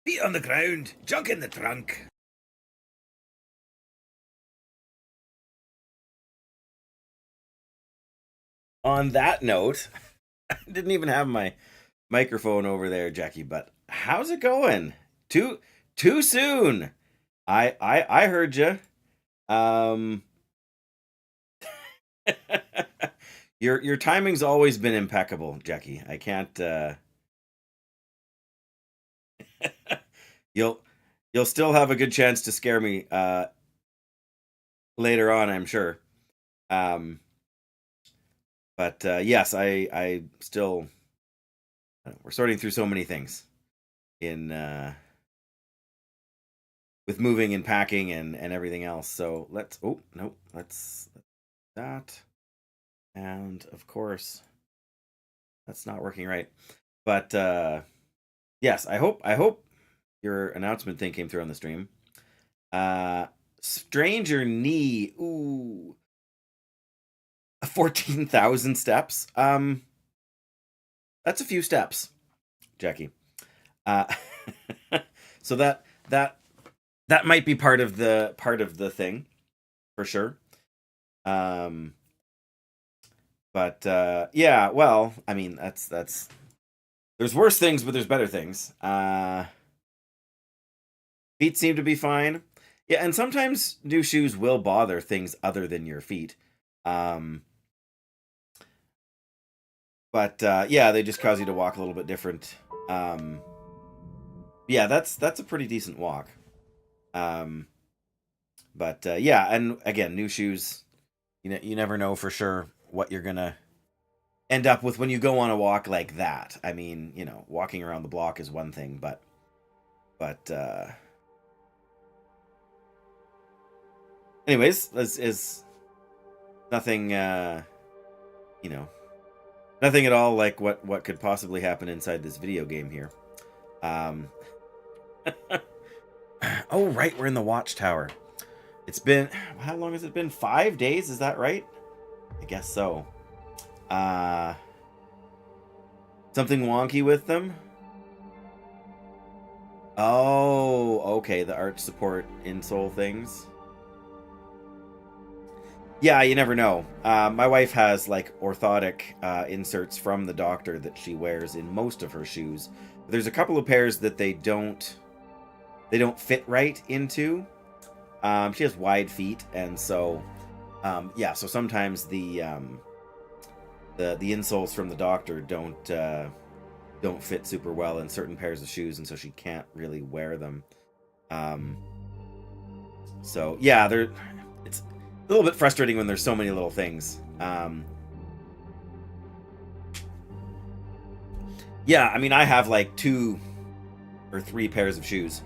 Feet on the ground, junk in the trunk. On that note, I didn't even have my microphone over there, Jackie, but how's it going? Too soon. I heard you. Um your timing's always been impeccable, Jackie. I can't you'll you'll still have a good chance to scare me later on, I'm sure. Um but yes, I still we're sorting through so many things in with moving and packing and everything else. So let's oh no, let's that. And of course, that's not working right. But yes, I hope your announcement thing came through on the stream. Stranger knee. Ooh. 14,000 steps. That's a few steps, Jackie. Uh so that might be part of the thing for sure. Um but yeah, well, I mean that's there's worse things, but there's better things. Feet seem to be fine. Yeah, and sometimes new shoes will bother things other than your feet. Um, but yeah, they just cause you to walk a little bit different. Um, yeah, that's a pretty decent walk. Um, but yeah, and again, new shoes. You never know for sure what you're gonna end up with when you go on a walk like that. I mean, walking around the block is one thing, but anyways, is nothing. You know, Nothing at all like what could possibly happen inside this video game here. Um, oh right, we're in the watchtower. It's been how long has it been? 5 days, is that right? I guess so. Uh, Something wonky with them? Oh, okay, the arch support insole things. Yeah, you never know. My wife has like orthotic inserts from the doctor that she wears in most of her shoes. There's a couple of pairs that they don't fit right into. She has wide feet, and so yeah. So sometimes the insoles from the doctor don't fit super well in certain pairs of shoes, and so she can't really wear them. Um, so yeah, it's a little bit frustrating when there's so many little things. Yeah, I mean, I have like 2 or 3 pairs of shoes,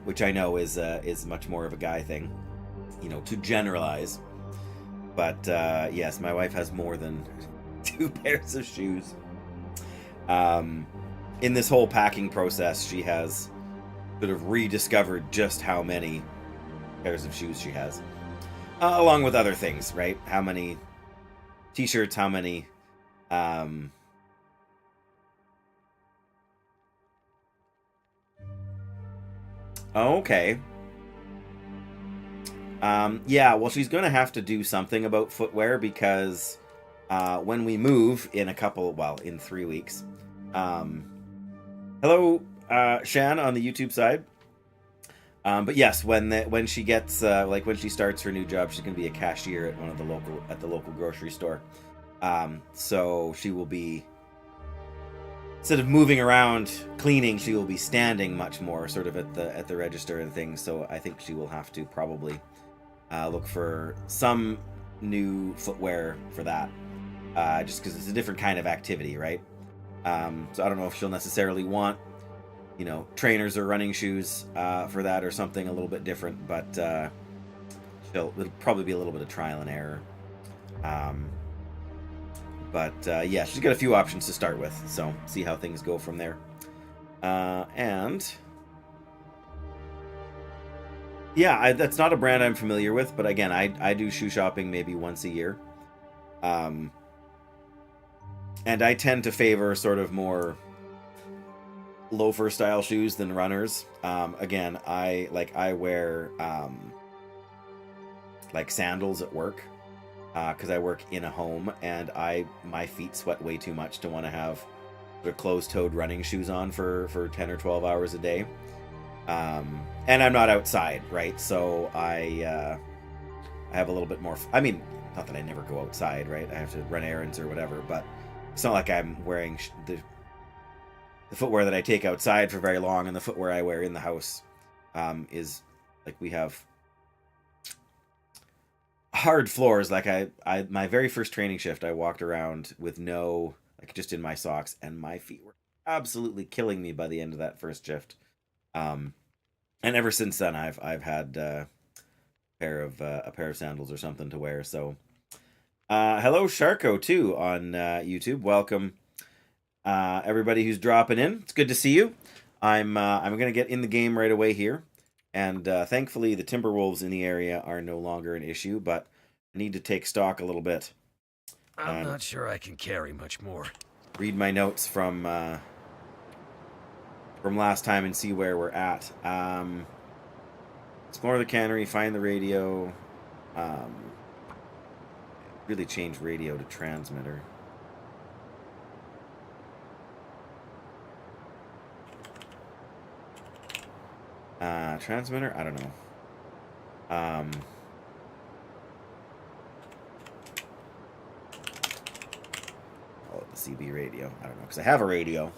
which I know is much more of a guy thing, to generalize. But yes, my wife has more than 2 pairs of shoes. In this whole packing process, she has sort of rediscovered just how many pairs of shoes she has. Along with other things, right? How many t-shirts, how many okay. Yeah, well, she's gonna have to do something about footwear because when we move in 3 weeks. Hello, Shan on the YouTube side. But yes, when she gets when she starts her new job, she's gonna be a cashier at the local grocery store. So she will be, instead of moving around cleaning, she will be standing much more, sort of at the register and things. So I think she will have to probably look for some new footwear for that, just because it's a different kind of activity, right? So I don't know if she'll necessarily want trainers or running shoes for that, or something a little bit different, but it'll probably be a little bit of trial and error. But yeah, she's got a few options to start with, so see how things go from there. And yeah, that's not a brand I'm familiar with, but again, I do shoe shopping maybe once a year. And I tend to favor sort of more loafer style shoes than runners. Again, I wear like sandals at work because I work in a home, and my feet sweat way too much to want to have the closed-toed running shoes on for 10 or 12 hours a day. And I'm not outside, right? So I have a little bit more. I mean, not that I never go outside, right? I have to run errands or whatever, but it's not like I'm wearing the footwear that I take outside for very long, and the footwear I wear in the house is like we have hard floors. Like I my very first training shift, I walked around with no, like, just in my socks, and my feet were absolutely killing me by the end of that first shift. And ever since then, I've had a pair of sandals or something to wear. So hello Sharko too on YouTube. Welcome everybody who's dropping in. It's good to see you. I'm gonna get in the game right away here, and thankfully the Timberwolves in the area are no longer an issue, but I need to take stock a little bit. I'm not sure I can carry much more. Read my notes from last time and see where we're at. Explore the cannery, find the radio. Really change radio to transmitter. Transmitter? I don't know. Call it the CB radio. I don't know, because I have a radio.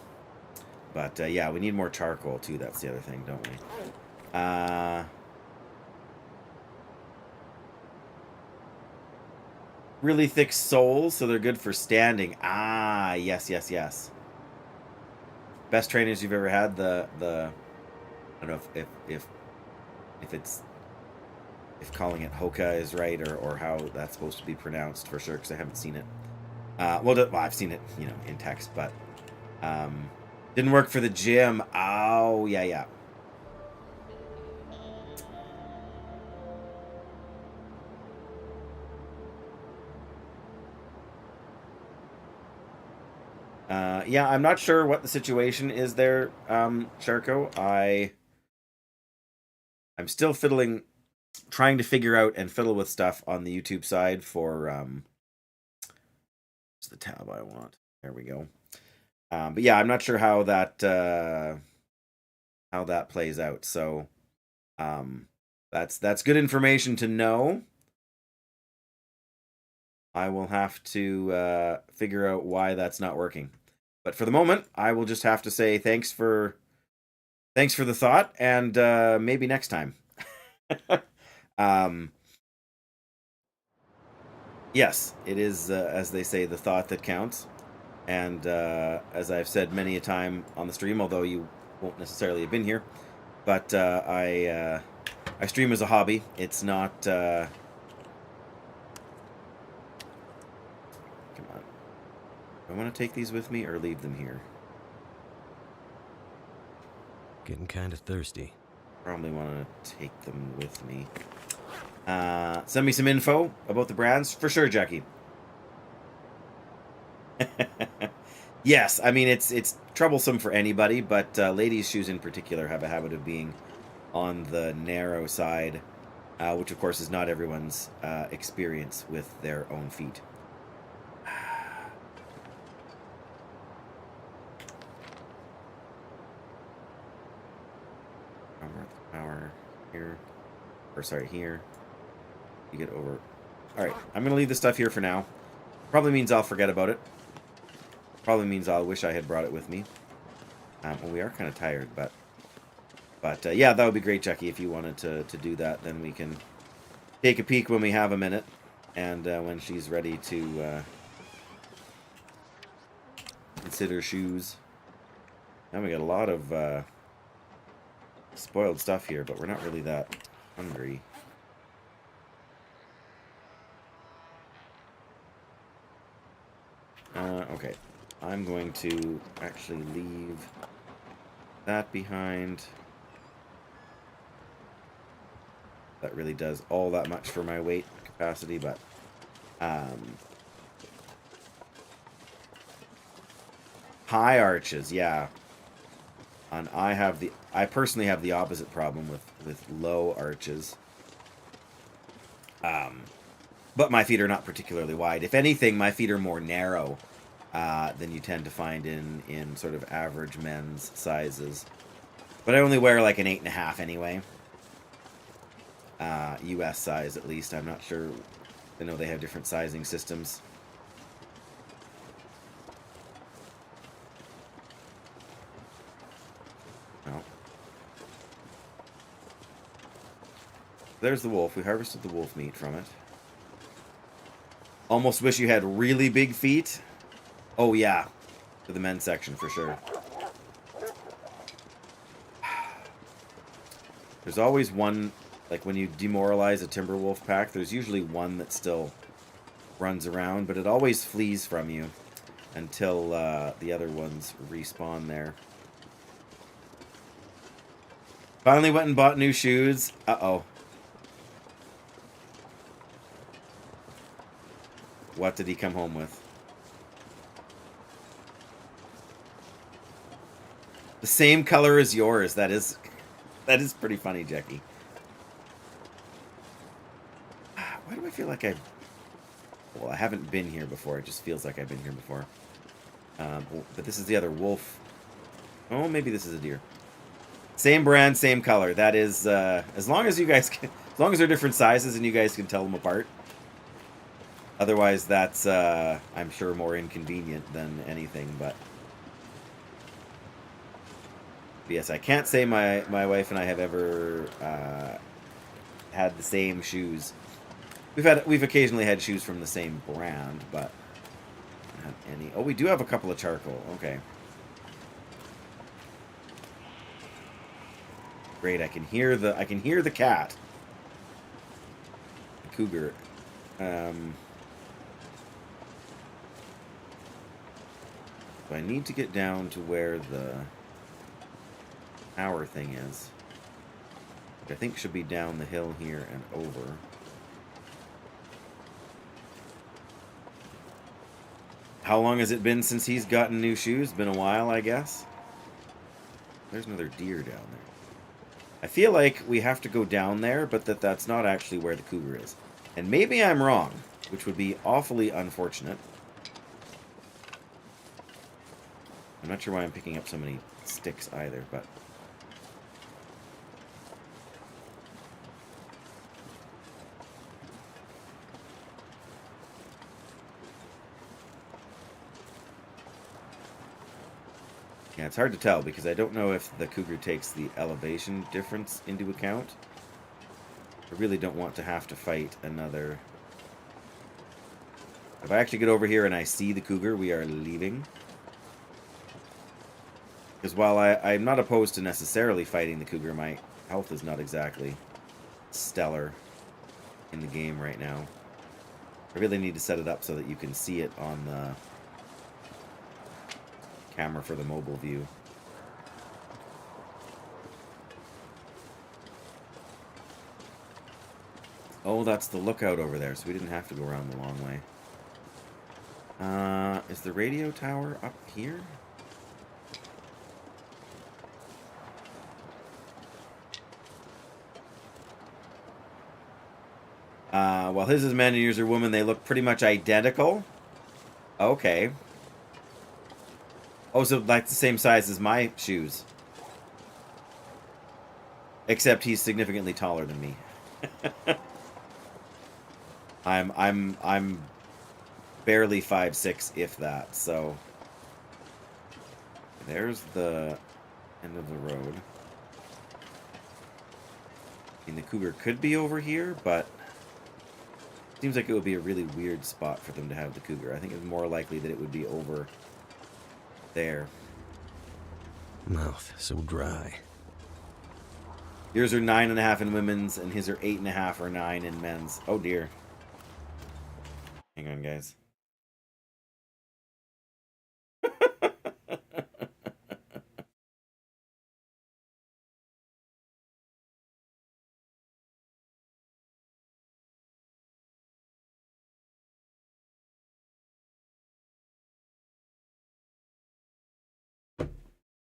But yeah, we need more charcoal too. That's the other thing, don't we? Really thick soles, so they're good for standing. Ah, yes, yes, yes. Best trainers you've ever had. I don't know if calling it Hoka is right, or how that's supposed to be pronounced for sure, because I haven't seen it. Well, I've seen it, in text, but didn't work for the gym. Oh, yeah. Yeah, I'm not sure what the situation is there, Sharko. I'm still trying to figure out and fiddle with stuff on the YouTube side for what's the tab I want? There we go. But yeah, I'm not sure how that plays out. So that's good information to know. I will have to figure out why that's not working. But for the moment, I will just have to say thanks for the thought, and maybe next time. Yes, it is, as they say, the thought that counts. And as I've said many a time on the stream, although you won't necessarily have been here, but I stream as a hobby. It's not... Come on. Do I want to take these with me or leave them here? Getting kind of thirsty. Probably want to take them with me. Send me some info about the brands. For sure, Jackie. Yes, I mean, it's troublesome for anybody, but ladies' shoes in particular have a habit of being on the narrow side, which of course is not everyone's experience with their own feet. Power here, or sorry, here. You get over. All right, I'm gonna leave this stuff here for now. Probably means I'll forget about it. Probably means I'll wish I had brought it with me. Well, we are kind of tired, but yeah, that would be great, Jackie. If you wanted to do that, then we can take a peek when we have a minute, and when she's ready to consider shoes. Now we got a lot of spoiled stuff here, but we're not really that hungry. Okay. I'm going to actually leave that behind. That really does all that much for my weight capacity, but high arches, yeah. And I personally have the opposite problem with low arches. But my feet are not particularly wide. If anything, my feet are more narrow than you tend to find in sort of average men's sizes. But I only wear like an 8.5 anyway. US size at least. I'm not sure. I know they have different sizing systems. Oh. There's the wolf. We harvested the wolf meat from it. Almost wish you had really big feet. Oh yeah, for the men's section for sure. There's always one, like when you demoralize a timber wolf pack, there's usually one that still runs around, but it always flees from you until the other ones respawn there. Finally went and bought new shoes. Uh-oh. What did he come home with? The same color as yours. That is pretty funny, Jackie. Why do I feel like well, I haven't been here before. It just feels like I've been here before. But this is the other wolf. Oh, maybe this is a deer. Same brand, same color. That is, as long as you guys can, as long as they're different sizes and you guys can tell them apart. Otherwise, that's, I'm sure, more inconvenient than anything, but... Yes, I can't say my wife and I have ever had the same shoes. We've occasionally had shoes from the same brand, but not any. Oh, we do have a couple of charcoal. Okay. Great, I can hear the cat. The cougar. So I need to get down to where the tower thing is. Which I think should be down the hill here and over. How long has it been since he's gotten new shoes? Been a while, I guess. There's another deer down there. I feel like we have to go down there, but that's not actually where the cougar is. And maybe I'm wrong, which would be awfully unfortunate. I'm not sure why I'm picking up so many sticks either, but... Yeah, it's hard to tell because I don't know if the cougar takes the elevation difference into account. I really don't want to have to fight another... If I actually get over here and I see the cougar, we are leaving. Because while I'm not opposed to necessarily fighting the cougar, my health is not exactly stellar in the game right now. I really need to set it up so that you can see it on the camera for the mobile view. Oh, that's the lookout over there, so we didn't have to go around the long way. Is the radio tower up here? Well, his is man and yours are woman. They look pretty much identical. Okay. Oh, so like the same size as my shoes. Except he's significantly taller than me. I'm barely 5'6", if that. So there's the end of the road. I mean, the cougar could be over here, but it seems like it would be a really weird spot for them to have the cougar. I think it's more likely that it would be over there. Mouth so dry. Yours are 9.5 in women's, and his are 8.5 or 9 in men's. Oh dear. Hang on, guys.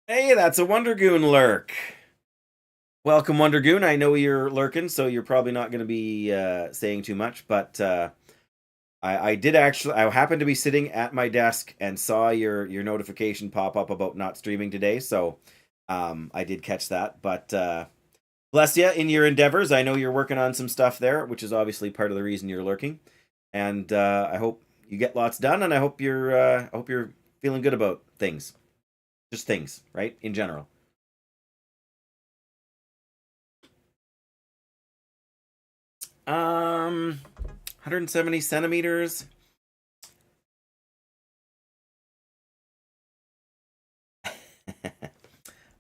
Hey, that's a Wondergoon lurk. Welcome, Wondergoon. I know you're lurking, so you're probably not going to be saying too much, but I did actually. I happened to be sitting at my desk and saw your notification pop up about not streaming today, so I did catch that. But bless you in your endeavors. I know you're working on some stuff there, which is obviously part of the reason you're lurking. And I hope you get lots done, and I hope you're feeling good about things, just things, right? In general. 170 centimeters.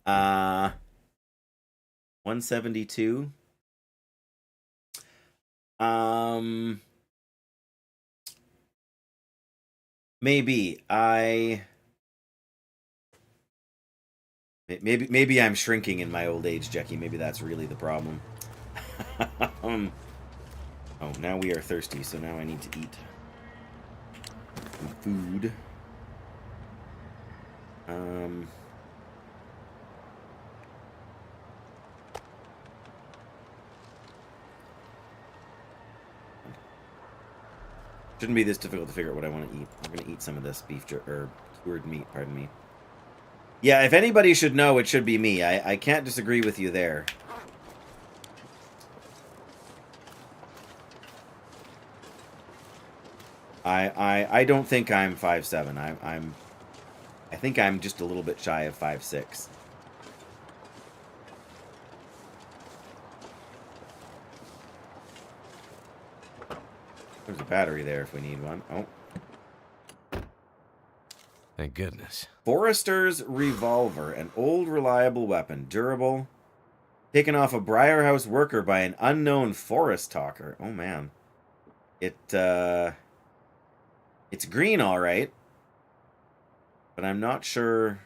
172. Maybe maybe I'm shrinking in my old age, Jackie. Maybe that's really the problem. Oh, now we are thirsty, so now I need to eat some food. Shouldn't be this difficult to figure out what I want to eat. I'm going to eat some of this beef or cured meat, pardon me. Yeah, if anybody should know, it should be me. I can't disagree with you there. I don't think I'm 5'7". I think I'm just a little bit shy of 5'6". There's a battery there if we need one. Oh. Thank goodness. Forester's revolver, an old reliable weapon, durable, taken off a Briarhouse worker by an unknown forest talker. Oh man. It's green, all right, but I'm not sure if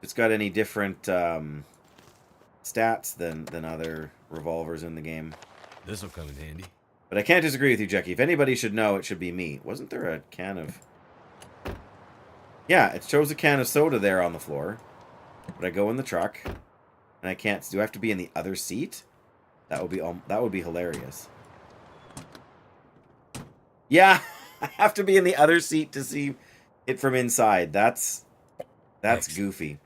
it's got any different stats than other revolvers in the game. This'll come in handy. But I can't disagree with you, Jackie. If anybody should know, it should be me. Wasn't there a can of... Yeah, it shows a can of soda there on the floor. But I go in the truck, and I can't... Do I have to be in the other seat? That would be hilarious. Yeah, I have to be in the other seat to see it from inside. That's Thanks. goofy.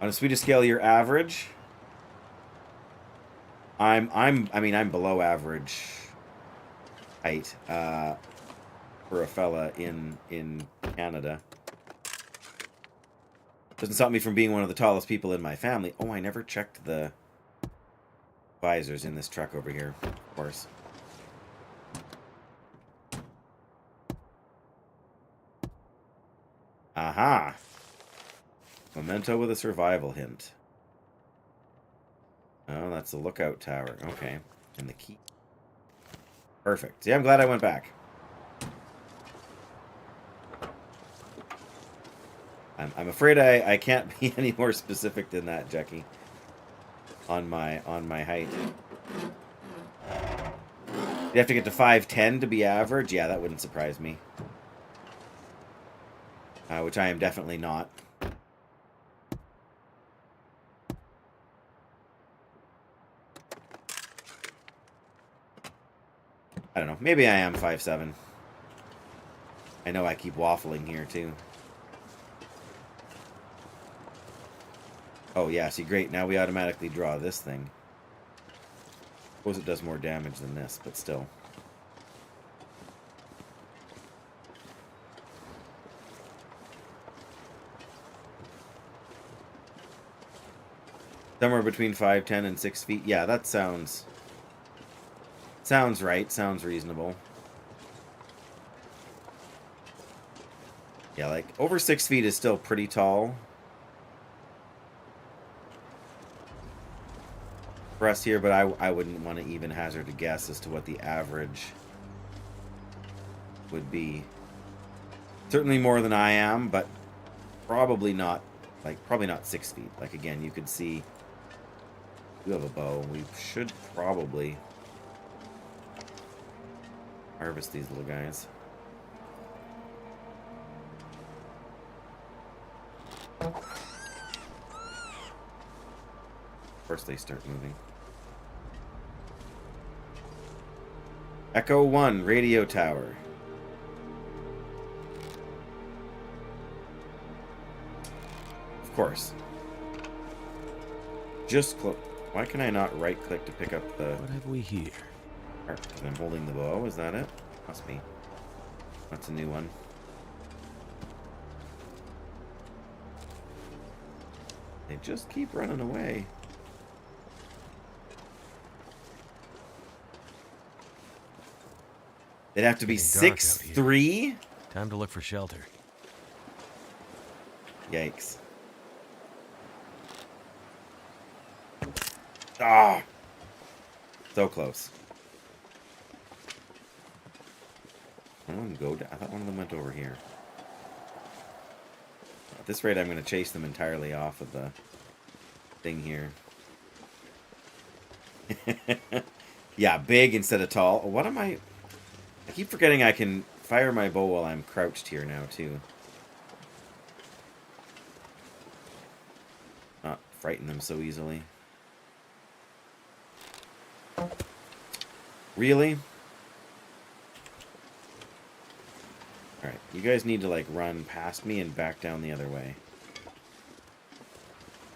On a Swedish scale, you're average. I mean, I'm below average height for a fella in Canada. Doesn't stop me from being one of the tallest people in my family. Oh, I never checked the visors in this truck over here, of course. Aha! Memento with a survival hint. Oh, that's the lookout tower. Okay. And the key. Perfect. See, I'm glad I went back. I'm afraid I can't be any more specific than that, Jackie. On my height. You have to get to 5'10" to be average? Yeah, that wouldn't surprise me. Which I am definitely not. I don't know. Maybe I am 5'7". I know I keep waffling here, too. Oh, yeah. See, great. Now we automatically draw this thing. Suppose it does more damage than this, but still. Somewhere between 5'10" and 6 feet. Yeah, that sounds right. Sounds reasonable. Yeah, like, over 6 feet is still pretty tall. For us here, but I wouldn't want to even hazard a guess as to what the average would be. Certainly more than I am, but probably not, probably not 6 feet. Like, again, you could see we have a bow. We should probably harvest these little guys. course they start moving. Echo 1, radio tower. Of course. Just close. Why can I not right click to pick up the... What have we here? Because I'm holding the bow, is that it? Must be. That's a new one. They just keep running away. They'd have to be It's getting dark out 6'3"? Time to look for shelter. Yikes. Ah! So close. One of them go down. I thought one of them went over here. At this rate, I'm going to chase them entirely off of the thing here. Yeah, big instead of tall. What am I... I keep forgetting I can fire my bow while I'm crouched here now, too. Not frighten them so easily. Really? Alright, you guys need to, like, run past me and back down the other way.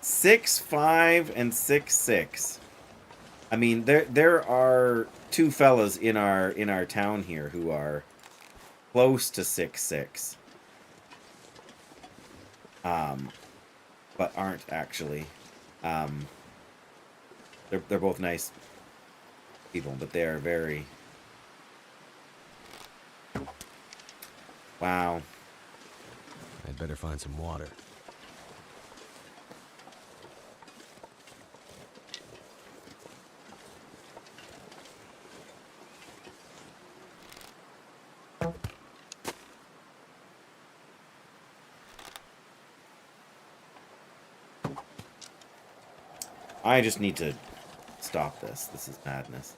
6'5" and 6'6". I mean, there are two fellas in our town here who are close to 6'6". But aren't actually. They're both nice people, but they are very... Wow. I'd better find some water. I just need to stop this. This is madness.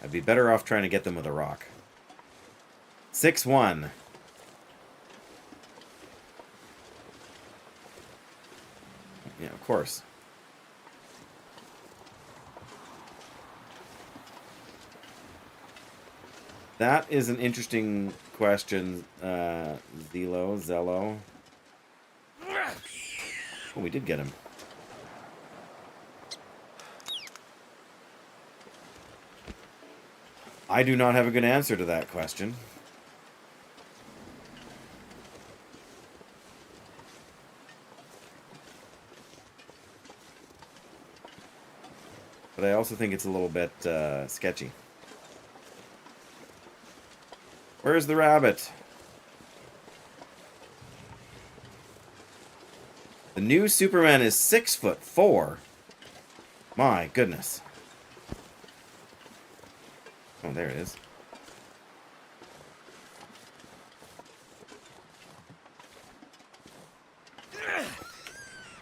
I'd be better off trying to get them with a rock. 6'1". Yeah, of course. That is an interesting question, Zello. Oh, we did get him. I do not have a good answer to that question. But I also think it's a little bit sketchy. Where's the rabbit? The new Superman is 6'4". My goodness. Oh, there it is.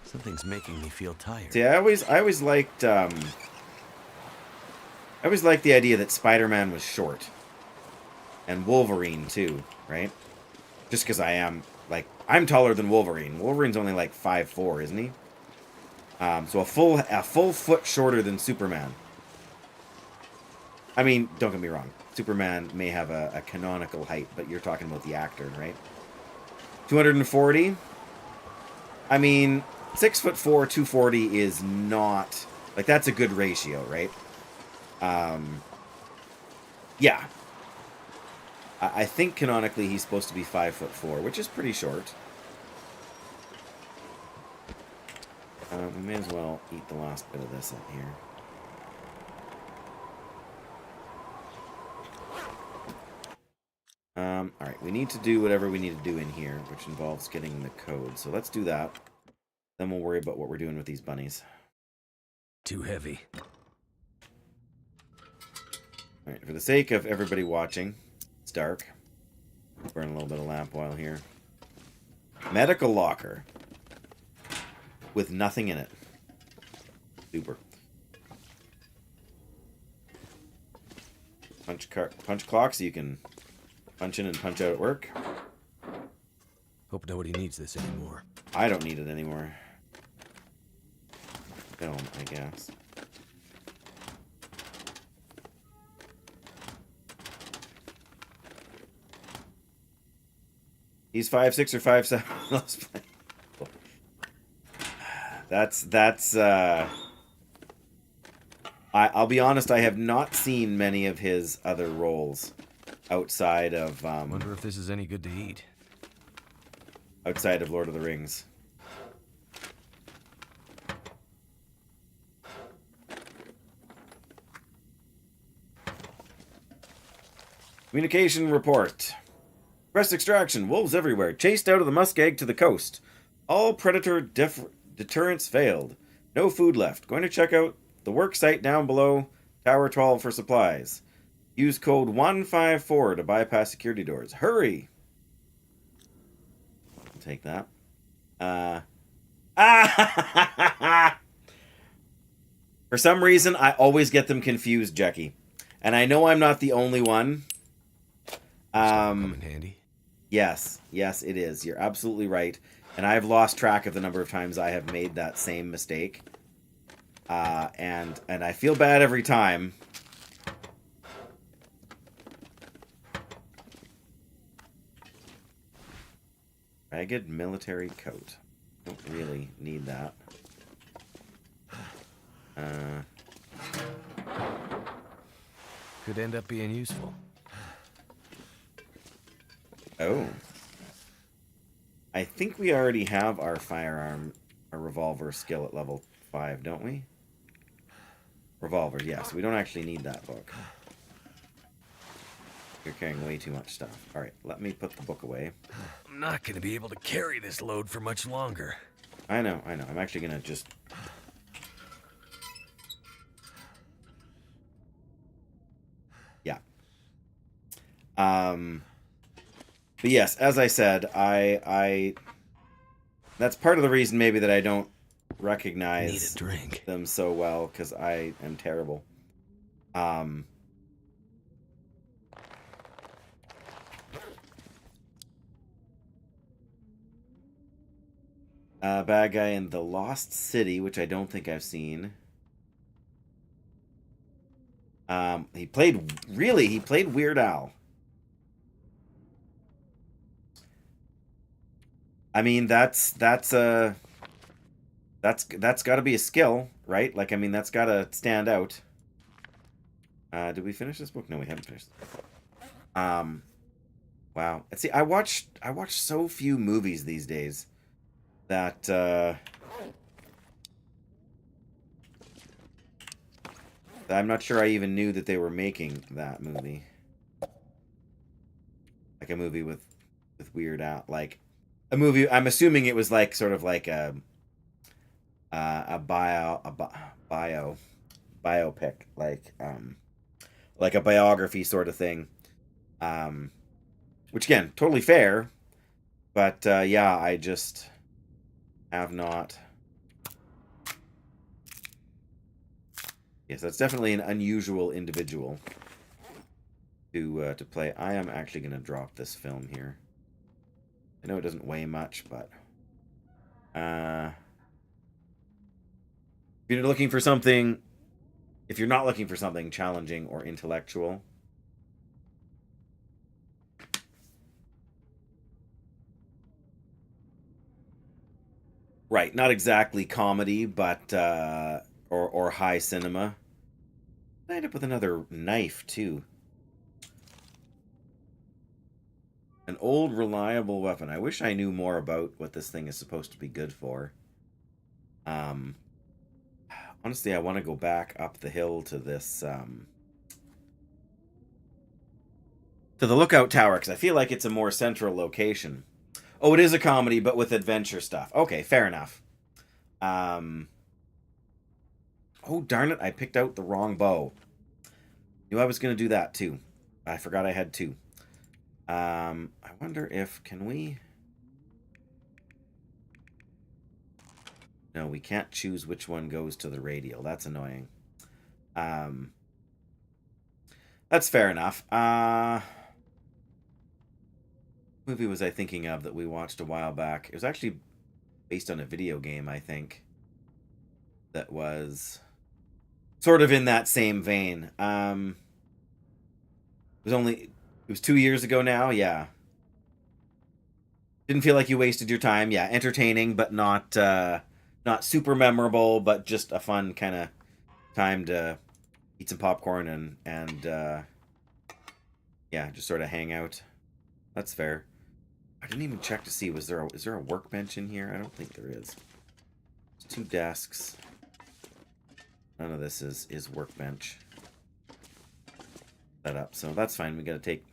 Something's making me feel tired. See, I always liked the idea that Spider-Man was short. And Wolverine too, right? Just because I'm taller than Wolverine. Wolverine's only like 5'4", isn't he? So a full foot shorter than Superman. I mean, don't get me wrong. Superman may have a canonical height, but you're talking about the actor, right? 240. I mean, 6'4", 240 is not like that's a good ratio, right? Yeah. I think canonically he's supposed to be 5'4", which is pretty short. We may as well eat the last bit of this up here. Alright, we need to do whatever we need to do in here, which involves getting the code. So let's do that. Then we'll worry about what we're doing with these bunnies. Too heavy. Alright, for the sake of everybody watching, it's dark. Burn a little bit of lamp oil here. Medical locker. With nothing in it. Super. Punch clock so you can punch in and punch out at work. Hope nobody needs this anymore. I don't need it anymore. Film, I guess. He's 5'6" or 5'7". I'll be honest, I have not seen many of his other roles outside of Wonder if this is any good to eat. outside of Lord of the Rings. Communication report. Press extraction. Wolves everywhere. Chased out of the muskeg to the coast. All predator deterrence failed. No food left. Going to check out the work site down below Tower 12 for supplies. Use code 154 to bypass security doors. Hurry! I'll take that. For some reason, I always get them confused, Jackie. And I know I'm not the only one. Come in handy. Yes, it is. You're absolutely right. And I've lost track of the number of times I have made that same mistake. And I feel bad every time. Ragged military coat. Don't really need that. Could end up being useful. Oh. I think we already have our revolver skill at level 5, don't we? Revolver, yes. We don't actually need that book. You're carrying way too much stuff. Alright, let me put the book away. I'm not going to be able to carry this load for much longer. I know. I'm actually going to just... Yeah. But yes, as I said, I that's part of the reason maybe that I don't recognize Need a drink. them so well, because I am terrible. Bad guy in The Lost City, which I don't think I've seen. He played Weird Al. I mean, that's got to be a skill, right? Like, I mean, that's got to stand out. Did we finish this book? No, we haven't finished. Wow. See, I watch so few movies these days that I'm not sure I even knew that they were making that movie. Like a movie with Weird Al, like a movie. I'm assuming it was like sort of like a biopic, like a biography sort of thing. Which again, totally fair, but yeah, I just have not. Yes, that's definitely an unusual individual to play. I am actually going to drop this film here. I know it doesn't weigh much, but if you're looking for something, if you're not looking for something challenging or intellectual, right, not exactly comedy, but or high cinema. I end up with another knife too. An old reliable weapon. I wish I knew more about what this thing is supposed to be good for. Honestly, I want to go back up the hill to this to the lookout tower, because I feel like it's a more central location. Oh, it is a comedy, but with adventure stuff. Okay, fair enough. Oh, darn it, I picked out the wrong bow. Knew I was going to do that, too. I forgot I had two. I wonder if... Can we... No, we can't choose which one goes to the radial. That's annoying. That's fair enough. What movie was I thinking of that we watched a while back? It was actually based on a video game, I think, that was sort of in that same vein. It was 2 years ago now. Yeah, didn't feel like you wasted your time. Yeah, entertaining, but not super memorable, but just a fun kind of time to eat some popcorn and yeah, just sort of hang out. That's fair. I didn't even check to see is there a workbench in here? I don't think there is. There's 2 desks. None of this is workbench set up, so that's fine. We gotta take.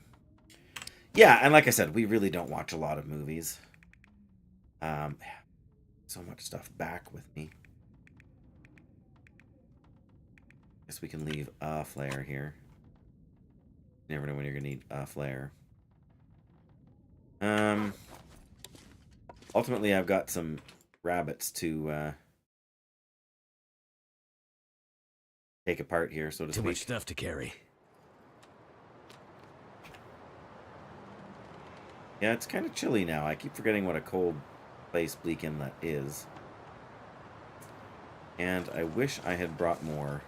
Yeah, and like I said, we really don't watch a lot of movies. So much stuff back with me. Guess we can leave a flare here. You never know when you're gonna need a flare. Ultimately, I've got some rabbits to take apart here, so to speak. Too much stuff to carry. Yeah, it's kind of chilly now. I keep forgetting what a cold place Bleak Inlet is. And I wish I had brought more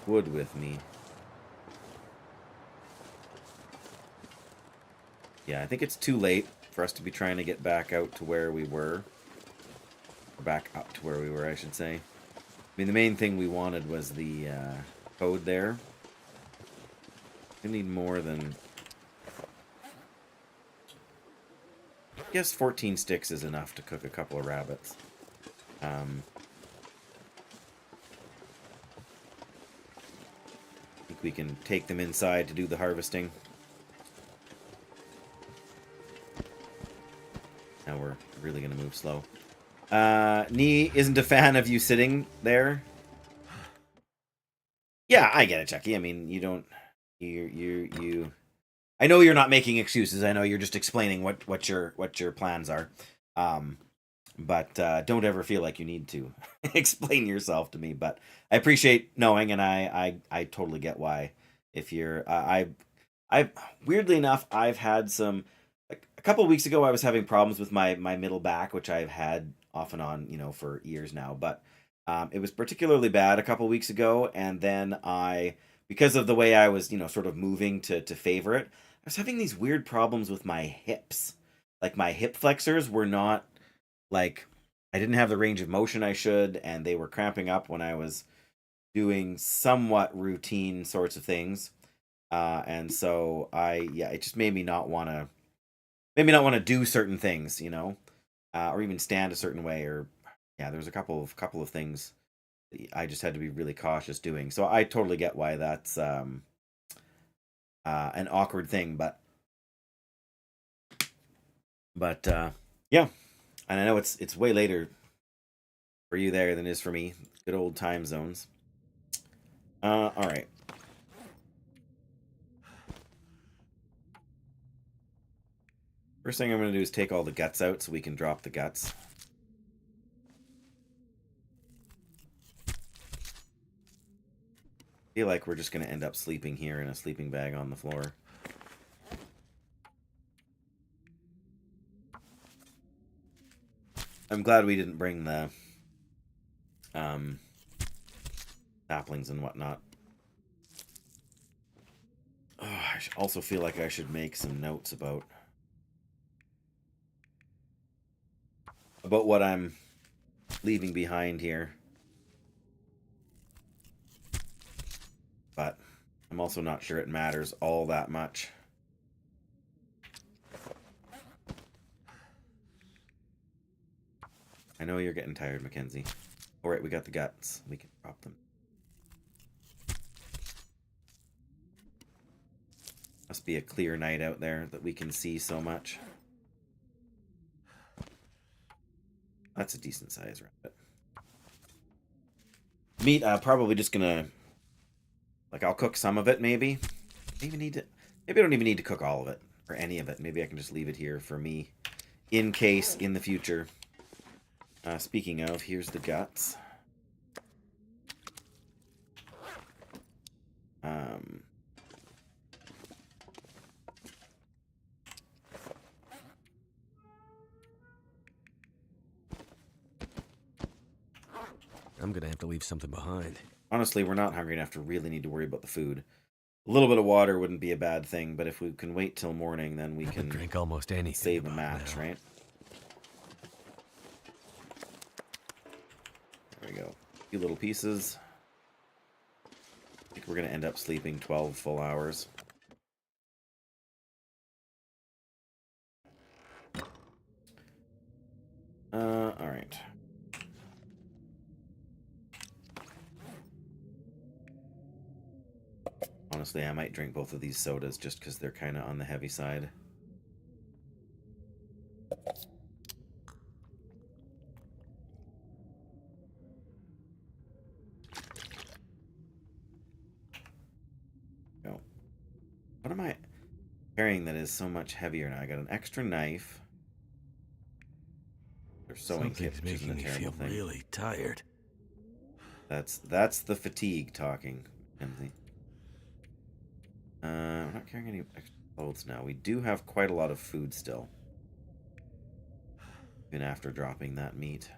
wood with me. Yeah, I think it's too late for us to be trying to get back out to where we were. Or back up to where we were, I should say. I mean, the main thing we wanted was the code there. We need more than... I guess 14 sticks is enough to cook a couple of rabbits. I think we can take them inside to do the harvesting. Now we're really going to move slow. Nee isn't a fan of you sitting there. Yeah, I get it, Chucky. I mean, you don't... You... I know you're not making excuses. I know you're just explaining what your plans are. But don't ever feel like you need to explain yourself to me. But I appreciate knowing, and I totally get why. If you're... I weirdly enough, I've had some... Like, a couple of weeks ago, I was having problems with my middle back, which I've had off and on, for years now. But it was particularly bad a couple of weeks ago, and then because of the way I was, sort of moving to favor it, I was having these weird problems with my hips. Like, my hip flexors were not, like, I didn't have the range of motion I should, and they were cramping up when I was doing somewhat routine sorts of things. And so it just made me not want to do certain things, or even stand a certain way, or there's a couple of things I just had to be really cautious doing. So I totally get why that's an awkward thing, but yeah, and I know it's way later for you there than it is for me. Good old time zones. All right. First thing I'm going to do is take all the guts out so we can drop the guts. I feel like we're just going to end up sleeping here in a sleeping bag on the floor. I'm glad we didn't bring the saplings and whatnot. Oh, I also feel like I should make some notes about what I'm leaving behind here. But I'm also not sure it matters all that much. I know you're getting tired, Mackenzie. Alright, we got the guts. We can drop them. Must be a clear night out there that we can see so much. That's a decent size rabbit. Meat, probably just gonna... Like, I'll cook some of it, maybe. Maybe I don't even need to cook all of it. Or any of it. Maybe I can just leave it here for me. In case, in the future. Speaking of, here's the guts. I'm gonna have to leave something behind. Honestly, we're not hungry enough to really need to worry about the food. A little bit of water wouldn't be a bad thing, but if we can wait till morning, then we I can drink almost anything. save a about match, now. right? There we go. A few little pieces. I think we're going to end up sleeping 12 full hours. All right. Honestly, I might drink both of these sodas just because they're kind of on the heavy side. Go. What am I carrying that is so much heavier now? I got an extra knife. There's sewing kit, Something's which isn't a making me terrible feel thing. really tired. That's the fatigue talking, Mackenzie. We're not carrying any extra clothes now. We do have quite a lot of food still. Even after dropping that meat.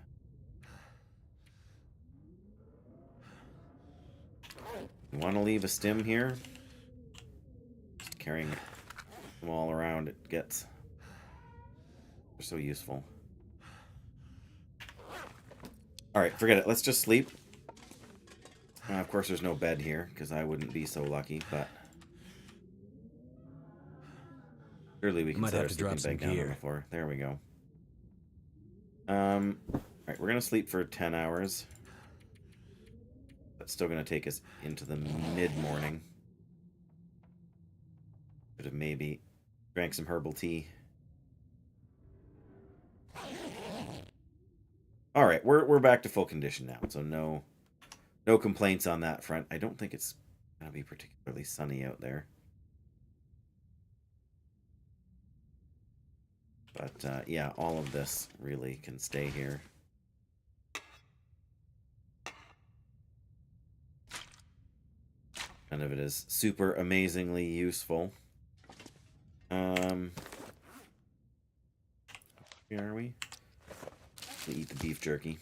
You want to leave a stim here? Just carrying them all around, it gets... They're so useful. Alright, forget it. Let's just sleep. Of course, there's no bed here, because I wouldn't be so lucky, but... Surely we can Might set have our to drop sleeping some bag down on gear. the floor. There we go. Alright, we're going to sleep for 10 hours. That's still going to take us into the mid-morning. Could have maybe drank some herbal tea. Alright, we're back to full condition now, so no complaints on that front. I don't think it's going to be particularly sunny out there. But, yeah, all of this really can stay here. None of it is super amazingly useful. Where are we? We eat the beef jerky.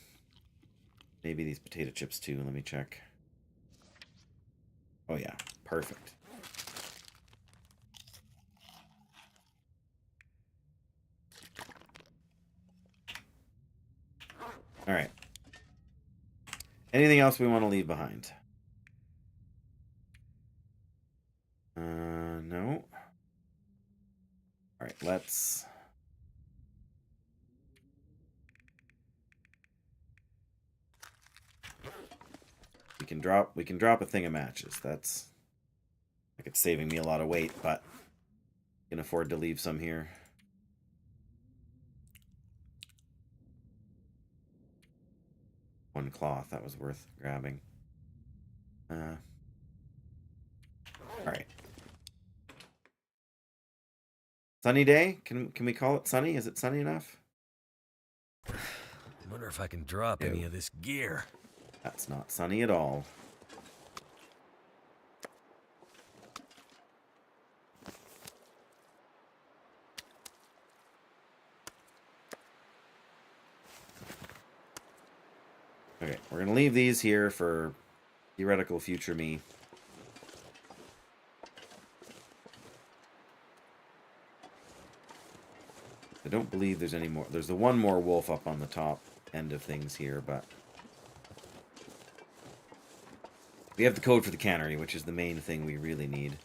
Maybe these potato chips too. Let me check. Oh yeah, perfect. All right. Anything else we want to leave behind? No. All right, let's... We can drop a thing of matches. That's like it's saving me a lot of weight, but I can afford to leave some here. One cloth, that was worth grabbing. All right. Sunny day? Can we call it sunny? Is it sunny enough? Wonder if I can drop any of this gear. That's not sunny at all. Okay, we're going to leave these here for theoretical future me. I don't believe there's any more. There's the one more wolf up on the top end of things here, but... We have the code for the cannery, which is the main thing we really need.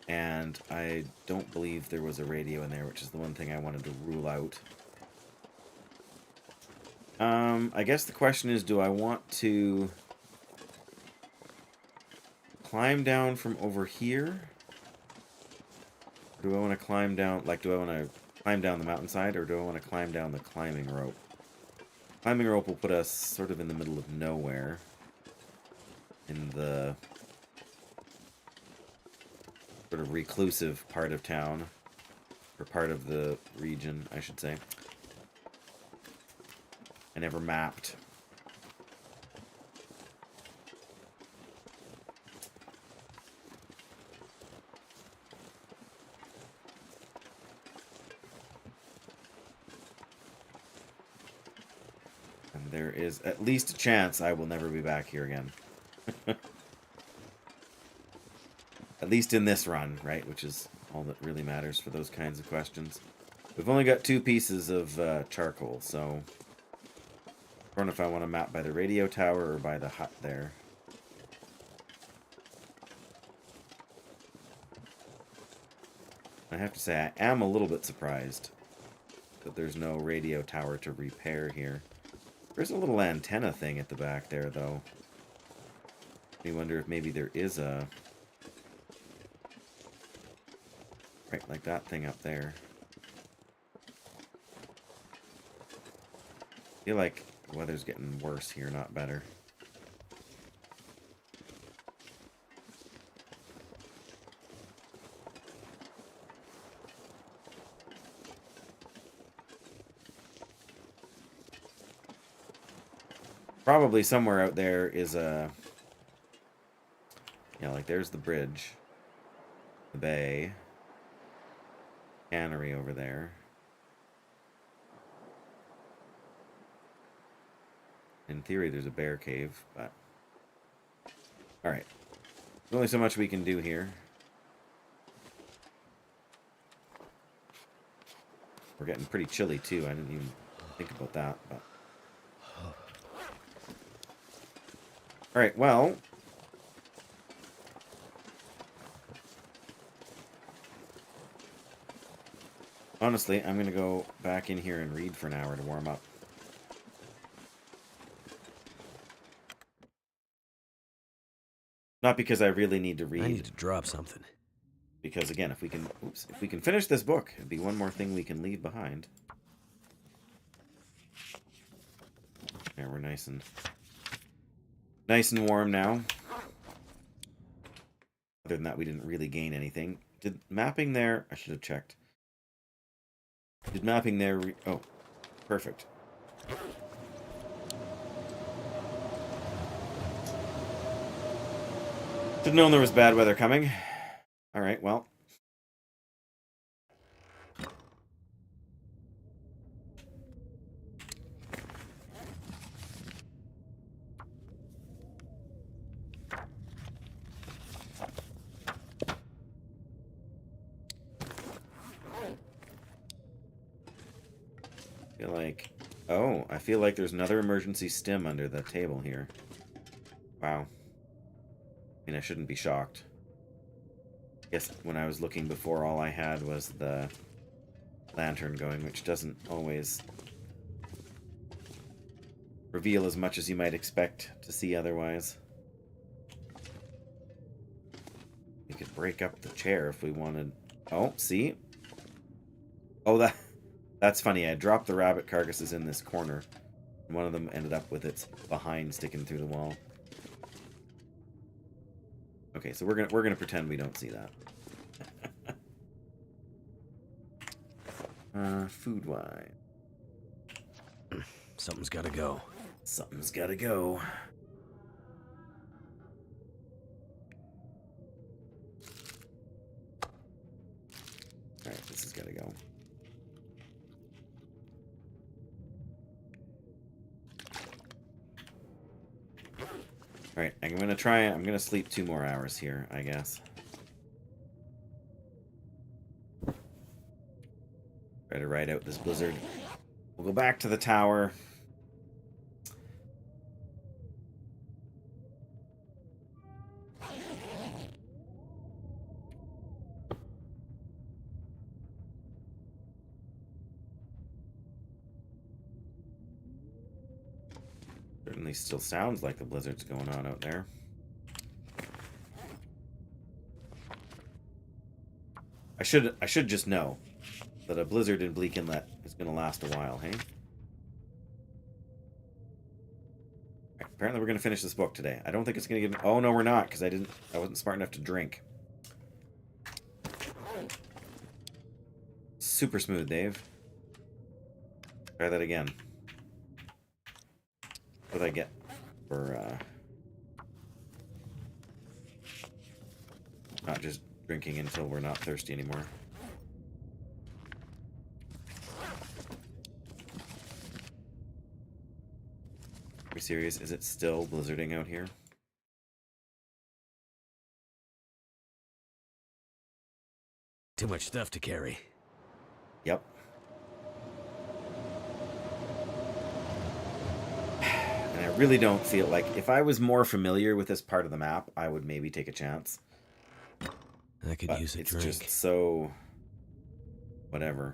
And I don't believe there was a radio in there, which is the one thing I wanted to rule out. I guess the question is, do I want to climb down from over here? Do I want to climb down, like, do I want to climb down the mountainside, or do I want to climb down the climbing rope? Climbing rope will put us sort of in the middle of nowhere. In the sort of reclusive part of town. Or part of the region, I should say. I never mapped. And there is at least a chance I will never be back here again. At least in this run, right? Which is all that really matters for those kinds of questions. We've only got 2 pieces of charcoal, so I don't know if I want to map by the radio tower or by the hut there. I have to say, I am a little bit surprised that there's no radio tower to repair here. There's a little antenna thing at the back there, though. I wonder if maybe there is a... Right, like that thing up there. I feel like the weather's getting worse here, not better. Probably somewhere out there is a... Yeah, like there's the bridge. The bay. Cannery over there. In theory, there's a bear cave, but... Alright. There's only so much we can do here. We're getting pretty chilly, too. I didn't even think about that, but... Alright, well... Honestly, I'm going to go back in here and read for an hour to warm up. Not because I really need to read. I need to drop something. Because again, if we can finish this book, it'd be one more thing we can leave behind. Yeah, we're nice and warm now. Other than that, we didn't really gain anything. Did mapping there? I should have checked. Did mapping there? Oh, perfect. Should have known there was bad weather coming. All right, well. I feel like there's another emergency stim under the table here. Wow. I mean, I shouldn't be shocked. I guess when I was looking before, all I had was the lantern going, which doesn't always reveal as much as you might expect to see otherwise. We could break up the chair if we wanted. Oh, see? Oh, that's funny. I dropped the rabbit carcasses in this corner. And one of them ended up with its behind sticking through the wall. Okay, so we're gonna pretend we don't see that. Food wise. Something's gotta go. Something's gotta go. Alright, this has gotta go. Alright, I'm gonna sleep 2 more hours here, I guess. Try to ride out this blizzard. We'll go back to the tower. Certainly still sounds like the blizzard's going on out there. I should just know that a blizzard in Bleak Inlet is going to last a while, hey? Right, apparently we're going to finish this book today. I don't think it's going to get... Oh, no, we're not, because I wasn't smart enough to drink. Super smooth, Dave. Try that again. What did I get for, not just drinking until we're not thirsty anymore? serious? Is it still blizzarding out here? Too much stuff to carry. Yep. And I really don't feel like... If I was more familiar with this part of the map, I would maybe take a chance. I could use a it's drink. It's just so... Whatever.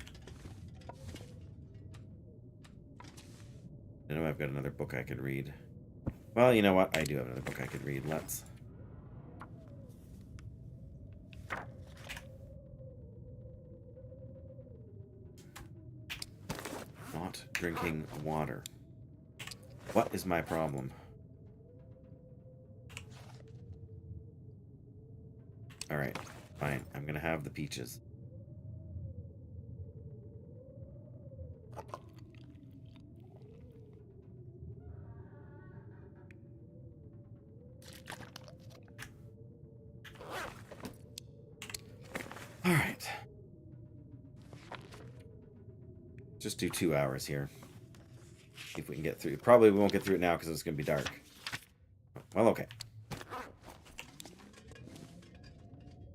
I know I've got another book I could read. Well, you know what? I do have another book I could read. Let's... Not drinking water. What is my problem? Alright, fine. I'm gonna have the peaches. Alright. Just do 2 hours here. See if we can get through. Probably we won't get through it now because it's going to be dark. Well, okay.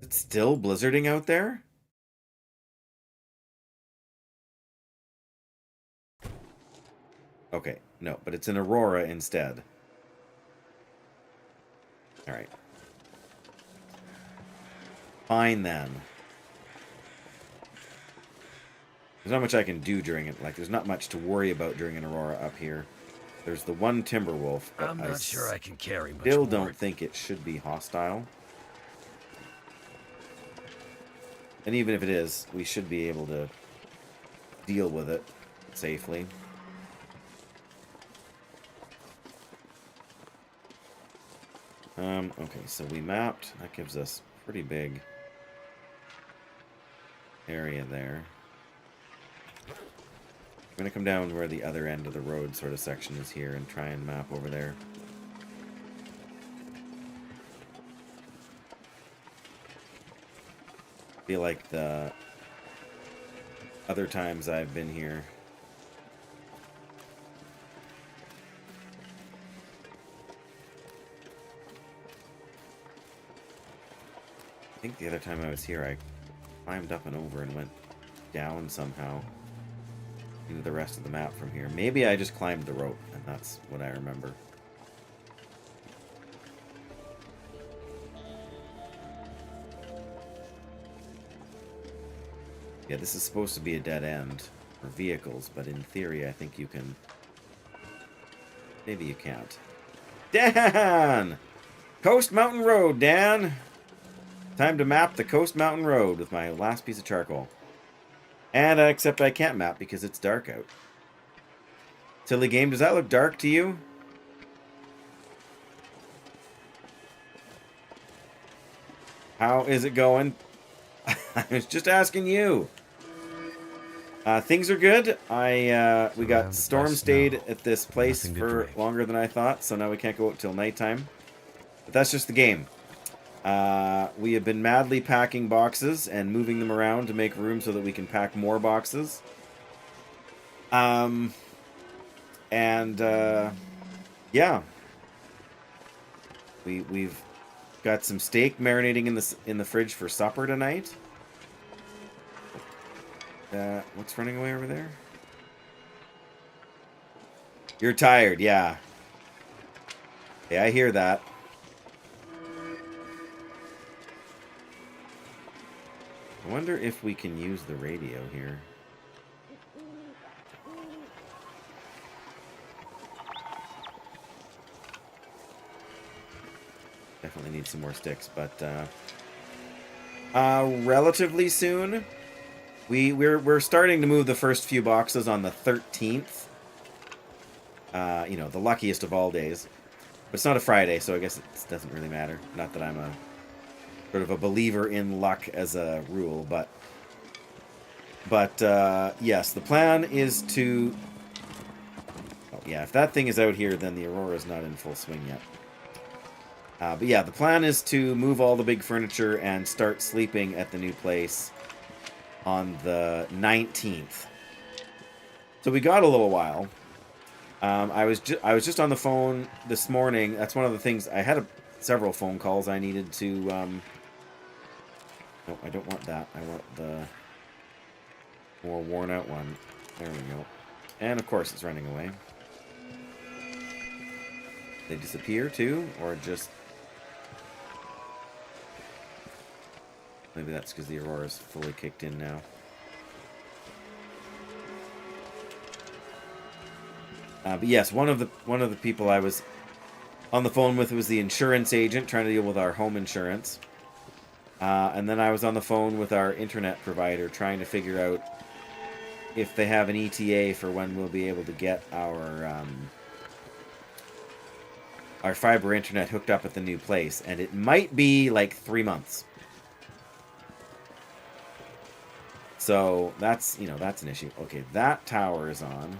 It's still blizzarding out there? Okay, no, but it's an aurora instead. Alright. Fine then. There's not much I can do during it. Like, there's not much to worry about during an aurora up here. There's the one timber wolf, but I'm not sure I can carry much still more. don't think it should be hostile. And even if it is, we should be able to deal with it safely. Okay, so we mapped. That gives us a pretty big area there. I'm going to come down where the other end of the road sort of section is here and try and map over there. I feel like the other times I've been here, I think the other time I was here I climbed up and over and went down somehow into the rest of the map from here. Maybe I just climbed the rope, and that's what I remember. Yeah, this is supposed to be a dead end for vehicles, but in theory I think you can... Maybe you can't. Dan! Coast Mountain Road, Dan! Time to map the Coast Mountain Road with my last piece of charcoal. And except I can't map because it's dark out. Silly game, does that look dark to you? How is it going? I was just asking you. Things are good. We got storm stayed at this place for longer than I thought, so now we can't go out till nighttime. But that's just the game. We have been madly packing boxes and moving them around to make room so that we can pack more boxes. Yeah. We've got some steak marinating in the fridge for supper tonight. What's running away over there? You're tired, yeah. Yeah, I hear that. I wonder if we can use the radio here. Definitely need some more sticks, but relatively soon. We're starting to move the first few boxes on the 13th. You know, the luckiest of all days. But it's not a Friday, so I guess it doesn't really matter. Not that I'm a sort of a believer in luck as a rule, but yes, the plan is to... Oh, yeah, if that thing is out here, then the Aurora's not in full swing yet. But yeah, the plan is to move all the big furniture and start sleeping at the new place on the 19th. So we got a little while. I was just on the phone this morning. That's one of the things. I had several phone calls I needed to. No, I don't want that. I want the more worn out one. There we go. And of course, it's running away. They disappear too, or just maybe that's because the Aurora's fully kicked in now. But yes, one of the people I was on the phone with was the insurance agent trying to deal with our home insurance. And then I was on the phone with our internet provider trying to figure out if they have an ETA for when we'll be able to get our fiber internet hooked up at the new place. And it might be like 3 months. So that's, that's an issue. Okay, that tower is on.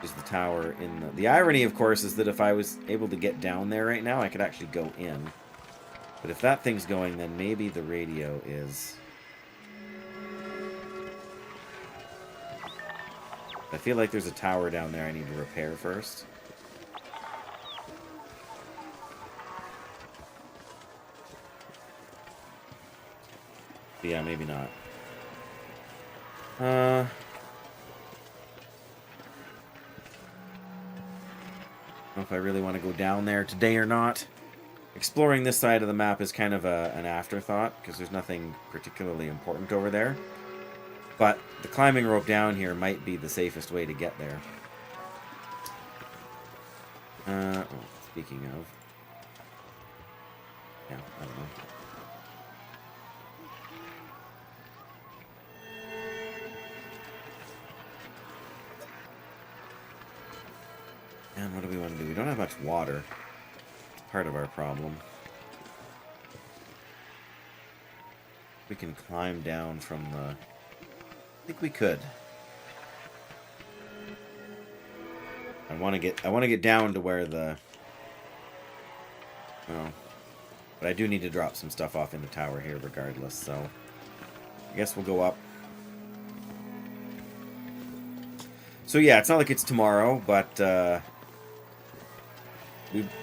Is the tower in the irony, of course, is that if I was able to get down there right now, I could actually go in. But if that thing's going, then maybe the radio is. I feel like there's a tower down there I need to repair first. But yeah, maybe not. I don't know if I really want to go down there today or not. Exploring this side of the map is kind of an afterthought, because there's nothing particularly important over there. But the climbing rope down here might be the safest way to get there. Speaking of... Yeah, I don't know. And what do we want to do? We don't have much water. It's part of our problem. We can climb down from the... I think we could. I want to get down to where the... Oh. But I do need to drop some stuff off in the tower here regardless, so... I guess we'll go up. So yeah, it's not like it's tomorrow, but...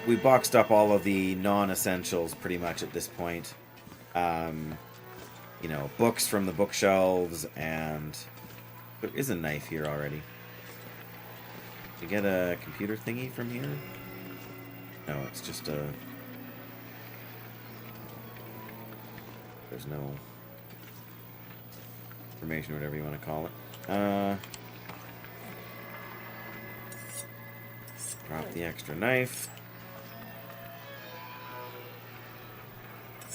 We boxed up all of the non-essentials pretty much at this point. Books from the bookshelves, and there is a knife here already. You get a computer thingy from here? No, it's just a... There's no information or whatever you want to call it. Drop the extra knife.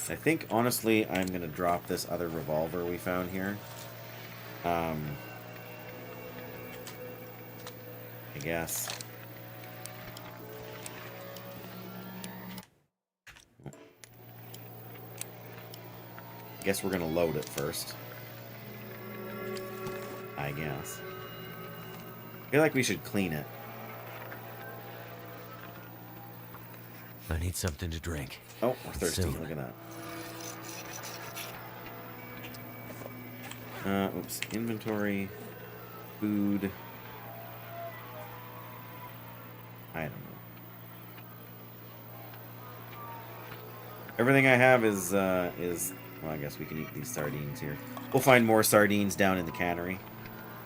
I think, honestly, I'm going to drop this other revolver we found here. I guess. I guess we're going to load it first. I guess. I feel like we should clean it. I need something to drink. Oh, we're thirsty. Soon. Look at that. Oops. Inventory. Food. I don't know. Everything I have is, well, I guess we can eat these sardines here. We'll find more sardines down in the cannery.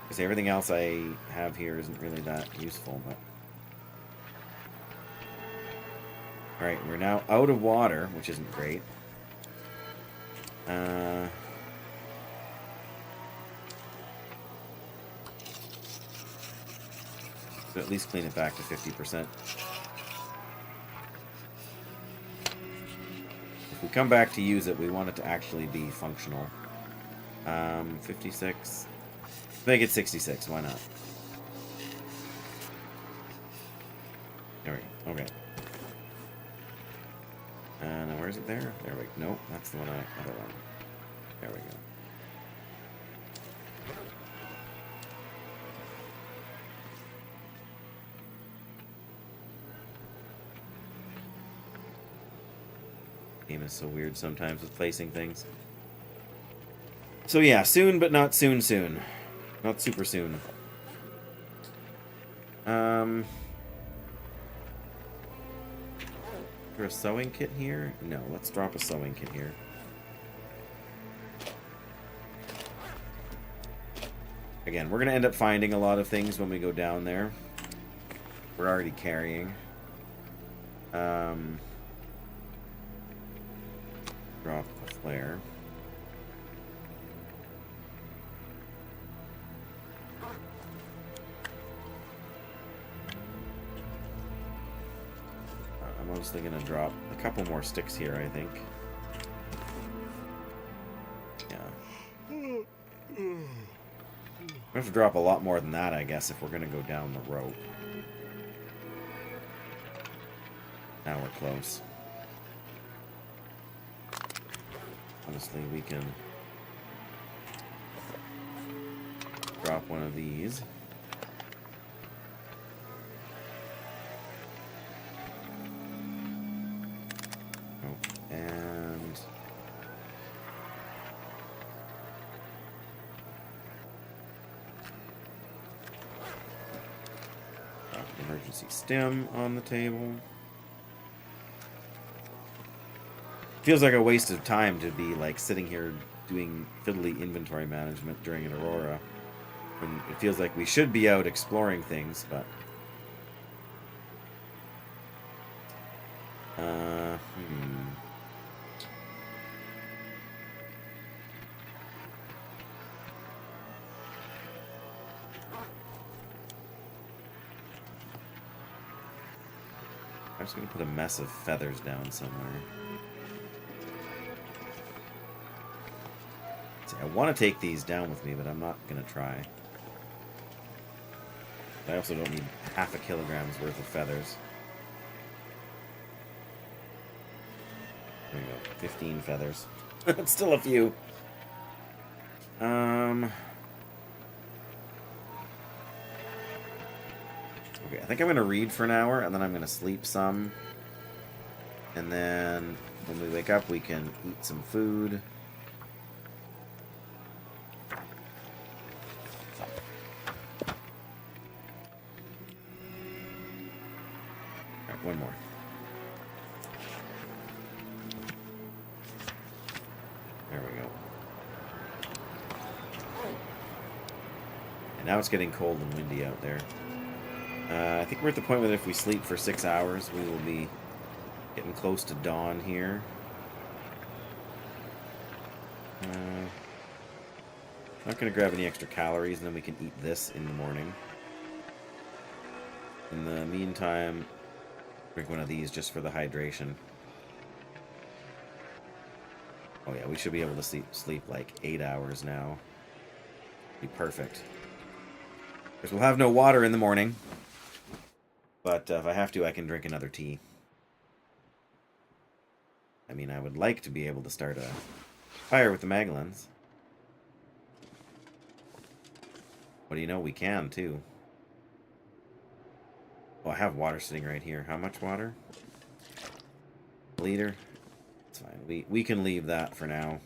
Because everything else I have here isn't really that useful, but... Alright, we're now out of water, which isn't great. So at least clean it back to 50%. If we come back to use it, we want it to actually be functional. 56. Make it 66, why not? There we go, okay. Now where is it there? There we go. Nope, that's the other one. There we go. Game is so weird sometimes with placing things. So yeah, soon but not soon. Not super soon. Is there a sewing kit here? No, let's drop a sewing kit here. Again, we're going to end up finding a lot of things when we go down there. We're already carrying. Drop a flare. I'm mostly going to drop a couple more sticks here, I think. Yeah. We have to drop a lot more than that, I guess, if we're going to go down the rope. Now we're close. Honestly, we can drop one of these. Oh, and drop an emergency stem on the table. Feels like a waste of time to be like sitting here doing fiddly inventory management during an Aurora. When it feels like we should be out exploring things, but I'm just gonna put a mess of feathers down somewhere. I want to take these down with me, but I'm not going to try. I also don't need half a kilogram's worth of feathers. There we go. 15 feathers. It's still a few. Okay, I think I'm going to read for an hour, and then I'm going to sleep some. And then when we wake up, we can eat some food. One more. There we go. And now it's getting cold and windy out there. I think we're at the point where if we sleep for 6 hours, we will be getting close to dawn here. Not going to grab any extra calories, and then we can eat this in the morning. In the meantime, drink one of these just for the hydration. Oh yeah, we should be able to sleep like 8 hours now. Be perfect. Because we'll have no water in the morning. But if I have to, I can drink another tea. I mean, I would like to be able to start a fire with the Magellans. What do you know? We can, too. Oh, I have water sitting right here. How much water? A liter? It's fine. We can leave that for now.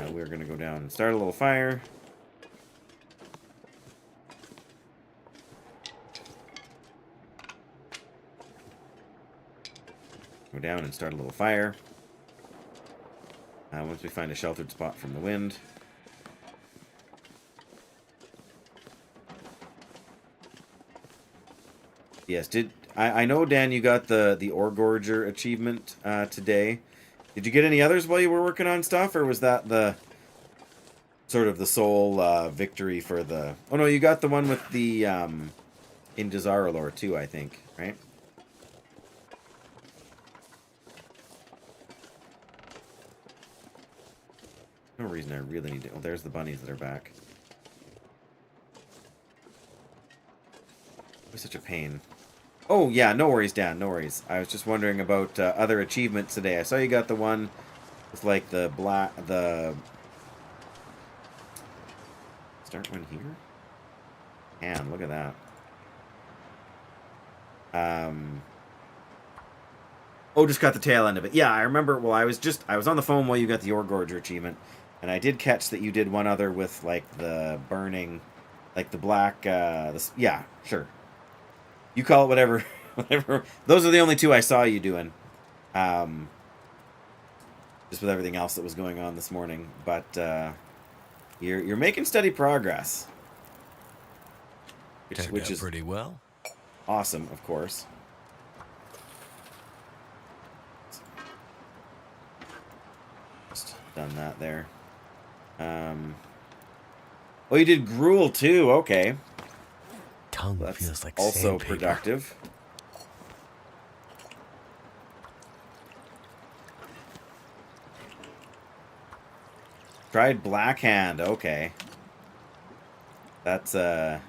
We're going to go down and start a little fire. Go down and start a little fire. Once we find a sheltered spot from the wind. Yes, I know, Dan, you got the Ore Gorger achievement today. Did you get any others while you were working on stuff, or was that the sort of the sole victory for the... Oh, no, you got the one with the in Desaralor, too, I think, right? No reason I really need to... Oh, there's the bunnies that are back. It was such a pain. Oh, yeah, no worries, Dan, no worries. I was just wondering about other achievements today. I saw you got the one with, like, the black... Start one here? Man, look at that. Oh, just got the tail end of it. Yeah, I remember... Well, I was on the phone while you got the Ore Gorger achievement, and I did catch that you did one other with, like, the burning... Like, the black... yeah, sure. You call it whatever. Whatever. Those are the only two I saw you doing. Just with everything else that was going on this morning. But you're making steady progress. Which is pretty well. Awesome, of course. Just done that there. Oh, you did gruel too. Okay. Tongue That's feels like also sandpaper. productive. Tried blackhand. Okay. That's Oh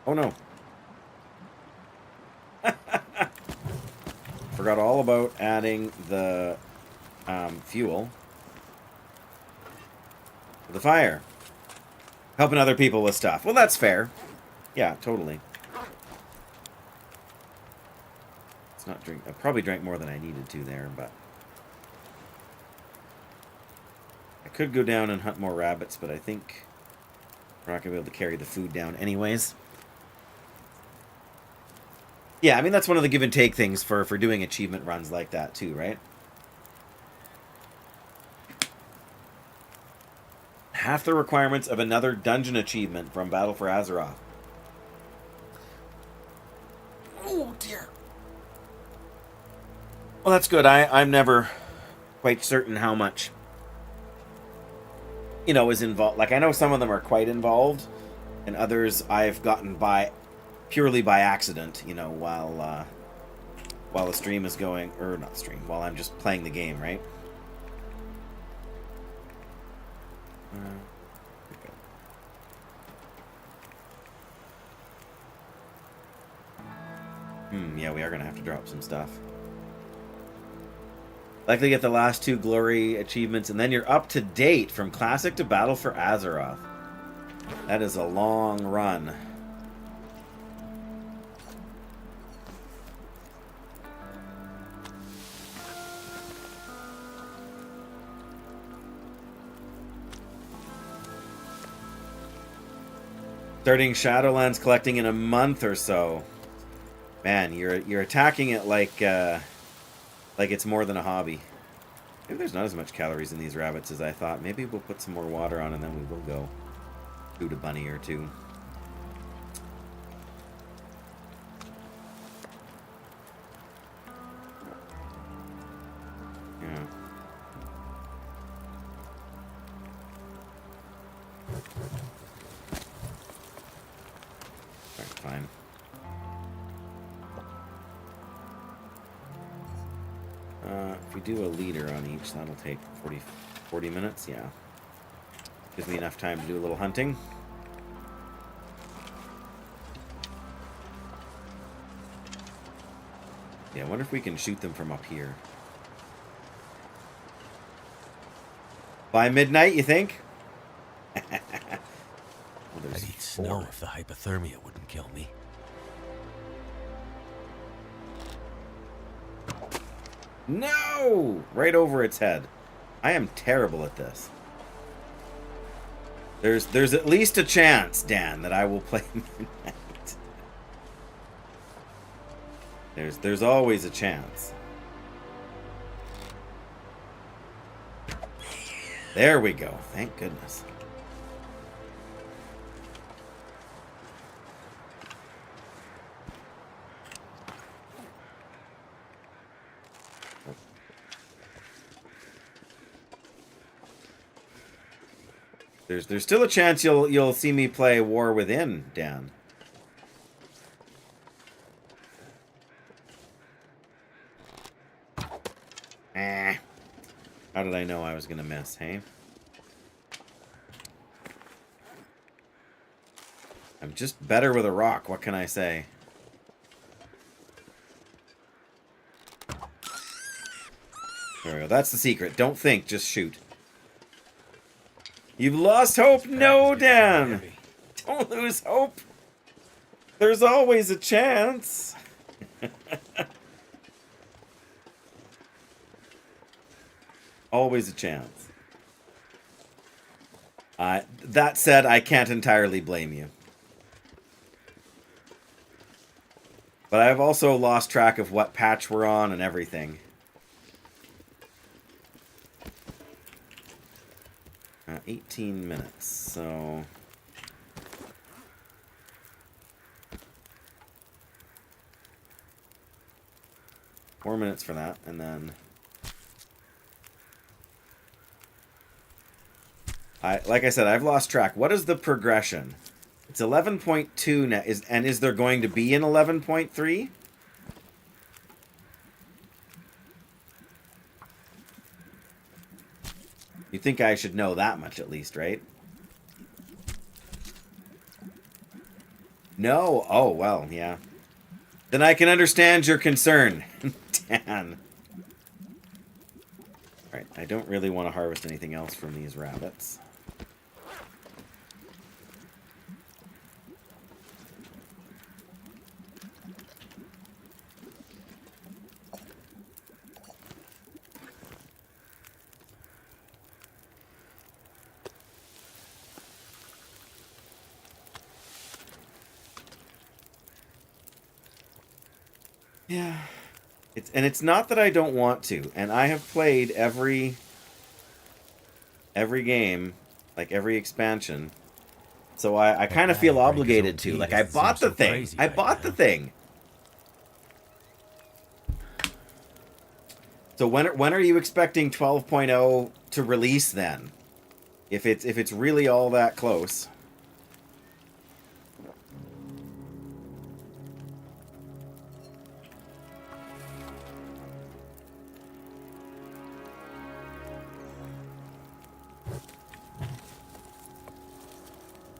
no. Forgot all about adding the fuel to the fire. Helping other people with stuff. Well, that's fair. Yeah, totally. Let's not drink. I probably drank more than I needed to there, but I could go down and hunt more rabbits, but I think we're not going to be able to carry the food down anyways. Yeah, I mean, that's one of the give and take things for doing achievement runs like that too, right? Half the requirements of another dungeon achievement from Battle for Azeroth. Oh, dear. Well, that's good. I'm never quite certain how much, you know, is involved. Like, I know some of them are quite involved, and others I've gotten by purely by accident, you know, while the stream is going, or not stream, while I'm just playing the game, right? Yeah, we are going to have to drop some stuff. Likely get the last 2 glory achievements, and then you're up to date from Classic to Battle for Azeroth. That is a long run. Starting Shadowlands collecting in a month or so. Man, you're attacking it like it's more than a hobby. Maybe there's not as much calories in these rabbits as I thought. Maybe we'll put some more water on and then we will go shoot a bunny or two. Yeah. Alright, fine. If we do a leader on each, that'll take 40 minutes, yeah. Gives me enough time to do a little hunting. Yeah, I wonder if we can shoot them from up here. By midnight, you think? Well, I'd eat snow if the hypothermia wouldn't kill me. No! Right over its head. I am terrible at this. There's at least a chance, Dan, that I will play midnight. There's always a chance. There we go. Thank goodness. There's still a chance you'll see me play War Within, Dan. How did I know I was gonna miss, hey? I'm just better with a rock, what can I say? There we go, that's the secret. Don't think, just shoot. You've lost hope? No, Dan! Don't lose hope! There's always a chance! Always a chance. That said, I can't entirely blame you. But I've also lost track of what patch we're on and everything. 18 minutes, so... Four minutes for that, and then... Like I said, I've lost track. What is the progression? It's 11.2 now. Is there going to be an 11.3? You think I should know that much at least, right? No? Oh, well, yeah. Then I can understand your concern. Dan. Alright, I don't really want to harvest anything else from these rabbits. Yeah. It's not that I don't want to, and I have played every game, like every expansion. So I kind of feel obligated to. Like, I bought the thing. I bought the thing. So when are you expecting 12.0 to release then? If it's really all that close.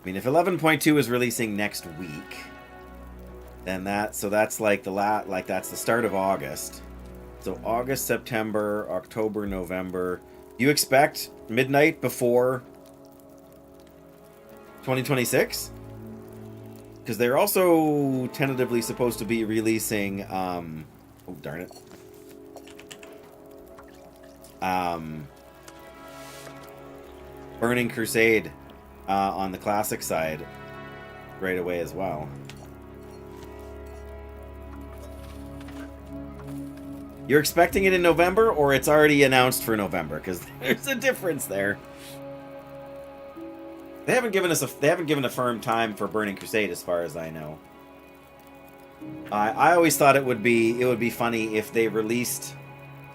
I mean, if 11.2 is releasing next week, then that's like that's the start of August. So August, September, October, November. You expect midnight before 2026? Because they're also tentatively supposed to be releasing oh darn it. Burning Crusade on the classic side right away as well. You're expecting it in November, or it's already announced for November? Because there's a difference there. They haven't given a firm time for Burning Crusade, as far as I know. I always thought it would be funny if they released.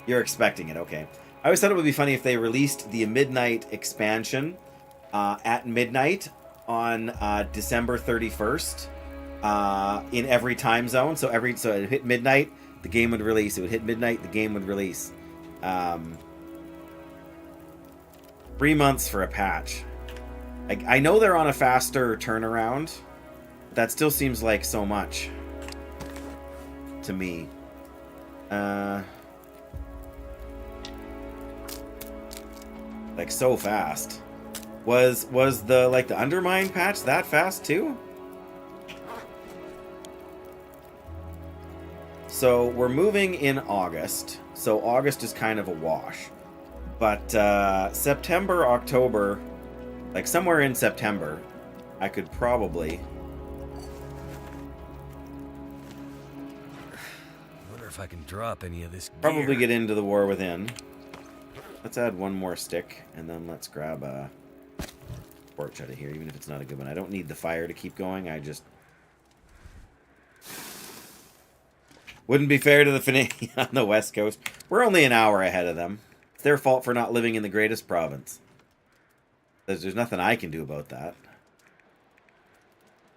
You're expecting it, okay? I always thought it would be funny if they released the Midnight expansion at midnight on December 31st in every time zone. So it hit midnight, the game would release. It would hit midnight, the game would release. 3 months for a patch. I know they're on a faster turnaround. But that still seems like so much to me. Like so fast. Was the Undermine patch that fast too? So we're moving in August. So August is kind of a wash. But September, October, like somewhere in September, I could probably. I wonder if I can drop any of this gear. Probably get into the War Within. Let's add one more stick, and then let's grab a torch out of here, even if it's not a good one. I don't need the fire to keep going. I just wouldn't be fair to the Finnish on the West Coast. We're only an hour ahead of them. It's their fault for not living in the greatest province. There's nothing I can do about that.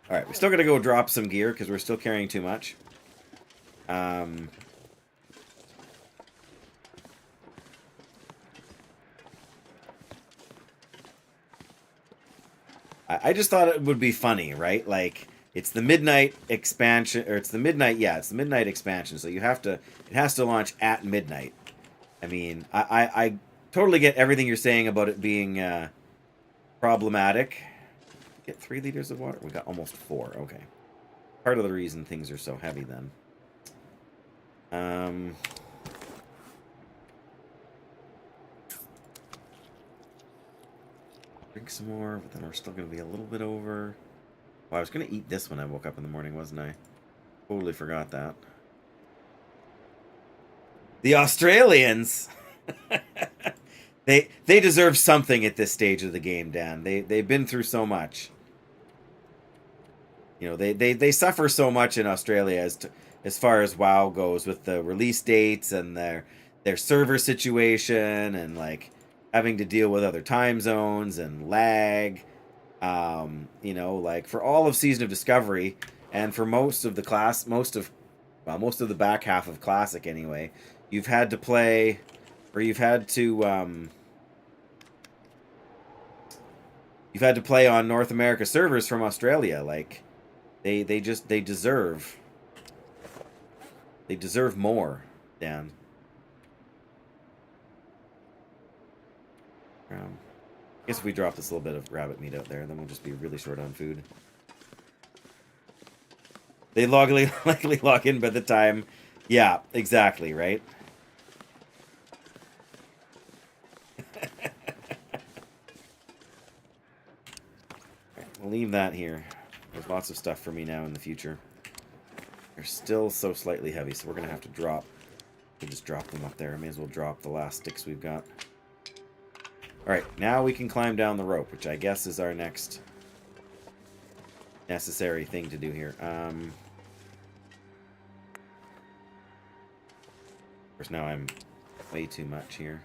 All right, we still got to go drop some gear because we're still carrying too much. I just thought it would be funny, right? Like, it's the midnight expansion, or it's the midnight expansion, so it has to launch at midnight. I mean, I totally get everything you're saying about it being problematic. Get 3 liters of water? We got almost 4, okay. Part of the reason things are so heavy then. Drink some more, but then we're still going to be a little bit over. Well, I was going to eat this when I woke up in the morning, wasn't I? Totally forgot that. The Australians. They deserve something at this stage of the game, Dan. They've been through so much. You know, they suffer so much in Australia as far as WoW goes, with the release dates and their server situation, and like having to deal with other time zones and lag. You know, like for all of Season of Discovery and for most of the back half of Classic anyway, you've had to play, or you've had to play on North America servers from Australia. Like they deserve more, Dan. I guess if we drop this little bit of rabbit meat out there, then we'll just be really short on food. They likely log in by the time. Yeah, exactly, right? We'll leave that here. There's lots of stuff for me now in the future. They're still so slightly heavy, so we're going to have to drop. We'll just drop them up there. I may as well drop the last sticks we've got. Alright, now we can climb down the rope, which I guess is our next necessary thing to do here. Of course, now I'm way too much here.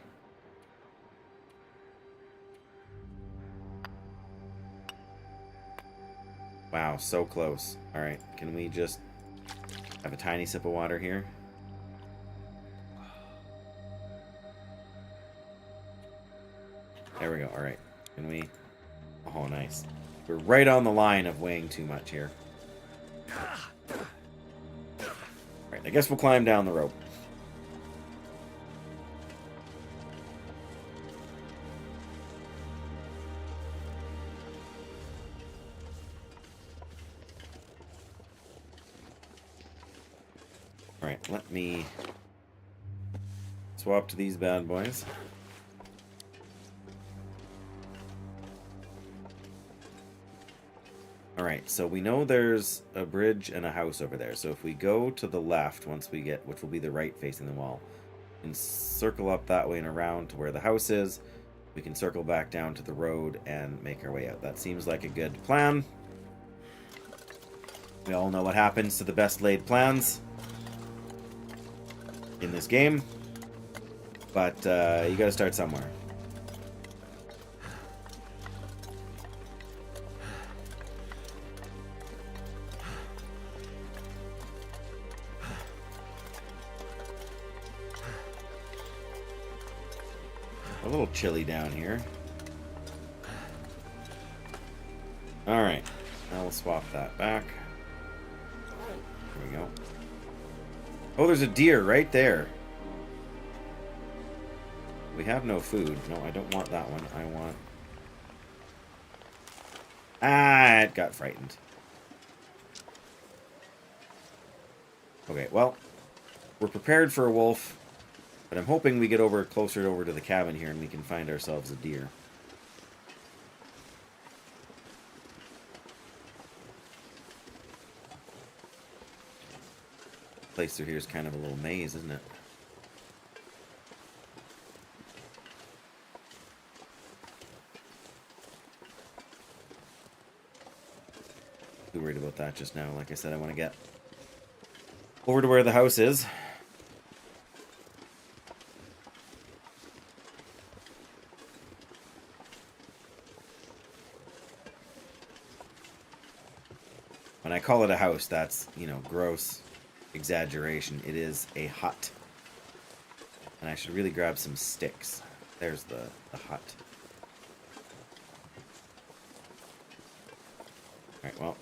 Wow, so close. Alright, can we just have a tiny sip of water here? There we go. Alright. Can we... Oh, nice. We're right on the line of weighing too much here. Alright, I guess we'll climb down the rope. Alright, let me swap to these bad boys. Alright, so we know there's a bridge and a house over there. So if we go to the left, once we get, which will be the right facing the wall, and circle up that way and around to where the house is, we can circle back down to the road and make our way out. That seems like a good plan. We all know what happens to the best laid plans in this game, but you gotta start somewhere. A little chilly down here. Alright, now we'll swap that back. There we go. Oh, there's a deer right there. We have no food. No, I don't want that one. I want... Ah, it got frightened. Okay, well, we're prepared for a wolf, but I'm hoping we get closer over to the cabin here and we can find ourselves a deer. Place through here is kind of a little maze, isn't it? Too worried about that just now. Like I said, I want to get over to where the house is. When I call it a house, that's, you know, gross exaggeration. It is a hut. And I should really grab some sticks. There's the hut. Alright, well.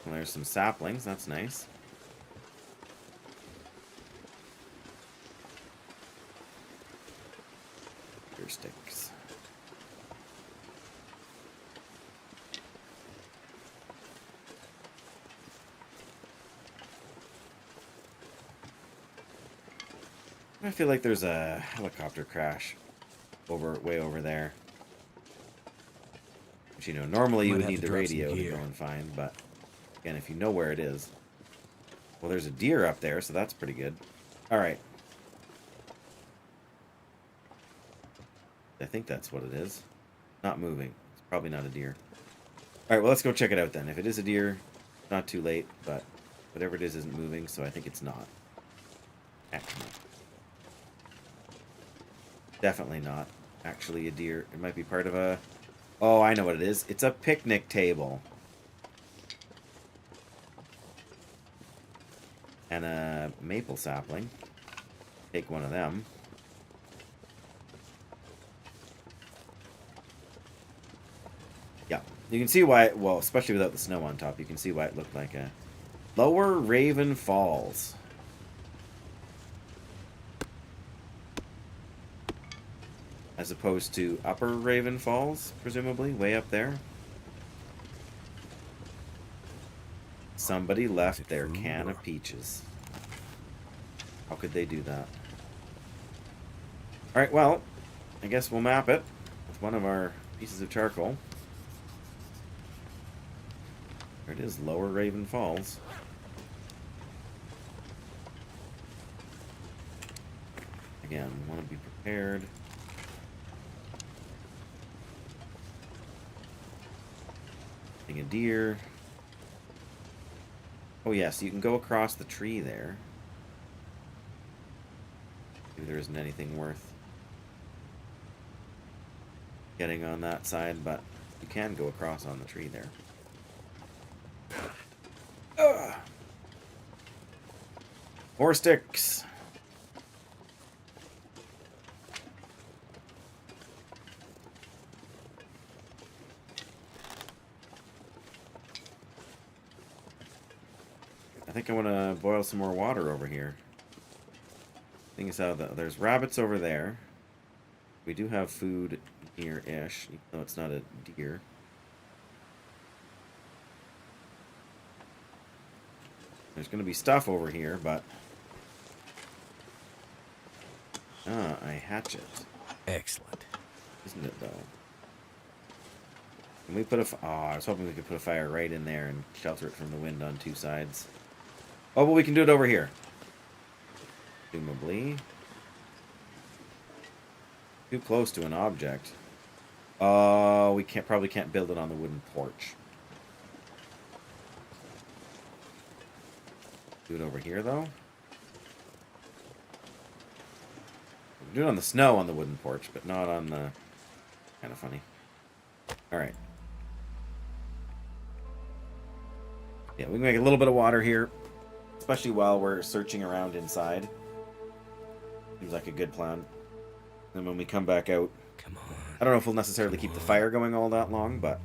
Well, there's some saplings. That's nice. Sticks. I feel like there's a helicopter crash way over there. Which, you know, normally you would need the radio to go and find, but again, if you know where it is. Well, there's a deer up there, so that's pretty good. Alright. I think that's what it is. Not moving. It's probably not a deer. Alright, well, let's go check it out then. If it is a deer, not too late, but whatever it is isn't moving, so I think it's not. Actually. Definitely not actually a deer. It might be part of a... Oh, I know what it is. It's a picnic table. And a maple sapling. Take one of them. Yeah, you can see why, well, especially without the snow on top, you can see why it looked like a Lower Raven Falls. As opposed to Upper Raven Falls, presumably, way up there. Somebody left their can of peaches. How could they do that? Alright, well, I guess we'll map it with one of our pieces of charcoal. There it is, Lower Raven Falls. Again, want to be prepared. Getting a deer. Oh yes, you can go across the tree there. Maybe there isn't anything worth getting on that side, but you can go across on the tree there. More sticks. I think I want to boil some more water over here. Thing is, there's rabbits over there. We do have food near-ish, even though it's not a deer. There's going to be stuff over here, but... Ah, a hatchet. Excellent. Isn't it, though? Can we put a... Oh, I was hoping we could put a fire right in there and shelter it from the wind on two sides. Oh, but we can do it over here. Presumably. Too close to an object. Oh, we probably can't build it on the wooden porch. Do it over here, though. We can do it on the snow on the wooden porch, but not on the... Kind of funny. Alright. Yeah, we can make a little bit of water here. Especially while we're searching around inside. Seems like a good plan. And when we come back out... Come on. I don't know if we'll necessarily keep the fire going all that long, but...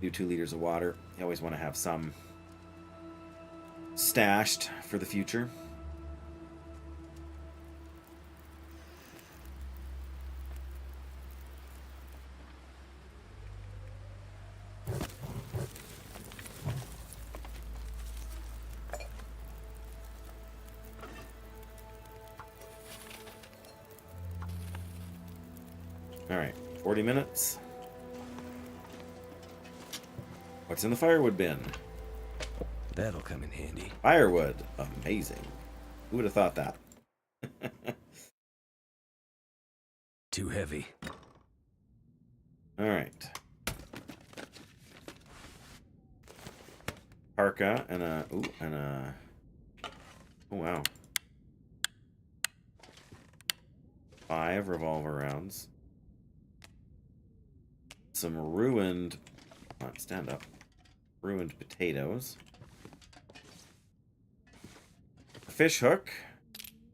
Do 2 liters of water. You always want to have some... stashed for the future. Alright, 40 minutes. What's in the firewood bin? That'll come in handy. Firewood. Amazing. Who would have thought that? Too heavy. Alright. Parka and a... Ooh, and a... Oh, wow. 5 revolver rounds. Some ruined... Come on, stand up. Ruined potatoes. A fish hook.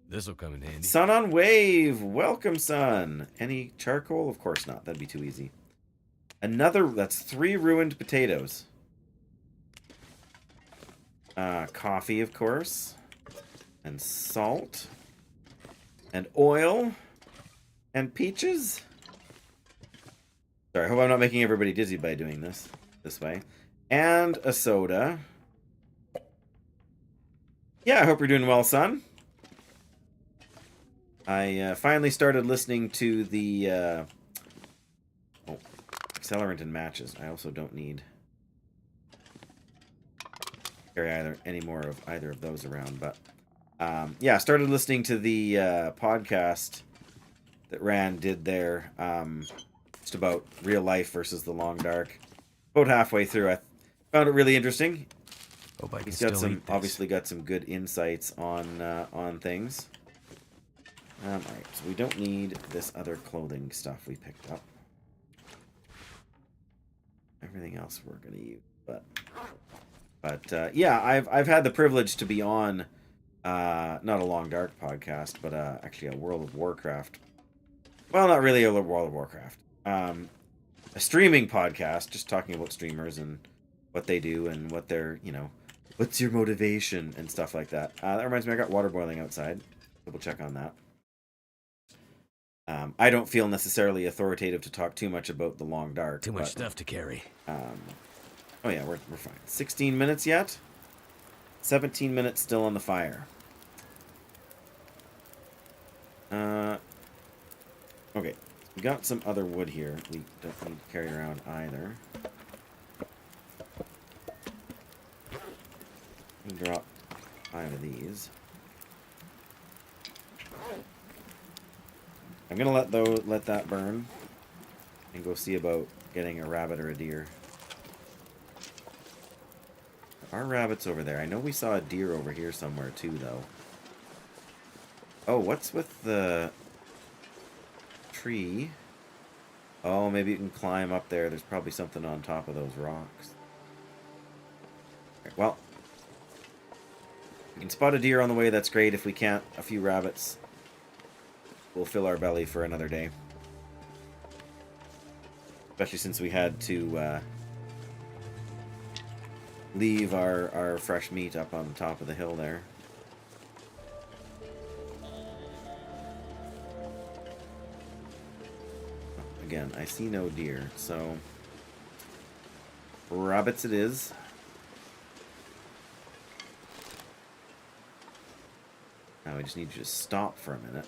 This'll come in handy. Sun on wave. Welcome, sun. Any charcoal? Of course not. That'd be too easy. Another... That's 3 ruined potatoes. Coffee, of course. And salt. And oil. And peaches. Sorry, I hope I'm not making everybody dizzy by doing this way. And a soda. Yeah, I hope you're doing well, son. I finally started listening to the accelerant and matches. I also don't need carry any more of either of those around, but yeah, I started listening to the podcast that Rand did there, just about real life versus the long dark. About halfway through, I found it really interesting. Hope I can He's got still eat some, this. obviously got some good insights on things. Alright, so we don't need this other clothing stuff we picked up. Everything else we're gonna use, but yeah, I've had the privilege to be on not a Long Dark podcast, but actually a World of Warcraft. Well, not really a World of Warcraft. A streaming podcast, just talking about streamers and what they do and what their, what's your motivation and stuff like that. That reminds me, I got water boiling outside. Double check on that. I don't feel necessarily authoritative to talk too much about the Long Dark. Too much stuff to carry. Oh yeah, we're fine. 16 minutes yet? 17 minutes still on the fire. Okay, we got some other wood here. We don't need to carry around either. We can drop 5 of these. I'm gonna let that burn and go see about getting a rabbit or a deer. There are rabbits over there. I know we saw a deer over here somewhere too, though. Oh, what's with the tree? Oh, maybe you can climb up there. There's probably something on top of those rocks. Right, well, we can spot a deer on the way. That's great. If we can't, a few rabbits. We'll fill our belly for another day. Especially since we had to leave our fresh meat up on the top of the hill there. Again, I see no deer, so rabbits it is. Now we just need you to stop for a minute,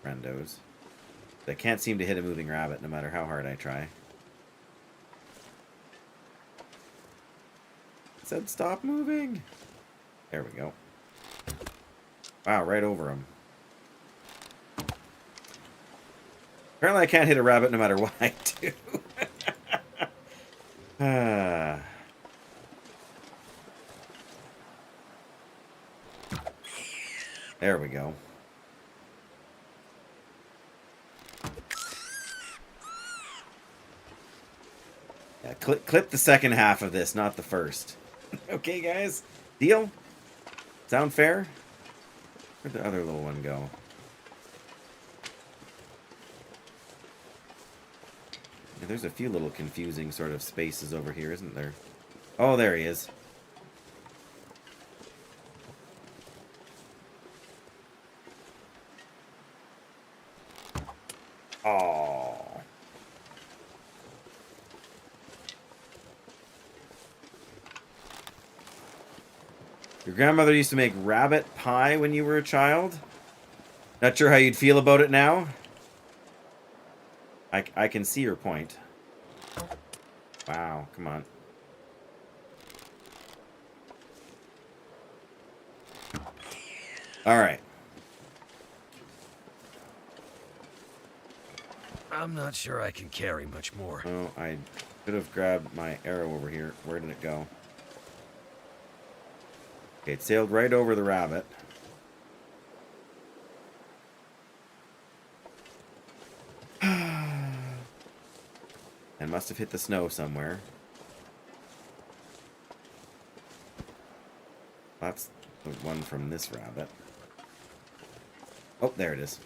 friendos. I can't seem to hit a moving rabbit no matter how hard I try. It said stop moving. There we go. Wow, right over him. Apparently I can't hit a rabbit no matter what I do. There we go. Yeah, clip the second half of this, not the first. Okay, guys? Deal? Sound fair? Where'd the other little one go? Yeah, there's a few little confusing sort of spaces over here, isn't there? Oh, there he is. Oh. Your grandmother used to make rabbit pie when you were a child? Not sure how you'd feel about it now? I can see your point. Wow, come on. Alright. I'm not sure I can carry much more. Oh, I could have grabbed my arrow over here. Where did it go? Okay, it sailed right over the rabbit. And must have hit the snow somewhere. That's the one from this rabbit. Oh, there it is.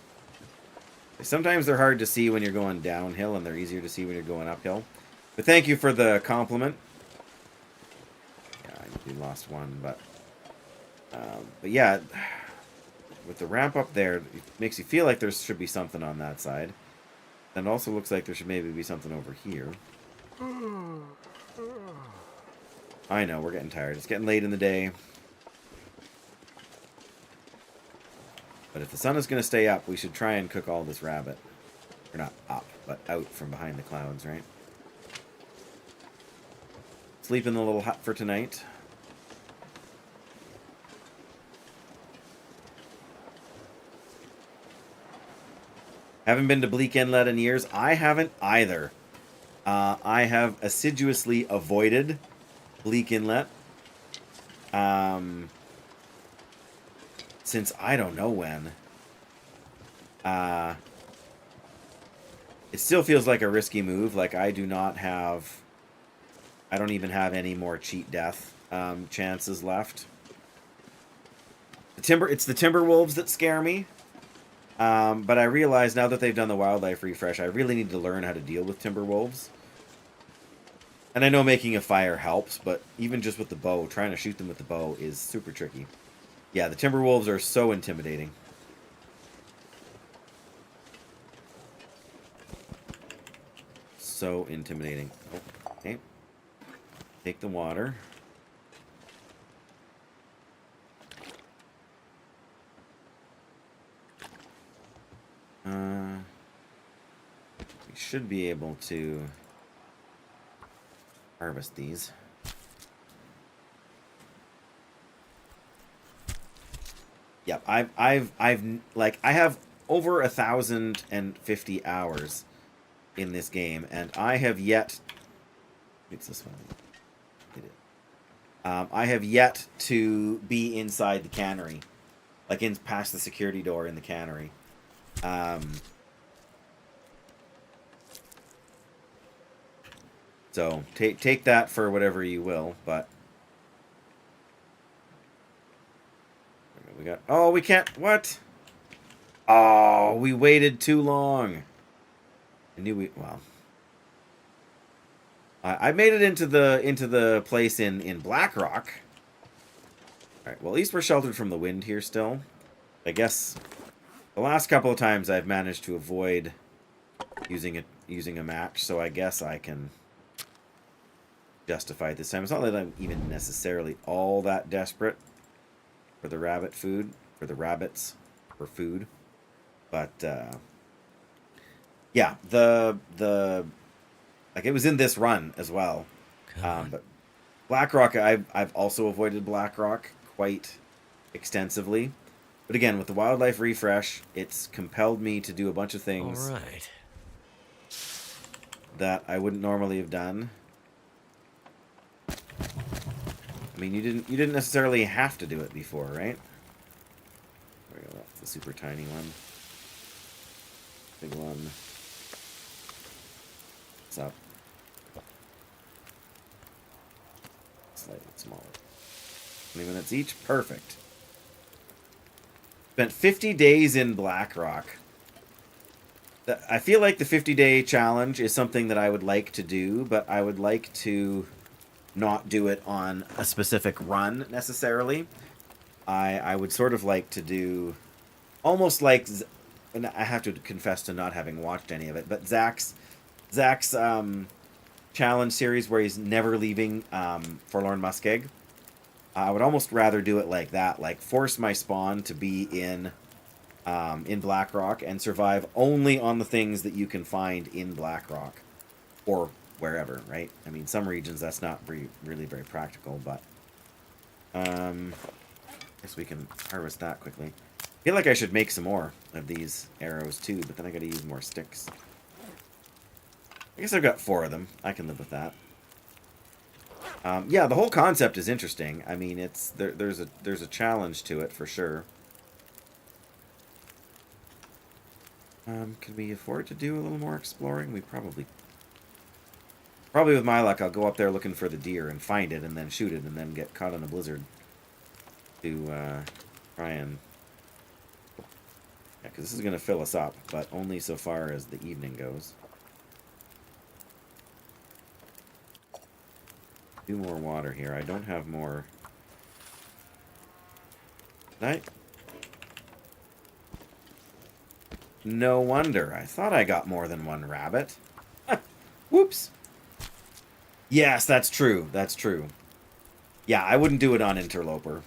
Sometimes they're hard to see when you're going downhill, and they're easier to see when you're going uphill. But thank you for the compliment. Yeah, we lost one, but yeah, with the ramp up there, it makes you feel like there should be something on that side. And it also looks like there should maybe be something over here. I know, we're getting tired. It's getting late in the day. But if the sun is going to stay up, we should try and cook all this rabbit. Or not up, but out from behind the clouds, right? Sleep in the little hut for tonight. Haven't been to Bleak Inlet in years. I haven't either. I have assiduously avoided Bleak Inlet. Since I don't know when. It still feels like a risky move. Like, I don't even have any more cheat death chances left. It's the timber wolves that scare me. But I realize now that they've done the wildlife refresh, I really need to learn how to deal with timber wolves. And I know making a fire helps, but even just with the bow, trying to shoot them with the bow is super tricky. Yeah, the timber wolves are so intimidating. So intimidating. Oh, okay. Take the water. We should be able to harvest these. Yep, I have over 1,050 hours in this game, and I have yet. It's this one. Hit it. I have yet to be inside the cannery, like past the security door in the cannery. So take that for whatever you will, but we got. Oh, we can't. What? Oh, we waited too long. I knew we. Well, I made it into the place in Blackrock. All right. Well, at least we're sheltered from the wind here still. I guess the last couple of times I've managed to avoid using a match, so I guess I can justify it this time. It's not that I'm even necessarily all that desperate for the rabbits for food, but yeah, like it was in this run as well. But Blackrock, I've also avoided Blackrock quite extensively. But again, with the wildlife refresh, it's compelled me to do a bunch of things that I wouldn't normally have done. I mean, you didn't necessarily have to do it before, right? There we go. That's the super tiny one. Big one. What's up? Slightly smaller. 20 minutes each. Perfect. Spent 50 days in Blackrock. I feel like the 50-day challenge is something that I would like to do, but I would like to not do it on a specific run necessarily. I would sort of like to do almost like, and I have to confess to not having watched any of it, but Zach's challenge series where he's never leaving Forlorn Muskeg. I would almost rather do it like that, like force my spawn to be in Blackrock and survive only on the things that you can find in Blackrock or wherever, right? I mean, some regions that's not really very practical, but I guess we can harvest that quickly. I feel like I should make some more of these arrows too, but then I gotta use more sticks. I guess I've got 4 of them. I can live with that. Yeah, the whole concept is interesting. I mean, there's a challenge to it for sure. Can we afford to do a little more exploring? We probably with my luck, I'll go up there looking for the deer and find it and then shoot it and then get caught in a blizzard to try and... Yeah, because this is going to fill us up, but only so far as the evening goes. 2 more water here. I don't have more... No wonder. I thought I got more than 1 rabbit. Whoops. Yes, that's true. That's true. Yeah, I wouldn't do it on Interloper.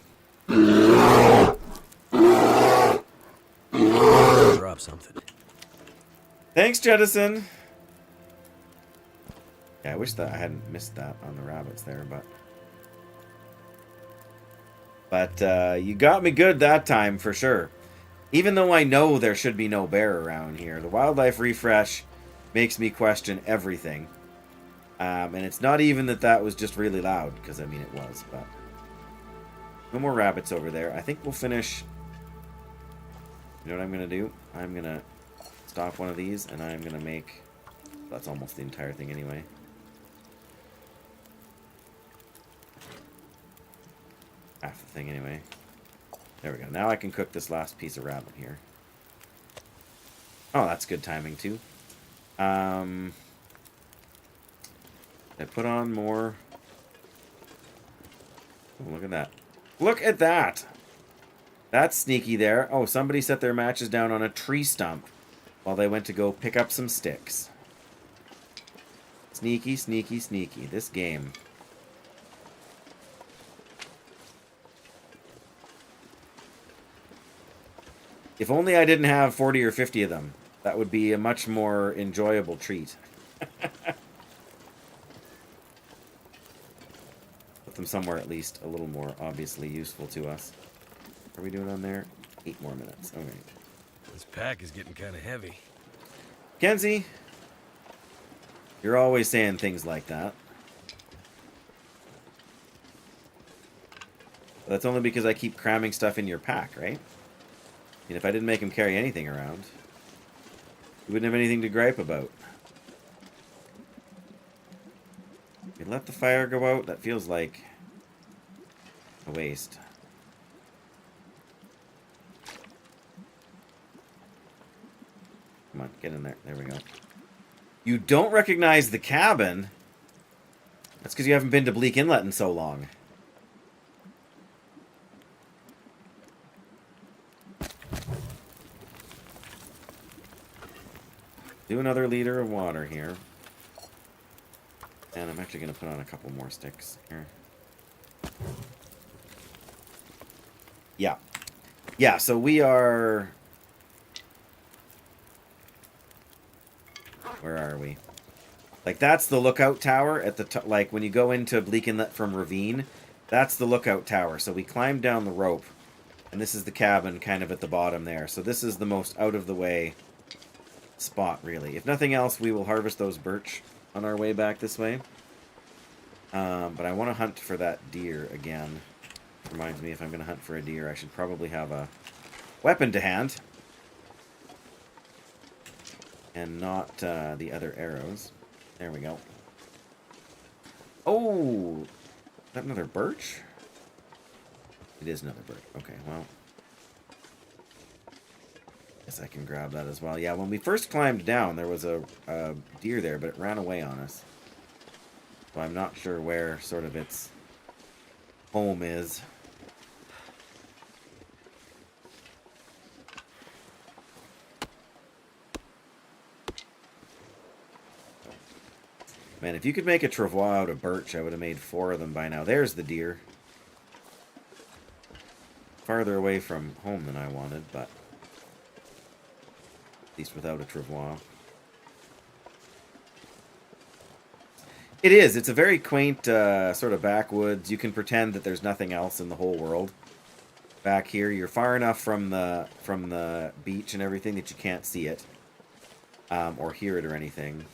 something. Thanks, Jettison. Yeah, I wish that I hadn't missed that on the rabbits there, but you got me good that time for sure. Even though I know there should be no bear around here, the wildlife refresh makes me question everything. And it's not even that was just really loud, because I mean it was, but no more rabbits over there. I think we'll finish. You know what I'm gonna do? I'm gonna stop one of these, and I'm gonna make. That's almost the entire thing anyway. Half the thing anyway. There we go. Now I can cook this last piece of rabbit here. Oh, that's good timing too. I put on more. Oh, look at that. Look at that! That's sneaky there. Oh, somebody set their matches down on a tree stump while they went to go pick up some sticks. Sneaky, sneaky, sneaky. This game. If only I didn't have 40 or 50 of them. That would be a much more enjoyable treat. Put them somewhere at least a little more obviously useful to us. Are we doing on there? 8 more minutes. Okay. This pack is getting kind of heavy. Kenzie, you're always saying things like that. But that's only because I keep cramming stuff in your pack, right? I mean, if I didn't make him carry anything around, you wouldn't have anything to gripe about. We let the fire go out? That feels like a waste. Come on, get in there. There we go. You don't recognize the cabin? That's because you haven't been to Bleak Inlet in so long. Do another liter of water here. And I'm actually going to put on a couple more sticks here. Yeah. Yeah, so we are... Where are we? Like, that's the lookout tower at the top. Like, when you go into Bleak Inlet from Ravine, that's the lookout tower. So we climbed down the rope. And this is the cabin kind of at the bottom there. So this is the most out-of-the-way spot, really. If nothing else, we will harvest those birch on our way back this way. But I want to hunt for that deer again. Reminds me, if I'm going to hunt for a deer, I should probably have a weapon to hand. And not the other arrows. There we go. Oh! Is that another birch? It is another birch. Okay, well. Guess I can grab that as well. Yeah, when we first climbed down, there was a deer there, but it ran away on us. So I'm not sure where sort of its home is. Man, if you could make a travois out of birch, I would have made 4 of them by now. There's the deer. Farther away from home than I wanted, but at least without a travois. It is. It's a very quaint sort of backwoods. You can pretend that there's nothing else in the whole world. Back here, you're far enough from the beach and everything that you can't see it or hear it or anything.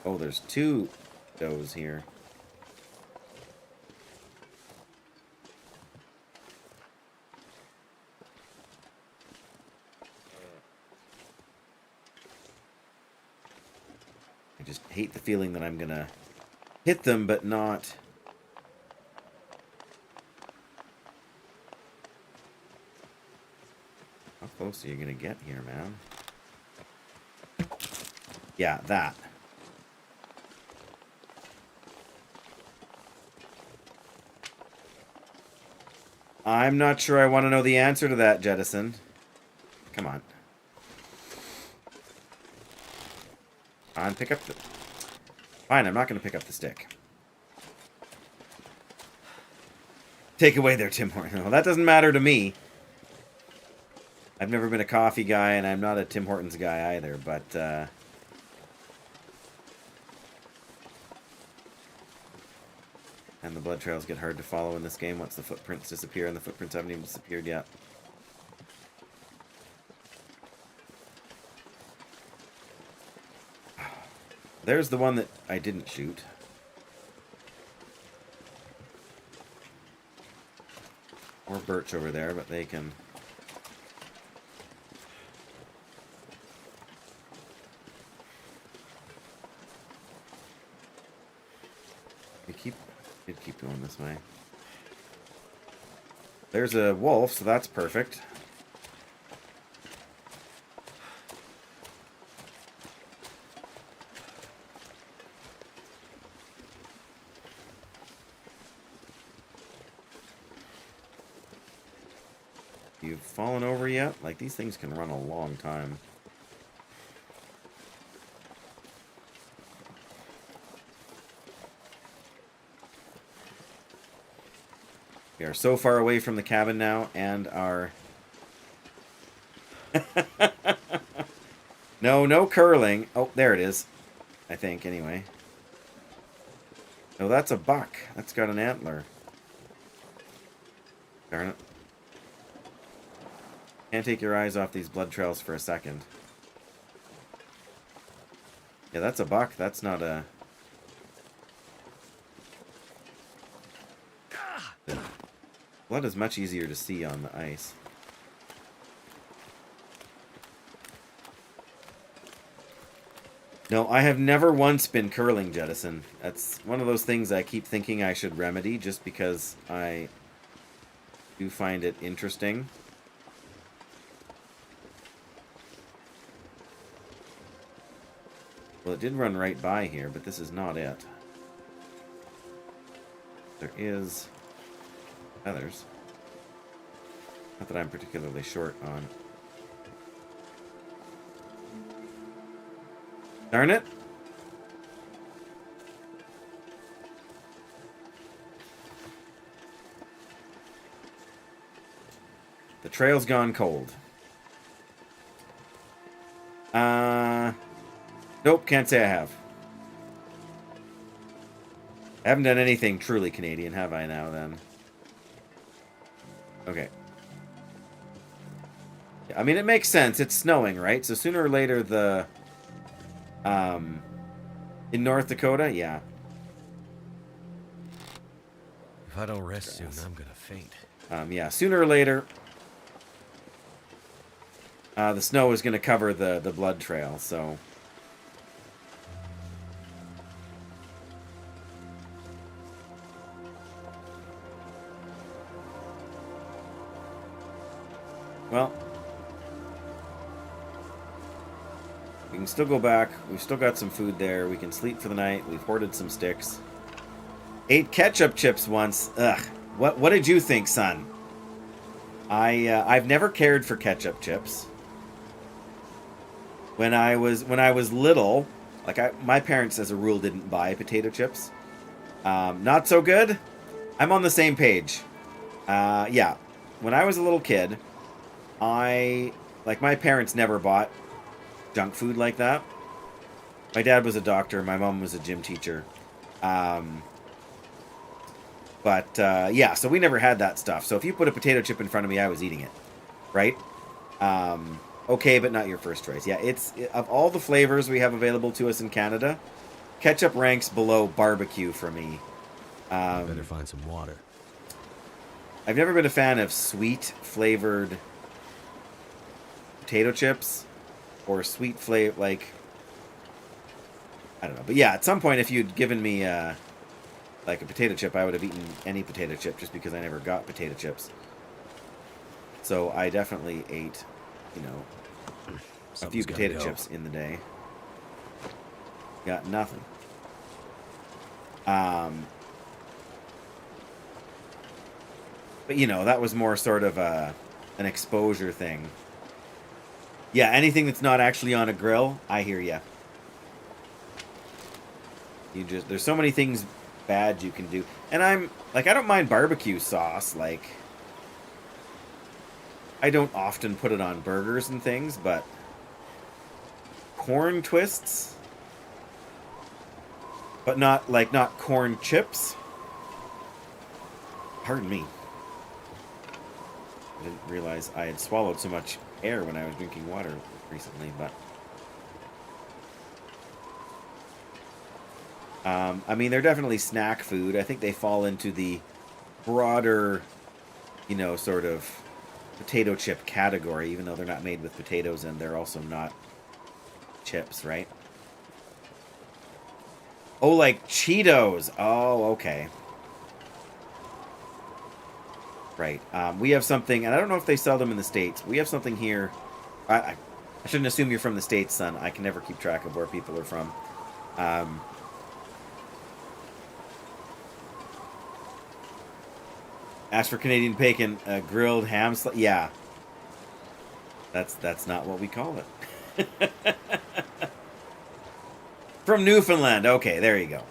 Oh, there's 2 does here. I just hate the feeling that I'm gonna hit them, but not... How close are you gonna get here, man? Yeah, that. I'm not sure I want to know the answer to that, Jettison. Come on. on, pick up the... Fine, I'm not going to pick up the stick. Take away their Tim Hortons. Well, that doesn't matter to me. I've never been a coffee guy, and I'm not a Tim Hortons guy either, but... And the blood trails get hard to follow in this game once the footprints disappear, and the footprints haven't even disappeared yet. There's the one that I didn't shoot. Or Birch over there, but they can... Keep going this way. There's a wolf, so that's perfect. You've fallen over yet? Like, these things can run a long time. We are so far away from the cabin now, and our... No curling. Oh, there it is. I think, anyway. No, that's a buck. That's got an antler. Darn it. Can't take your eyes off these blood trails for a second. Yeah, that's a buck. That's not a... Blood is much easier to see on the ice. No, I have never once been curling, Jettison. That's one of those things I keep thinking I should remedy just because I do find it interesting. Well, it did run right by here, but this is not it. There is... feathers. Not that I'm particularly short on. Darn it! The trail's gone cold. Nope, can't say I have. I haven't done anything truly Canadian, have I now then? Okay. I mean, it makes sense. It's snowing, right? So sooner or later the... in North Dakota? Yeah. If I don't rest soon, I'm gonna faint. Yeah, sooner or later... the snow is going to cover the blood trail, so... Well, we can still go back. We've still got some food there. We can sleep for the night. We've hoarded some sticks. Ate ketchup chips once. Ugh. What did you think, son? I've never cared for ketchup chips. When I was little, like my parents as a rule didn't buy potato chips. Not so good. I'm on the same page. Yeah. When I was a little kid, my parents never bought junk food like that. My dad was a doctor. My mom was a gym teacher. Yeah, so we never had that stuff. So if you put a potato chip in front of me, I was eating it. Right? Okay, but not your first choice. Yeah, of all the flavors we have available to us in Canada, ketchup ranks below barbecue for me. Better find some water. I've never been a fan of sweet flavored potato chips or sweet flavor, like, I don't know. But yeah, at some point, if you'd given me like a potato chip, I would have eaten any potato chip just because I never got potato chips. So I definitely ate, you know, a few potato chips in the day. Got nothing. But you know, that was more sort of an exposure thing. Yeah, anything that's not actually on a grill, I hear ya. There's so many things bad you can do. And I'm, like, I don't mind barbecue sauce, like, I don't often put it on burgers and things, but corn twists, but not corn chips. Pardon me. I didn't realize I had swallowed so much air when I was drinking water recently, but I mean, they're definitely snack food. I think they fall into the broader, you know, sort of potato chip category, even though they're not made with potatoes and they're also not chips, right? Oh, like Cheetos. Oh, okay. Right. We have something, and I don't know if they sell them in the States. We have something here. I shouldn't assume you're from the States, son. I can never keep track of where people are from. As for Canadian bacon, grilled ham, yeah. That's not what we call it. From Newfoundland. Okay, there you go.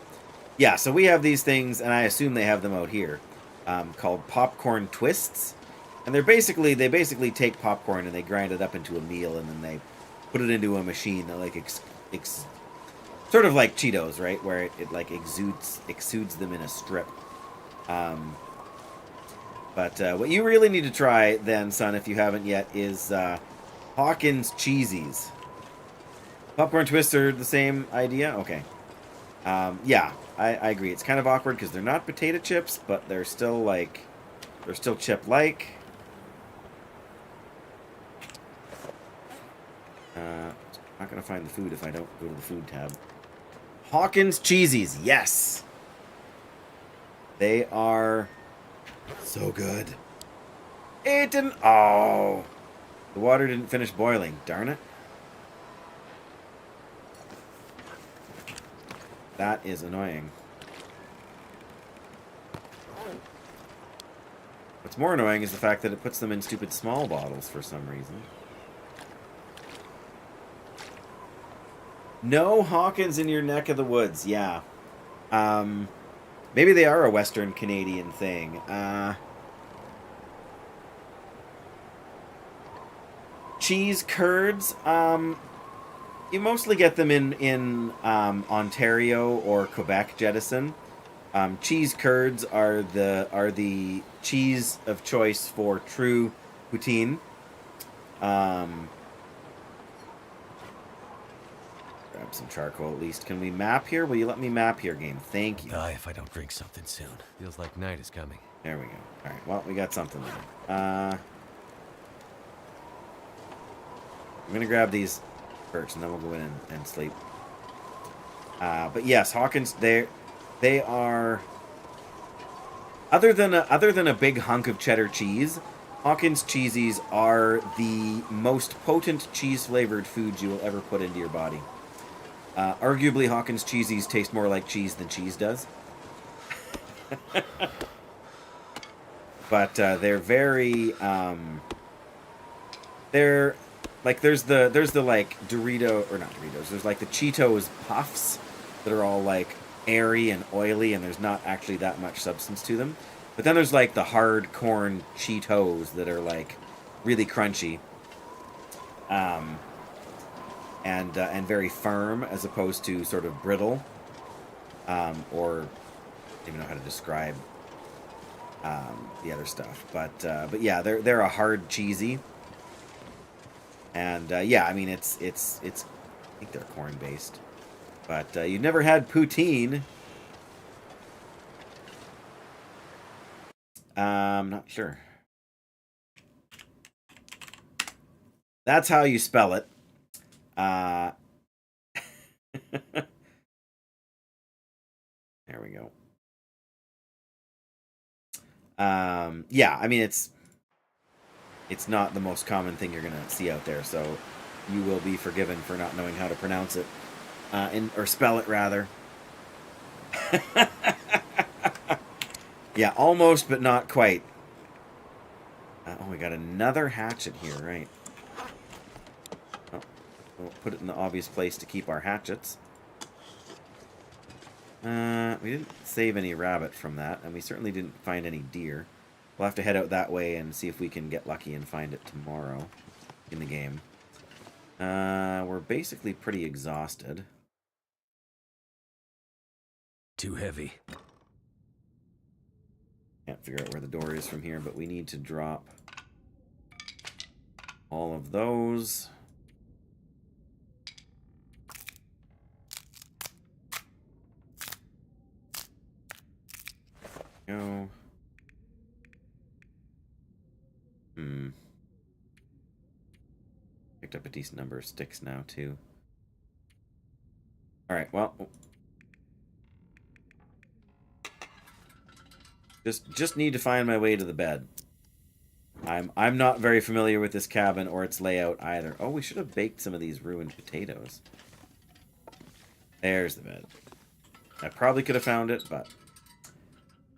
Yeah, so we have these things, and I assume they have them out here, called popcorn twists. And they basically take popcorn and they grind it up into a meal, and then they put it into a machine that like sort of like Cheetos, right, where it like exudes them in a strip. But what you really need to try then, son, if you haven't yet, is Hawkins Cheesies. Popcorn twists are the same idea? Okay. Yeah, I agree. It's kind of awkward because they're not potato chips, but they're still chip-like. Not going to find the food if I don't go to the food tab. Hawkins Cheesies, yes! They are so good. It didn't... Oh! The water didn't finish boiling. Darn it. That is annoying. What's more annoying is the fact that it puts them in stupid small bottles for some reason. No Hawkins in your neck of the woods, yeah. Maybe they are a Western Canadian thing. Cheese curds, you mostly get them in Ontario or Quebec, Jettison. Cheese curds are the cheese of choice for true poutine. Grab some charcoal at least. Can we map here? Will you let me map here, game? Thank you. Die if I don't drink something soon. Feels like night is coming. There we go. All right. Well, we got something there. I'm gonna grab these first, and then we'll go in and sleep. But yes, Hawkins, they are other than a big hunk of cheddar cheese. Hawkins cheesies are the most potent cheese flavored foods you will ever put into your body. Arguably, Hawkins cheesies taste more like cheese than cheese does. But they're very they're like there's the like Dorito, or not Doritos, there's like the Cheetos Puffs that are all like airy and oily, and there's not actually that much substance to them. But then there's like the hard corn Cheetos that are like really crunchy, and very firm as opposed to sort of brittle, or I don't even know how to describe the other stuff. But yeah, they're a hard cheesy. And yeah, I mean it's I think they're corn based, but you've never had poutine. Not sure. That's how you spell it. There we go. Yeah, I mean it's not the most common thing you're gonna see out there, so you will be forgiven for not knowing how to pronounce it, or spell it rather. Yeah, almost, but not quite. Oh, we got another hatchet here, right? Oh, we'll put it in the obvious place to keep our hatchets. We didn't save any rabbit from that, and we certainly didn't find any deer. We'll have to head out that way and see if we can get lucky and find it tomorrow in the game. We're basically pretty exhausted. Too heavy. Can't figure out where the door is from here, but we need to drop all of those. Go. Picked up a decent number of sticks now, too. Alright, well. Just need to find my way to the bed. I'm not very familiar with this cabin or its layout either. Oh, we should have baked some of these ruined potatoes. There's the bed. I probably could have found it, but...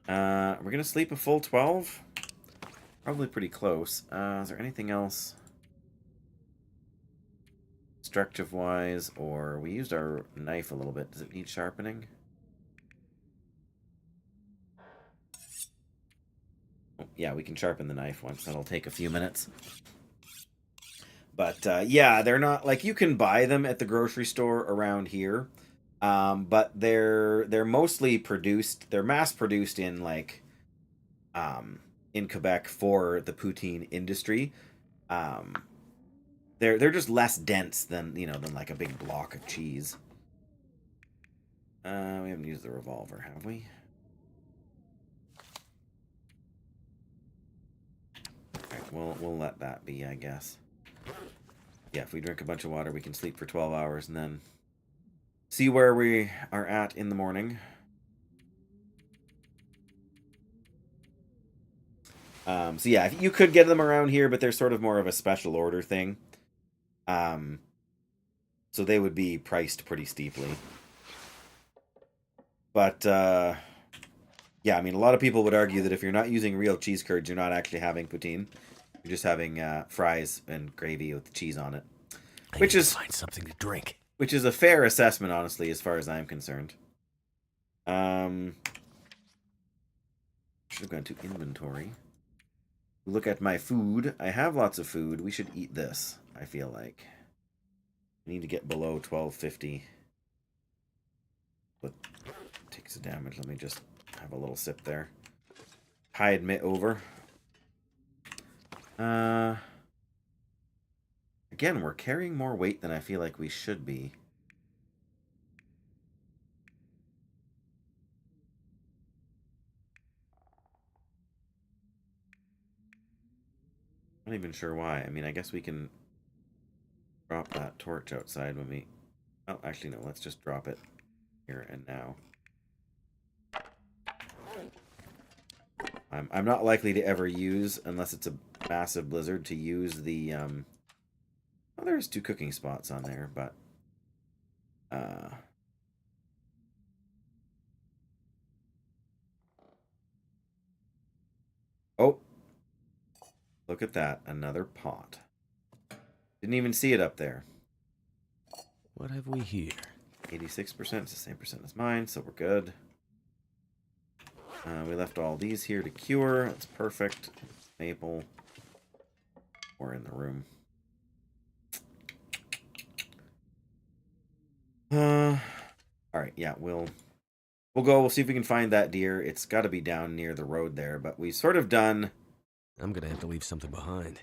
we're going to sleep a full 12? Probably pretty close. Is there anything else? Destructive-wise, or... We used our knife a little bit. Does it need sharpening? Oh, yeah, we can sharpen the knife once. That'll take a few minutes. But, yeah, they're not... Like, you can buy them at the grocery store around here. But they're mostly produced... They're mass-produced in, like... in Quebec for the poutine industry. They're just less dense than, you know, than like a big block of cheese. We haven't used the revolver, have we? Alright, we'll let that be, I guess. Yeah, if we drink a bunch of water, we can sleep for 12 hours and then see where we are at in the morning. So yeah, you could get them around here, but they're sort of more of a special order thing. So they would be priced pretty steeply. But, yeah, I mean, a lot of people would argue that if you're not using real cheese curds, you're not actually having poutine. You're just having fries and gravy with cheese on it. Which is... find something to drink. Which is a fair assessment, honestly, as far as I'm concerned. Should have gone to inventory. Look at my food. I have lots of food. We should eat this, I feel like. We need to get below 1250. But takes the damage. Let me just have a little sip there. Hide mitt over. Again, we're carrying more weight than I feel like we should be. Not even sure why. I mean, I guess we can drop that torch outside when we... Oh, actually, no. Let's just drop it here and now. I'm not likely to ever use, unless it's a massive blizzard, to use the... Well, there's 2 cooking spots on there, but... Oh! Look at that. Another pot. Didn't even see it up there. What have we here? 86%. It's the same percent as mine, so we're good. We left all these here to cure. That's perfect. Maple. We're in the room. Alright, yeah, we'll go. We'll see if we can find that deer. It's got to be down near the road there, but we've sort of done... I'm gonna have to leave something behind.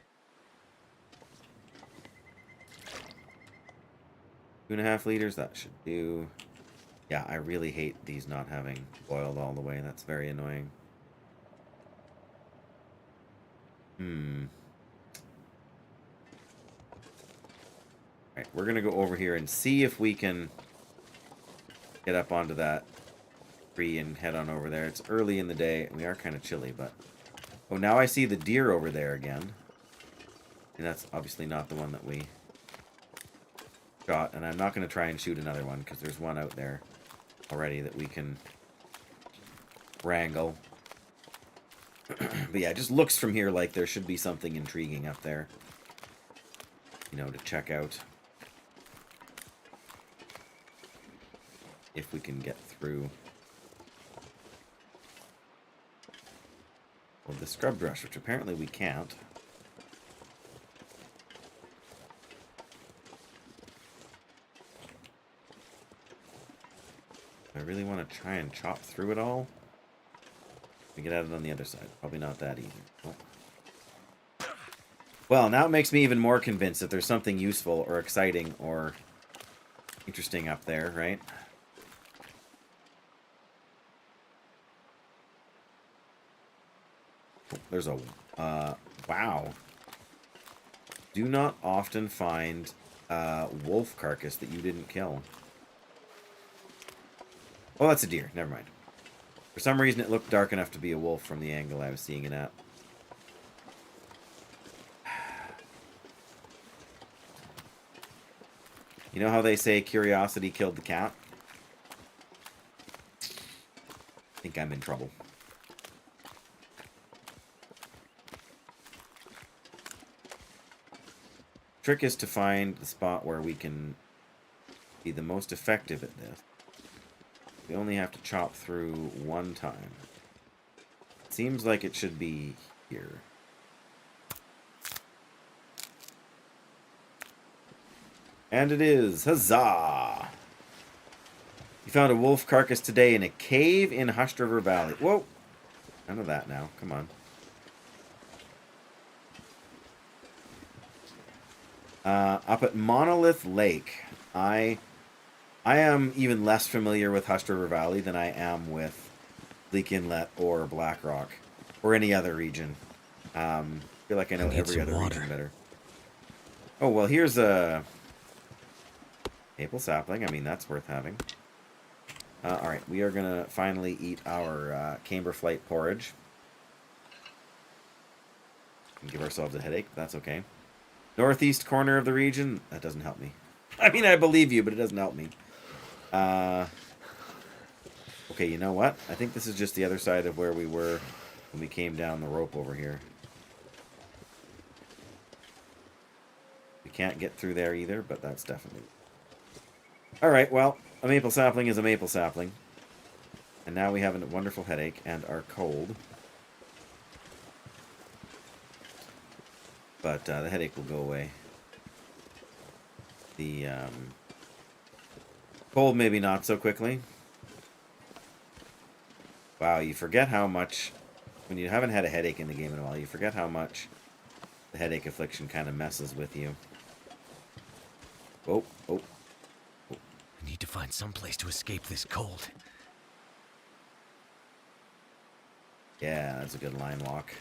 2.5 liters, that should do. Yeah, I really hate these not having boiled all the way. That's very annoying. Alright, we're gonna go over here and see if we can get up onto that tree and head on over there. It's early in the day, and we are kind of chilly, but... Oh, now I see the deer over there again. And that's obviously not the one that we shot. And I'm not going to try and shoot another one, because there's one out there already that we can wrangle. But yeah, it just looks from here like there should be something intriguing up there. You know, to check out. If we can get through. with the scrub brush, which apparently we can't. I really want to try and chop through it all. We get at it on the other side. Probably not that easy. Oh. Well, now it makes me even more convinced that there's something useful or exciting or interesting up there, right? Oh, there's a... wow. Do not often find a wolf carcass that you didn't kill. Oh, that's a deer. Never mind. For some reason, it looked dark enough to be a wolf from the angle I was seeing it at. You know how they say curiosity killed the cat? I think I'm in trouble. Trick is to find the spot where we can be the most effective at this. We only have to chop through one time. It seems like it should be here. And it is. Huzzah! You found a wolf carcass today in a cave in Hushed River Valley. Whoa! None of that now. Come on. Up at Monolith Lake, I am even less familiar with Hushed River Valley than I am with Bleak Inlet or Blackrock or any other region. I feel like I know every other region better. Oh, well, here's a maple sapling. I mean, that's worth having. Alright, we are going to finally eat our camber flight porridge. And give ourselves a headache, but that's okay. Northeast corner of the region. That doesn't help me. I mean, I believe you, but it doesn't help me. Okay, you know what? I think this is just the other side of where we were when we came down the rope over here. We can't get through there either, but that's definitely... Alright, well, a maple sapling is a maple sapling. And now we have a wonderful headache and are cold. But the headache will go away. The cold maybe not so quickly. Wow, you forget how much, when you haven't had a headache in the game in a while, you forget how much the headache affliction kind of messes with you. Oh, oh. I need to find some place to escape this cold. Yeah, that's a good line walk.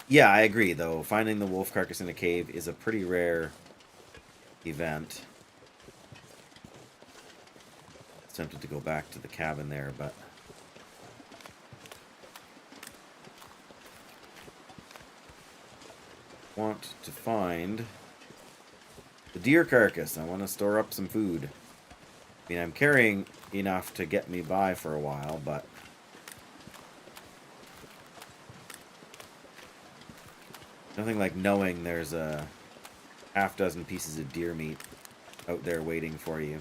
Yeah, I agree, though. Finding the wolf carcass in a cave is a pretty rare event. I was tempted to go back to the cabin there, but... want to find the deer carcass. I want to store up some food. I mean, I'm carrying enough to get me by for a while, but... nothing like knowing there's a half-dozen pieces of deer meat out there waiting for you.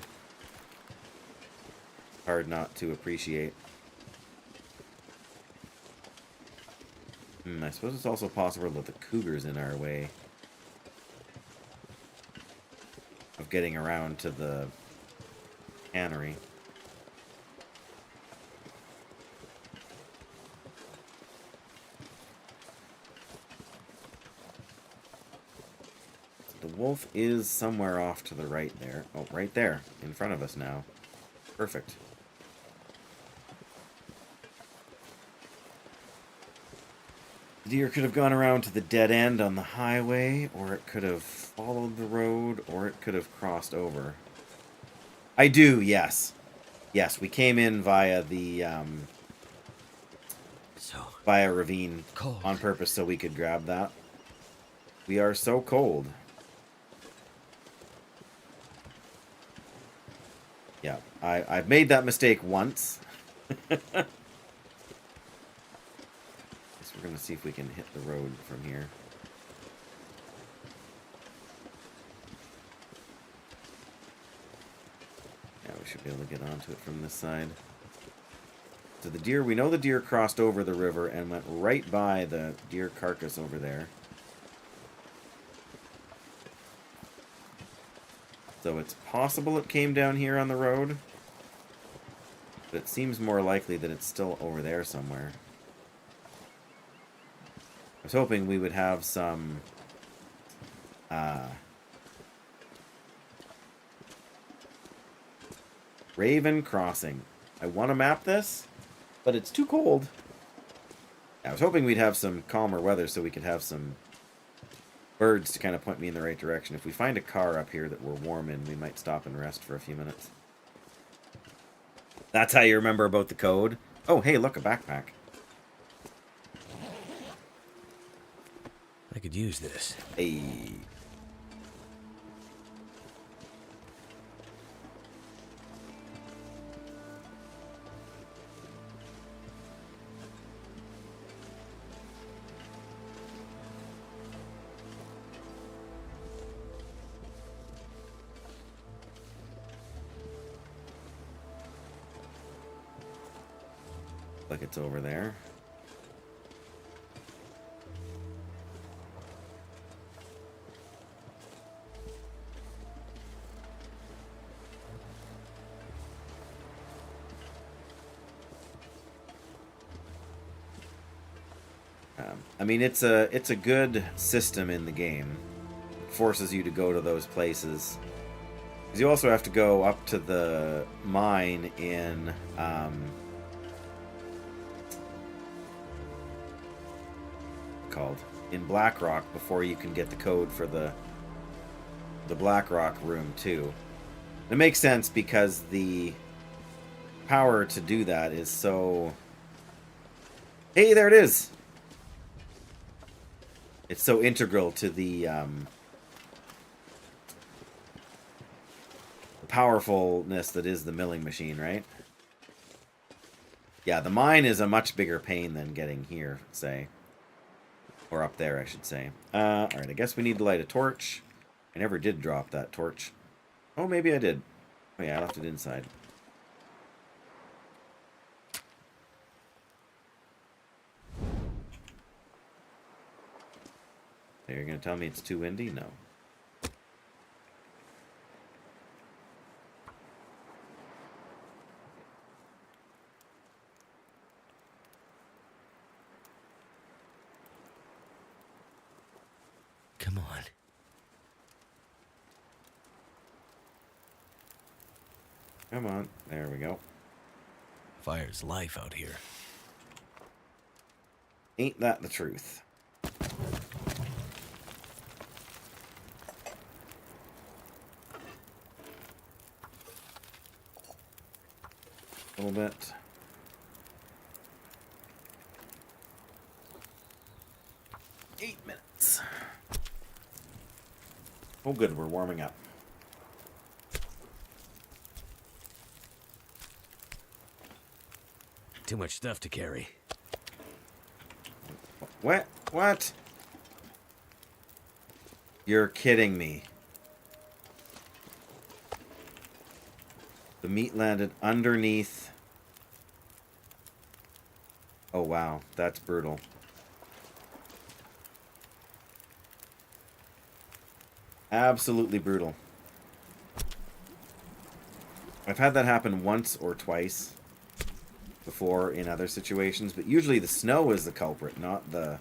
Hard not to appreciate. I suppose it's also possible that the cougar's in our way of getting around to the cannery. The wolf is somewhere off to the right there. Oh, right there. In front of us now. Perfect. The deer could have gone around to the dead end on the highway, or it could have followed the road, or it could have crossed over. I do, yes. Yes, we came in via the, via ravine cold. On purpose so we could grab that. We are so cold. Yeah, I've made that mistake once. Guess we're going to see if we can hit the road from here. Yeah, we should be able to get onto it from this side. So the deer, we know the deer crossed over the river and went right by the deer carcass over there. So it's possible it came down here on the road. But it seems more likely that it's still over there somewhere. I was hoping we would have some... Raven Crossing. I want to map this, but it's too cold. I was hoping we'd have some calmer weather so we could have some birds to kind of point me in the right direction. If we find a car up here that we're warm in, we might stop and rest for a few minutes. That's how you remember about the code. Oh, hey, look, a backpack. I could use this. Hey. Like it's over there. I mean, it's a good system in the game. It forces you to go to those places. Because you also have to go up to the mine in in Blackrock before you can get the code for the Blackrock room too. It makes sense because the power to do that is so... Hey, there it is! It's so integral to the powerfulness that is the milling machine, right? Yeah, the mine is a much bigger pain than getting here, say. Or up there, I should say. Alright, I guess we need to light a torch. I never did drop that torch. Oh, maybe I did. Oh yeah, I left it inside. Okay, you're gonna tell me it's too windy? No. Come on. Come on. There we go. Fire's life out here. Ain't that the truth? A little bit. Eight minutes. Oh good, we're warming up. Too much stuff to carry. What? What? You're kidding me. The meat landed underneath. Oh wow, that's brutal. Absolutely brutal. I've had that happen once or twice before in other situations, but usually the snow is the culprit, not the...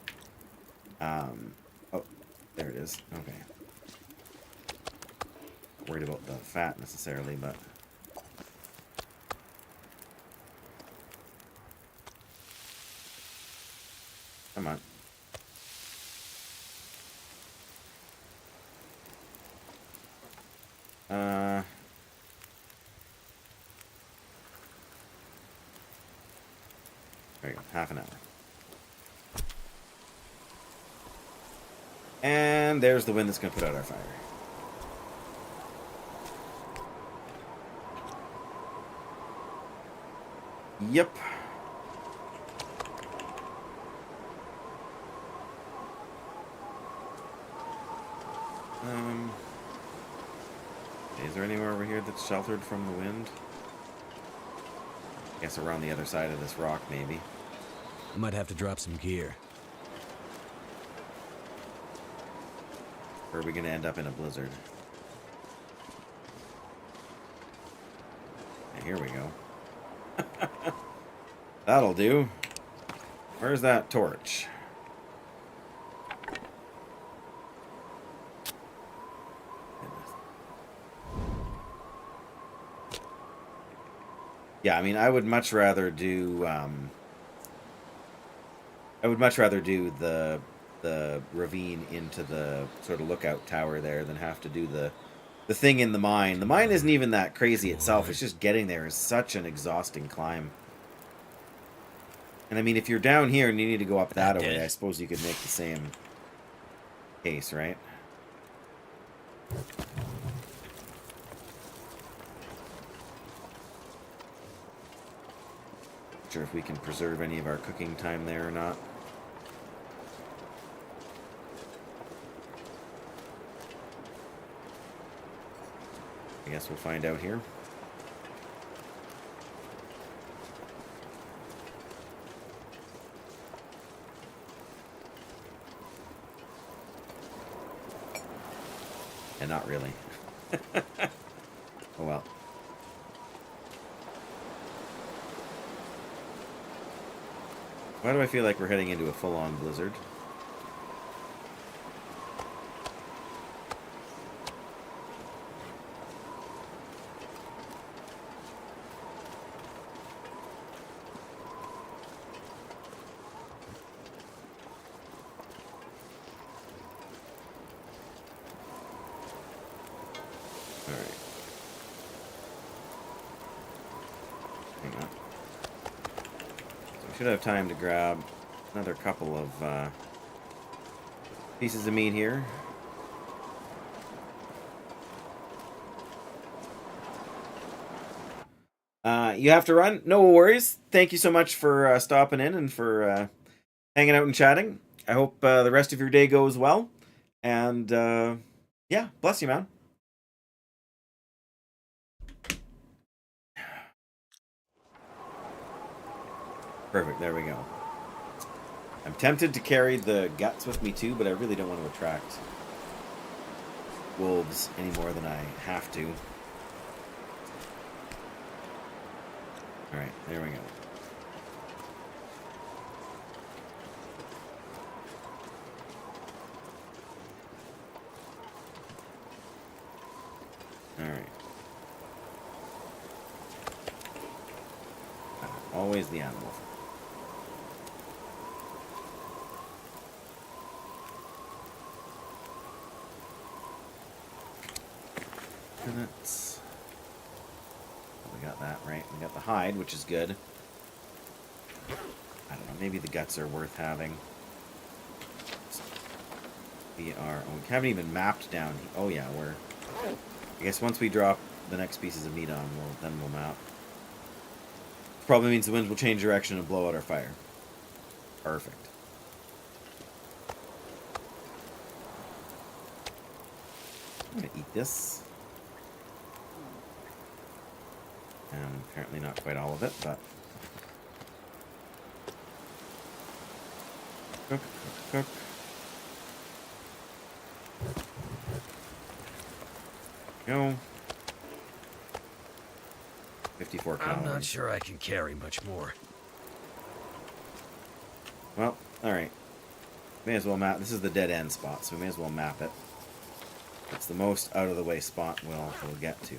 Oh, there it is. Okay. Not worried about the fat necessarily, but... Come on. There you go, half an hour. And there's the wind that's going to put out our fire. Yep. Is there anywhere over here that's sheltered from the wind? Guess around the other side of this rock, maybe. I might have to drop some gear. Or are we going to end up in a blizzard? And here we go. That'll do. Where's that torch? Yeah, I mean, I would much rather do the ravine into the sort of lookout tower there than have to do the thing in the mine. The mine isn't even that crazy itself. It's just getting there is such an exhausting climb. And I mean, if you're down here and you need to go up that way, I suppose you could make the same case, right? Not sure if we can preserve any of our cooking time there or not. I guess we'll find out here. And not really. Oh well. Why do I feel like we're heading into a full-on blizzard? Alright. Hang on. So we should have time to grab another couple of pieces of meat here. You have to run? No worries. Thank you so much for stopping in and for hanging out and chatting. I hope the rest of your day goes well. And yeah, bless you, man. Perfect, there we go. I'm tempted to carry the guts with me too, but I really don't want to attract wolves any more than I have to. Alright, there we go. Alright. Always the animal. Minutes. Oh, we got that right. We got the hide, which is good. I don't know. Maybe the guts are worth having. We haven't even mapped down. Oh yeah, we're. I guess once we drop the next pieces of meat on, we'll map. Probably means the winds will change direction and blow out our fire. Perfect. I'm gonna eat this. And apparently not quite all of it, but cook, cook, cook. Go. 54 calories. I'm not sure I can carry much more. Well, alright. May as well map. This is the dead end spot, so we may as well map it. It's the most out of the way spot we'll get to.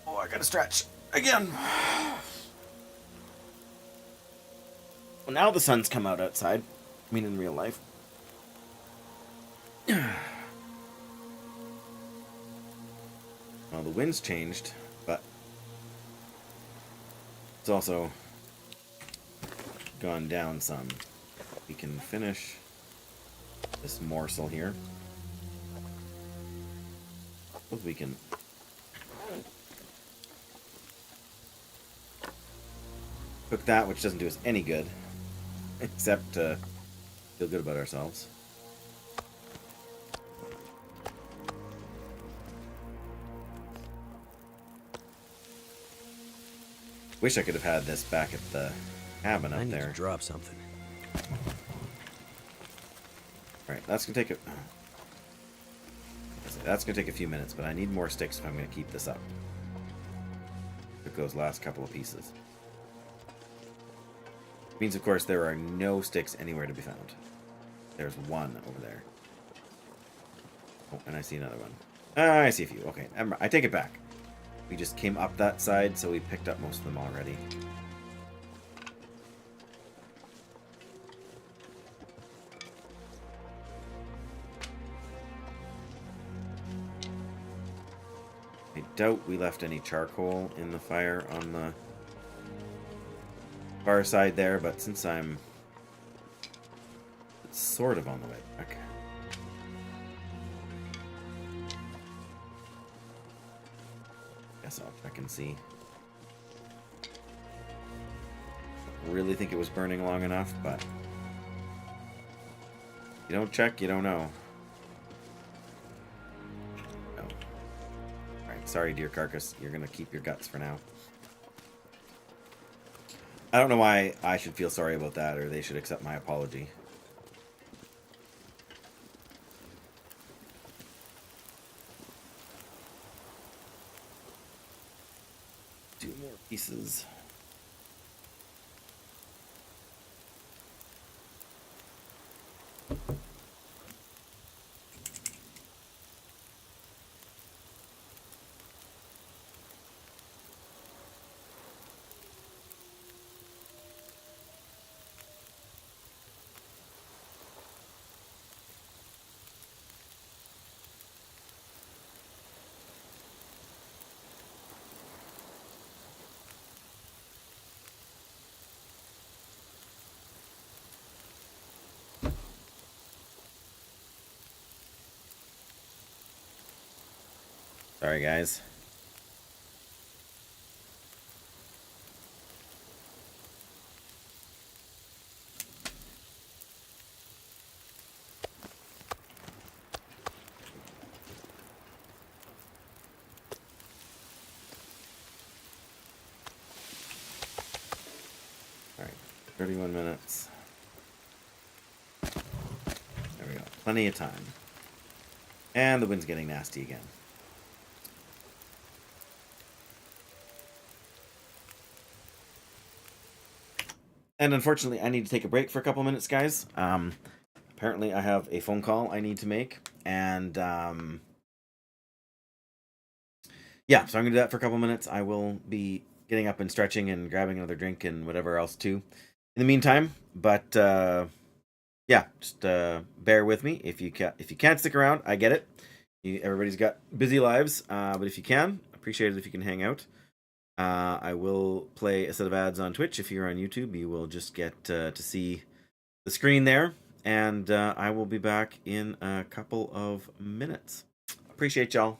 Oh, I gotta stretch again. Well, now the sun's come out outside. I mean, in real life. Well, the wind's changed, but it's also gone down some. We can finish this morsel here. Hope we can cook that, which doesn't do us any good, except feel good about ourselves. Wish I could have had this back at the cabin up I need there. to drop something. Alright, that's gonna take that's gonna take a few minutes, but I need more sticks if I'm gonna keep this up. Took those last couple of pieces. Means, of course, there are no sticks anywhere to be found. There's one over there. Oh, and I see another one. I see a few. Okay, I take it back. We just came up that side, so we picked up most of them already. I doubt we left any charcoal in the fire on the far side there, but since I'm sort of on the way back, guess I'll check and see. Really think it was burning long enough, but you don't check, you don't know. No. Alright, sorry, dear carcass. You're gonna keep your guts for now. I don't know why I should feel sorry about that, or they should accept my apology. Two more pieces. Sorry, guys. Alright, 31 minutes. There we go. Plenty of time. And the wind's getting nasty again. And unfortunately, I need to take a break for a couple minutes, guys. Apparently, I have a phone call I need to make. And, yeah, so I'm going to do that for a couple minutes. I will be getting up and stretching and grabbing another drink and whatever else, too, in the meantime. But, yeah, just bear with me. If you can't stick around, I get it. Everybody's got busy lives. But if you can, appreciate it if you can hang out. I will play a set of ads on Twitch. If you're on YouTube, you will just get to see the screen there. And I will be back in a couple of minutes. Appreciate y'all.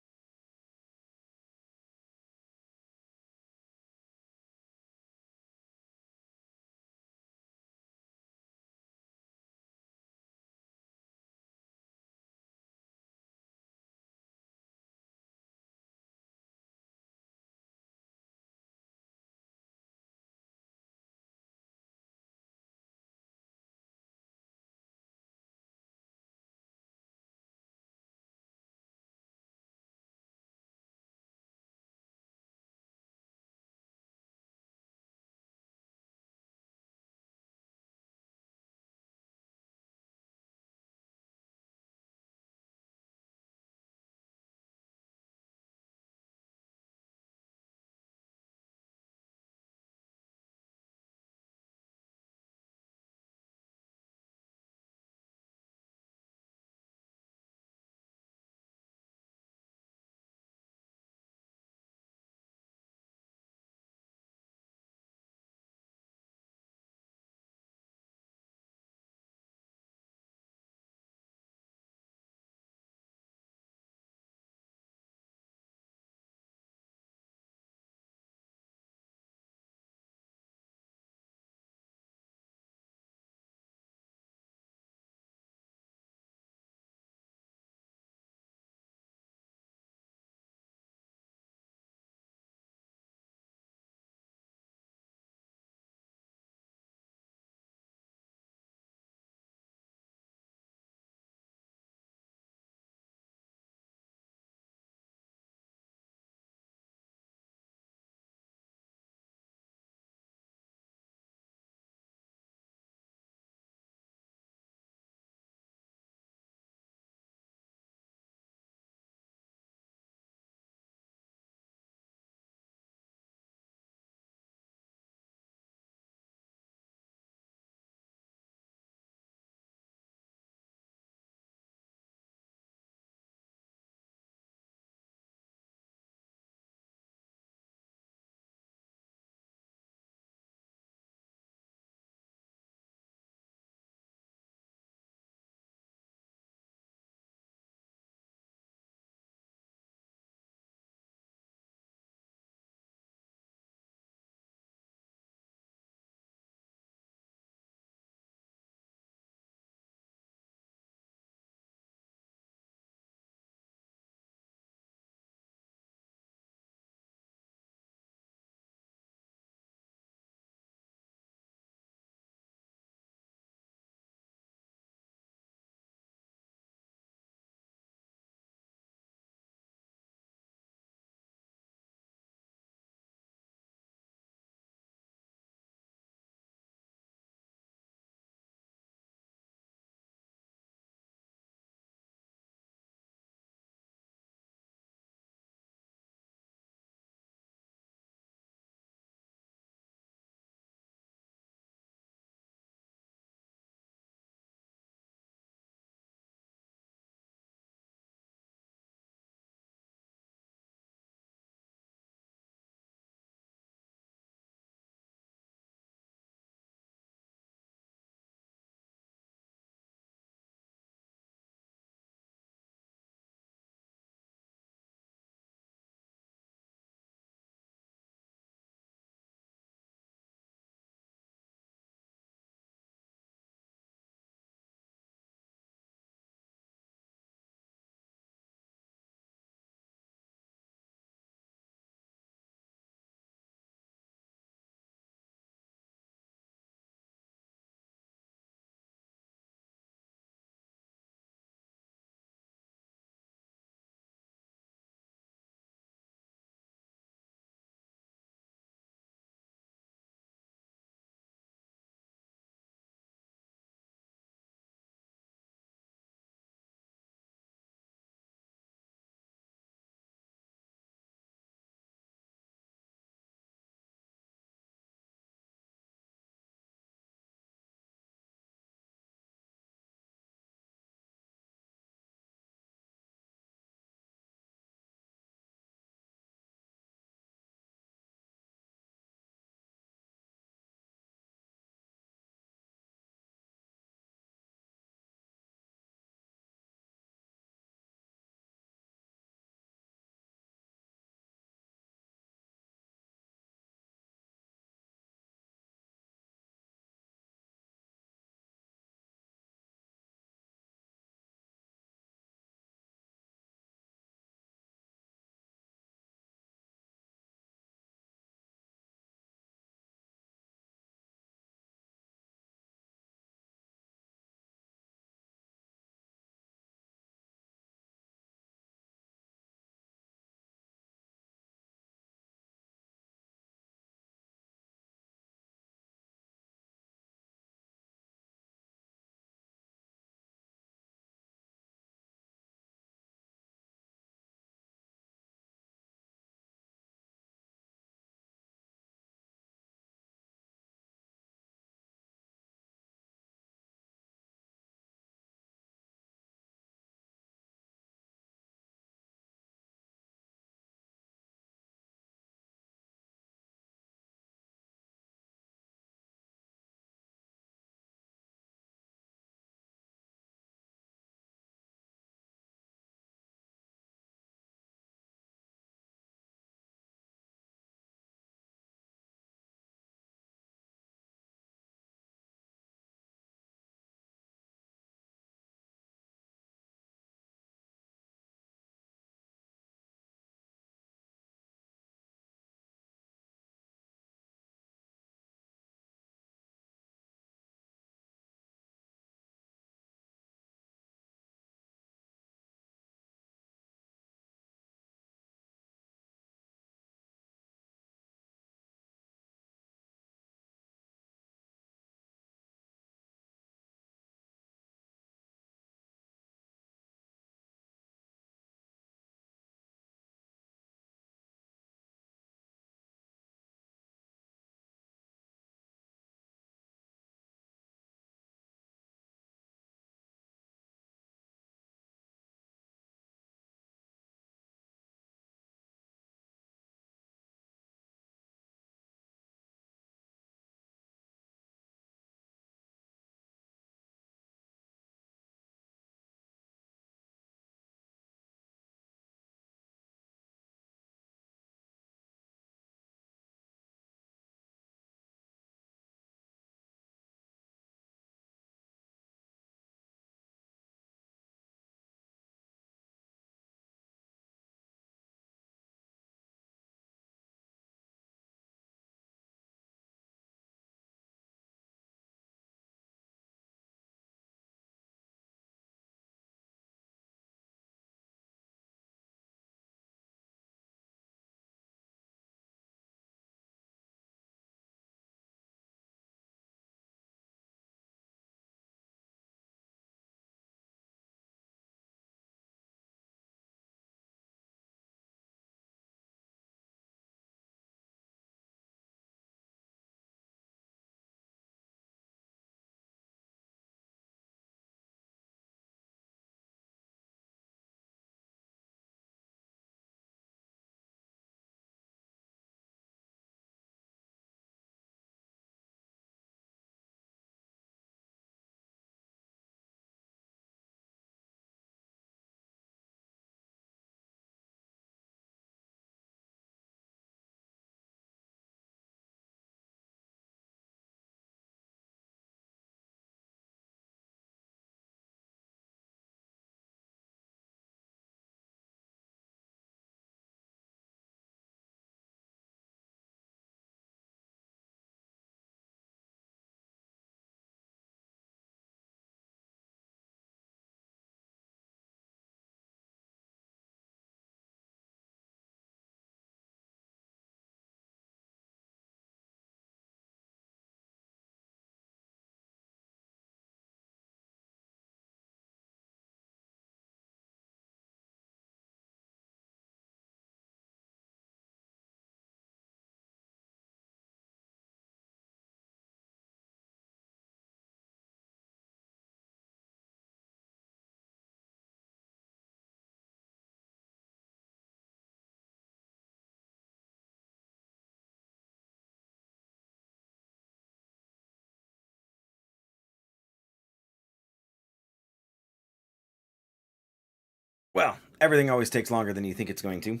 Well, everything always takes longer than you think it's going to.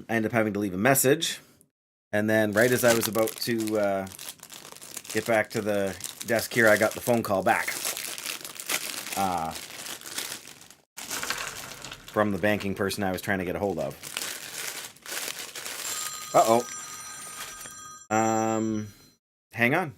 I end up having to leave a message, and then right as I was about to get back to the desk here, I got the phone call back from the banking person I was trying to get a hold of. Uh-oh. Hang on.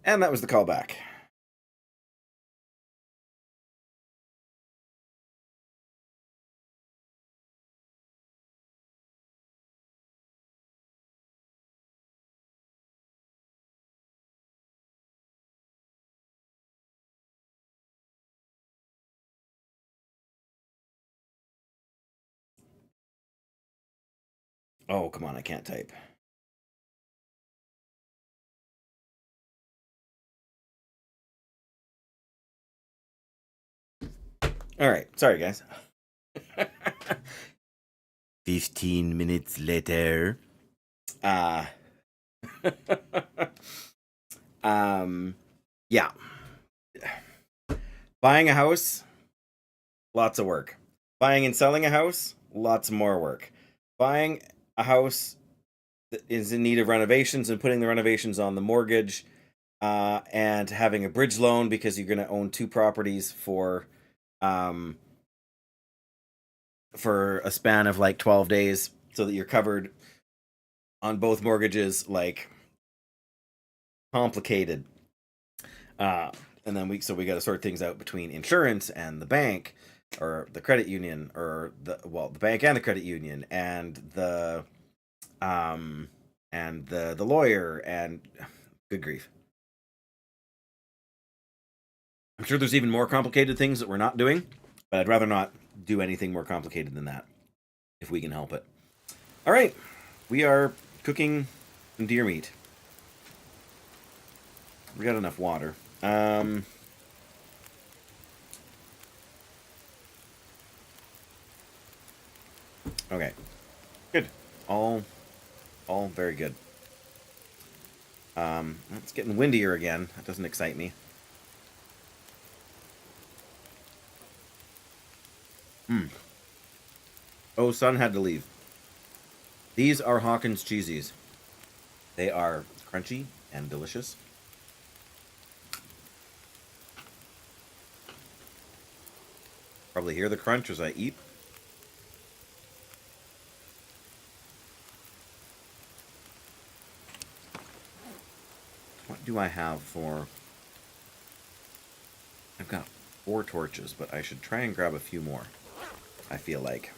And that was the call back. Oh, come on, I can't type. All right, sorry guys. 15 minutes later. Uh yeah. Buying a house, lots of work. Buying and selling a house, lots more work. Buying a house that is in need of renovations and putting the renovations on the mortgage, and having a bridge loan because you're going to own two properties um, for a span of like 12 days so that you're covered on both mortgages, like complicated. Uh, and then we got to sort things out between insurance and the bank or the credit union or the bank and the credit union and the lawyer and good grief. I'm sure there's even more complicated things that we're not doing, but I'd rather not do anything more complicated than that, if we can help it. All right, we are cooking some deer meat. We got enough water. Okay, good. All very good. It's getting windier again. That doesn't excite me. Oh, son had to leave. These are Hawkins cheesies. They are crunchy and delicious. Probably hear the crunch as I eat. What do I have for... I've got 4 torches, but I should try and grab a few more, I feel like.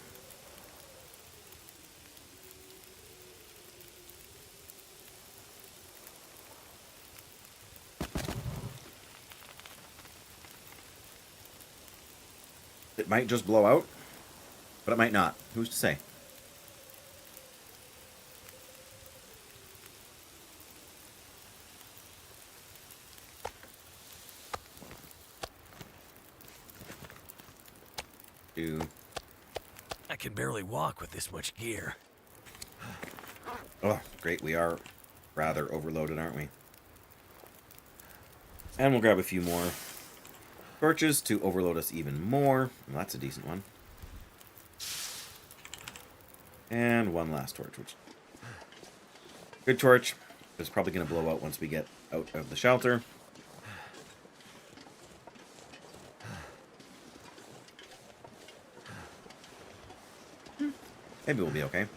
It might just blow out, but it might not. Who's to say? I can barely walk with this much gear. Oh, great. We are rather overloaded, aren't we? And we'll grab a few more torches to overload us even more. Well, that's a decent one. And one last torch, which... Good torch. It's probably going to blow out once we get out of the shelter. Maybe we'll be okay.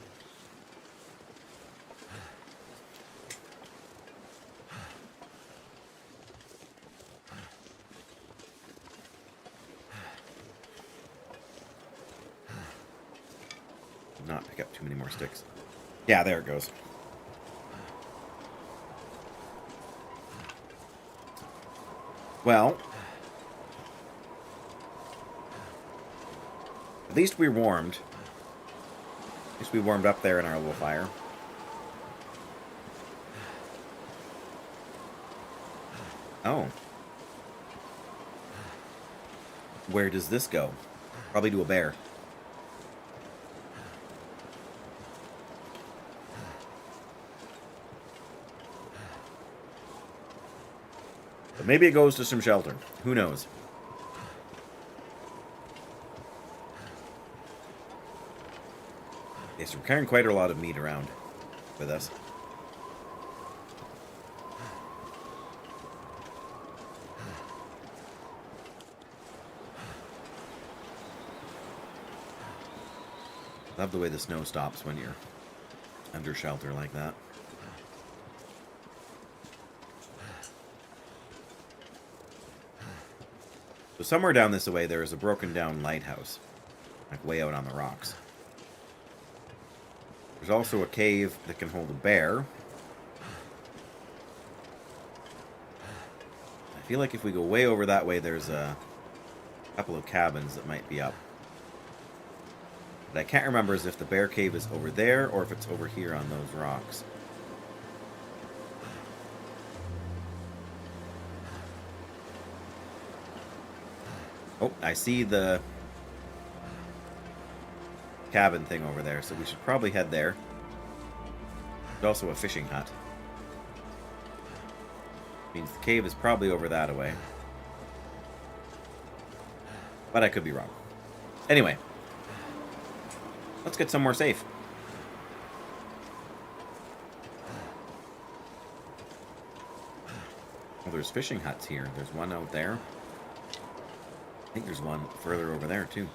Not pick up too many more sticks. Yeah, there it goes. Well, at least we're warmed. At least we warmed up there in our little fire. Oh. Where does this go? Probably to a bear. But maybe it goes to some shelter. Who knows? Yes, we're carrying quite a lot of meat around with us. Love the way the snow stops when you're under shelter like that. So somewhere down this way there is a broken down lighthouse, like way out on the rocks. There's also a cave that can hold a bear. I feel like if we go way over that way, there's a couple of cabins that might be up. But I can't remember as if the bear cave is over there or if it's over here on those rocks. Oh, I see the cabin thing over there, so we should probably head there. There's also a fishing hut. Means the cave is probably over that way. But I could be wrong. Anyway. Let's get somewhere safe. Oh, there's fishing huts here. There's one out there. I think there's one further over there, too.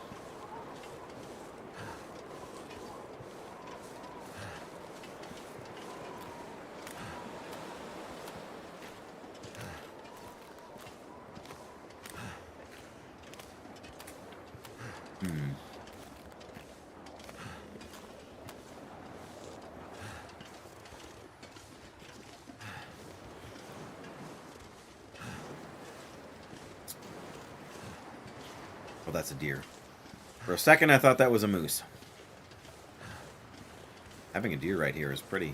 Oh, that's a deer. For a second, I thought that was a moose. Having a deer right here is pretty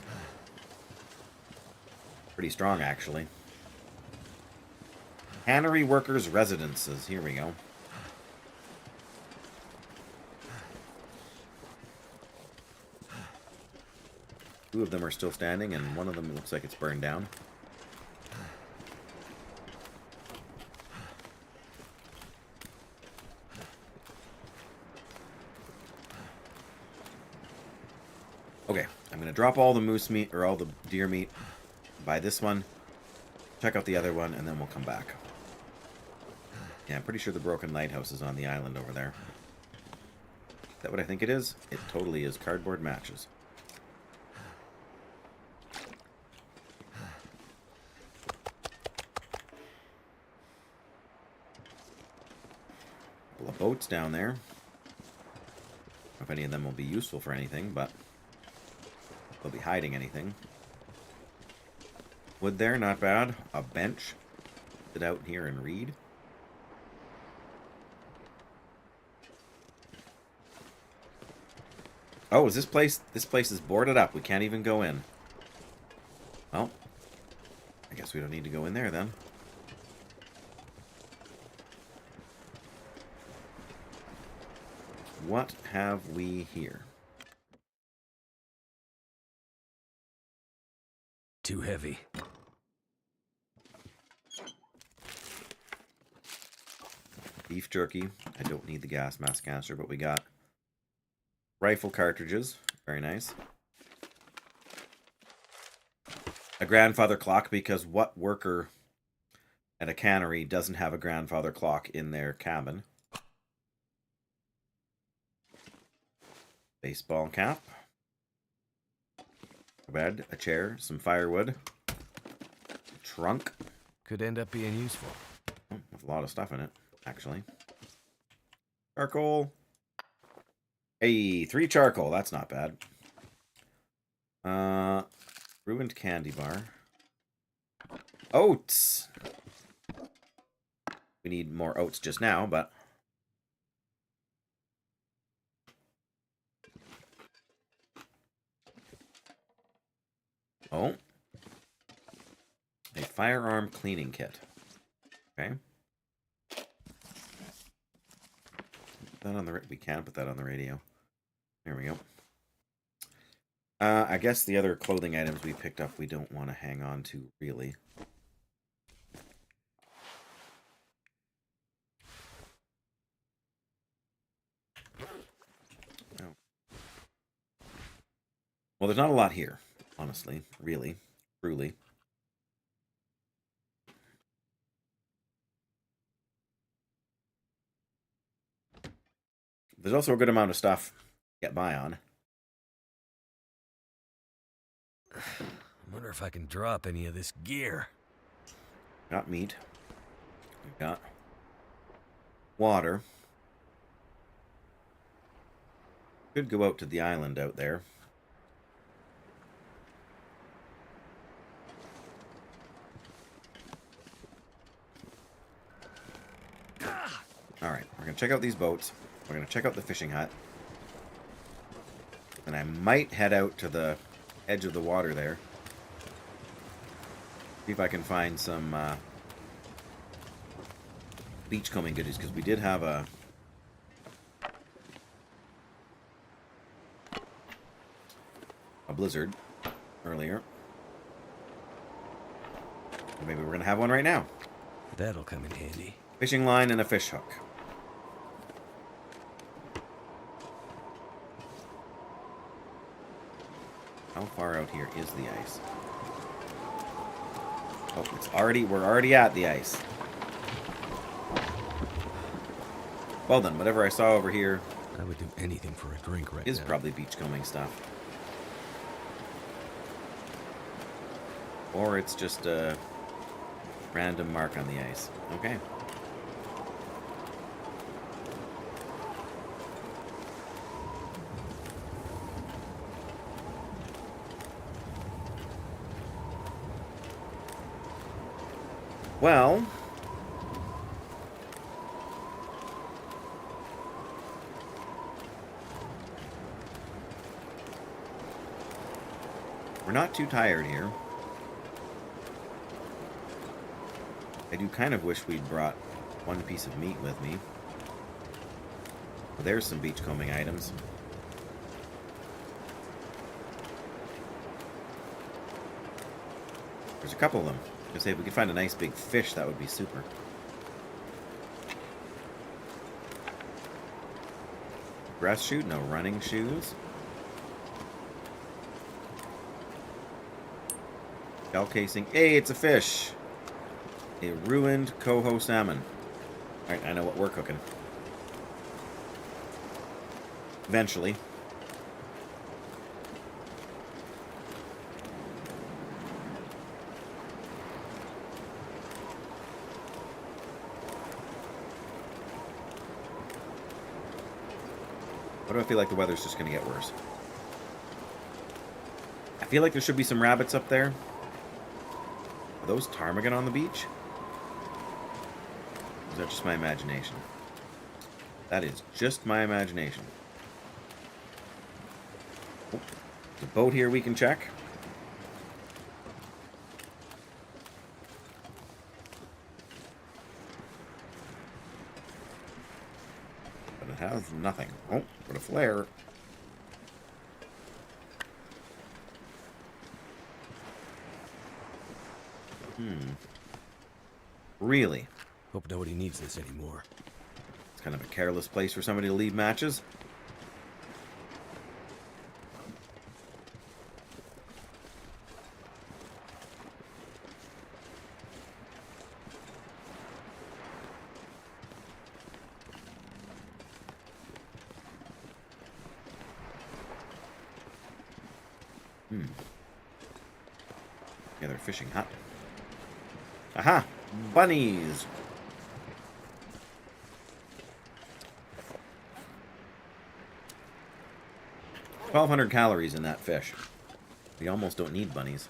strong, actually. Cannery workers' residences. Here we go. Two of them are still standing, and one of them looks like it's burned down. Okay, I'm going to drop all the moose meat, or all the deer meat, buy this one, check out the other one, and then we'll come back. Yeah, I'm pretty sure the broken lighthouse is on the island over there. Is that what I think it is? It totally is. Cardboard matches. Couple of boats down there. I don't know if any of them will be useful for anything, but they'll be hiding anything. Wood there, not bad. A bench. Sit out here and read. Oh, is this place is boarded up. We can't even go in. Well, I guess we don't need to go in there then. What have we here? Too heavy. Beef jerky. I don't need the gas mask canister, but we got rifle cartridges. Very nice. A grandfather clock, because what worker at a cannery doesn't have a grandfather clock in their cabin? Baseball cap. A bed, a chair, some firewood. Trunk. Could end up being useful. Oh, with a lot of stuff in it, actually. Charcoal. Hey, 3 charcoal. That's not bad. Ruined candy bar. Oats. We need more oats just now, but oh, a firearm cleaning kit. Okay. Put that on the we can put that on the radio. There we go. I guess the other clothing items we picked up we don't want to hang on to, really. Oh. Well, there's not a lot here, honestly, really, truly. There's also a good amount of stuff to get by on. I wonder if I can drop any of this gear. Got meat. We've got water. Could go out to the island out there. Alright, we're going to check out these boats. We're going to check out the fishing hut. And I might head out to the edge of the water there. See if I can find some beachcombing goodies, because we did have a blizzard earlier. Maybe we're going to have one right now. That'll come in handy. Fishing line and a fish hook. How far out here is the ice? Oh, we're already at the ice. Well then, whatever I saw over here I would do anything for a drink right now. is probably beachcombing stuff. Or it's just a random mark on the ice. Okay. Well, We're not too tired here. I do kind of wish we'd brought one piece of meat with me. Well, there's some beachcombing items. There's a couple of them. I say if we could find a nice big fish, that would be super. Grass chute, no running shoes. Shell casing. Hey, it's a fish! A ruined coho salmon. Alright, I know what we're cooking. Eventually. Why do I feel like the weather's just going to get worse? I feel like there should be some rabbits up there. Are those ptarmigan on the beach? Or is that just my imagination? That is just my imagination. Oh, there's a boat here we can check. But it has nothing. Oh, got a flare. Really? Hope nobody needs this anymore. It's kind of a careless place for somebody to leave matches. Yeah, they're fishing hut. Aha! Bunnies! $1,200 calories in that fish. We almost don't need bunnies.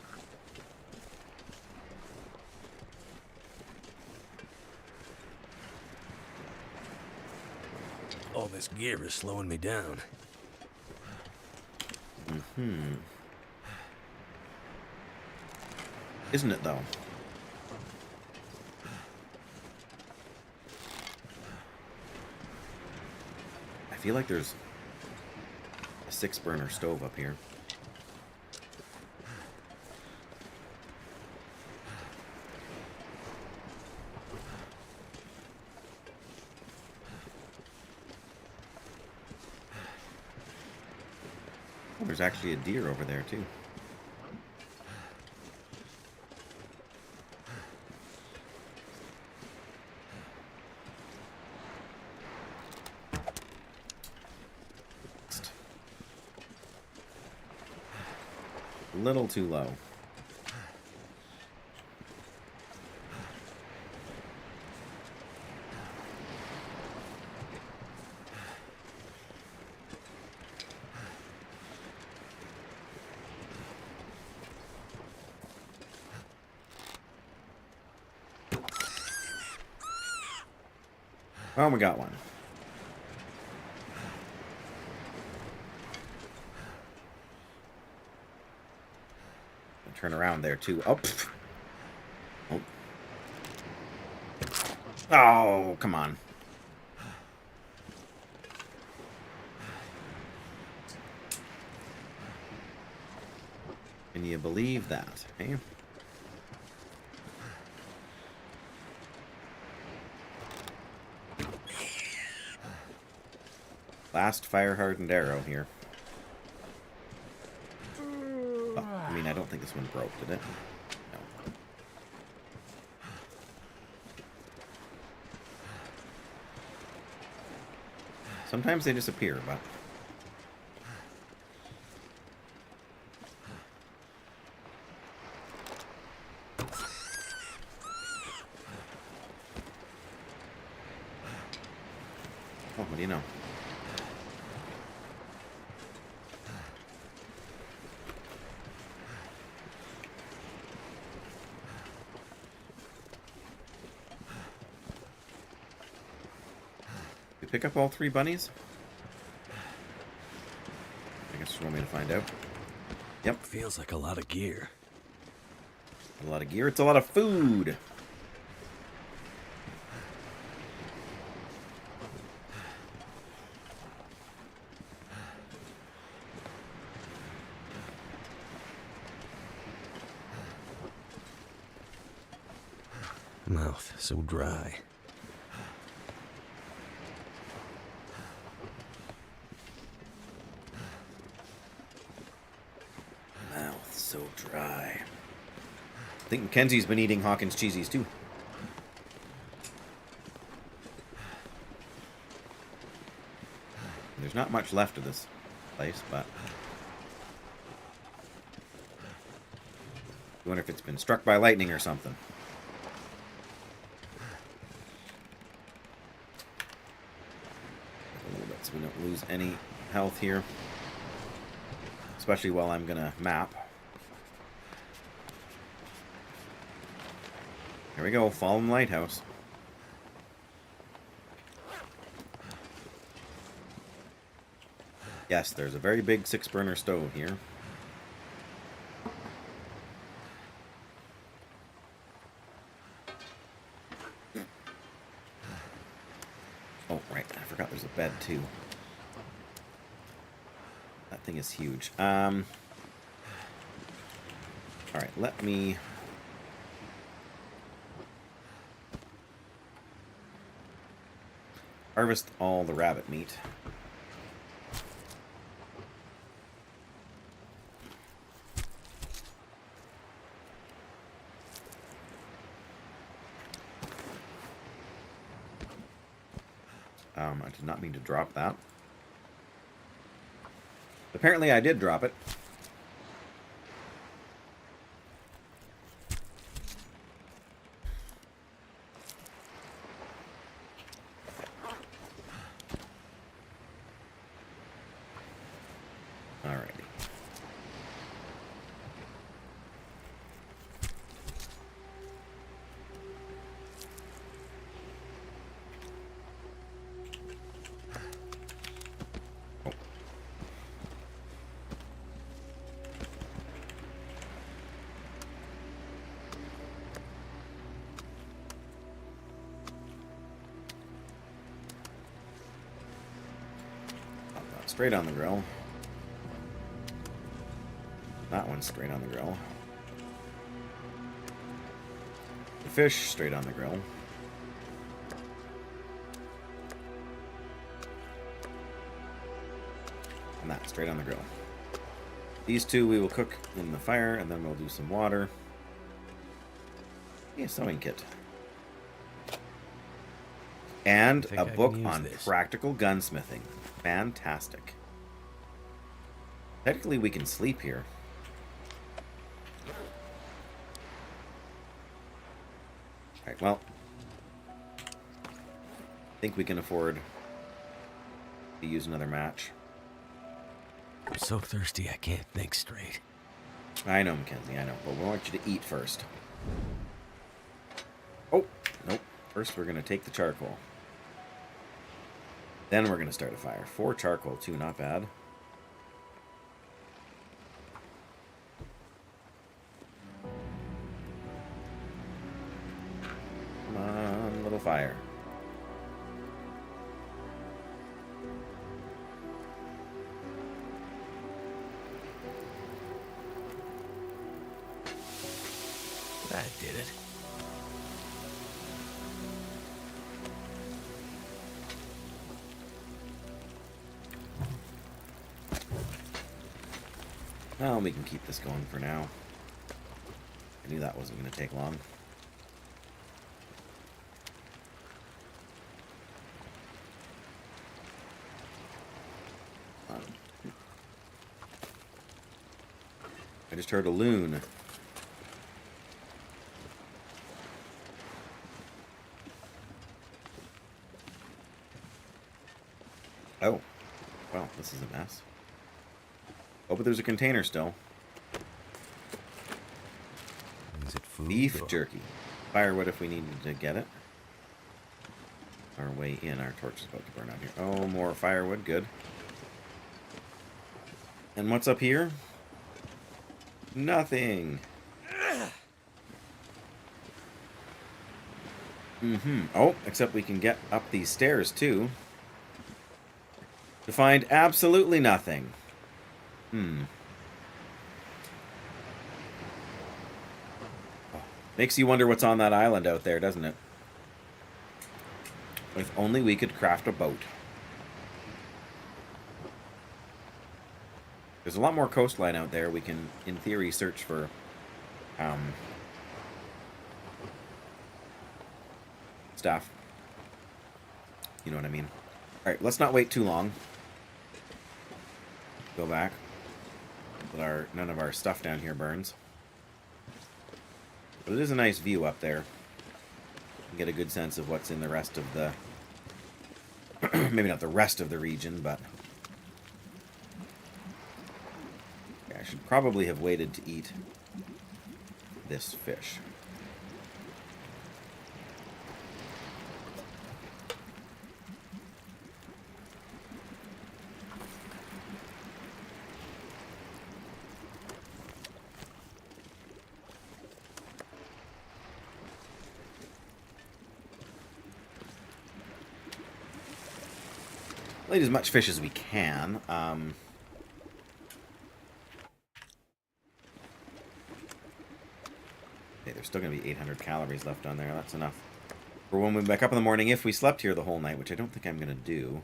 All this gear is slowing me down. Isn't it, though? I feel like there's a 6-burner stove up here. Oh, there's actually a deer over there, too. A little too low. Oh, we got one. Turn around there too. Oh, oh. Oh, come on. Can you believe that? Hey? Last fire-hardened arrow here. I mean, I don't think this one broke, did it? No. Sometimes they disappear, but... Oh, what do you know? Pick up all 3 bunnies? I guess you want me to find out. Yep. Feels like a lot of gear. A lot of gear. It's a lot of food. Mouth so dry. Mouth so dry. I think Mackenzie's been eating Hawkins cheesies too. There's not much left of this place, but I wonder if it's been struck by lightning or something. A little bit so we don't lose any health here, especially while I'm gonna map. Here we go, Fallen Lighthouse. Yes, there's a very big 6-burner stove here. Oh, right, I forgot there's a bed too. That thing is huge. Alright, let me... harvest all the rabbit meat. I did not mean to drop that. Apparently I did drop it. Alrighty. Oh. Pop that straight on the grill. That one's straight on the grill. The fish straight on the grill. And that straight on the grill. These two we will cook in the fire, and then we'll do some water. Yeah, sewing kit. And a book on practical gunsmithing. Fantastic. Technically we can sleep here. Alright, well, I think we can afford to use another match. I'm so thirsty I can't think straight. I know, Mackenzie, I know, but we want you to eat first. Oh, nope. First we're going to take the charcoal. Then we're going to start a fire. 4 charcoal, too, not bad. Come on, little fire. That did it. Well, we can keep this going for now. I knew that wasn't going to take long. I just heard a loon. Oh. Well, this is a mess. Oh, but there's a container still. Is it food? Beef jerky. Firewood if we needed to get it. Our way in. Our torch is about to burn out here. Oh, more firewood. Good. And what's up here? Nothing. Oh, except we can get up these stairs, too. To find absolutely nothing. Makes you wonder what's on that island out there, doesn't it? If only we could craft a boat. There's a lot more coastline out there. We can, in theory, search for stuff. You know what I mean? Alright, let's not wait too long. Go back. But none of our stuff down here burns. But it is a nice view up there. You get a good sense of what's in the rest of the... maybe not the rest of the region, but... I should probably have waited to eat this fish. We'll eat as much fish as we can. There's still going to be 800 calories left on there. That's enough for when we wake up in the morning if we slept here the whole night, which I don't think I'm going to do.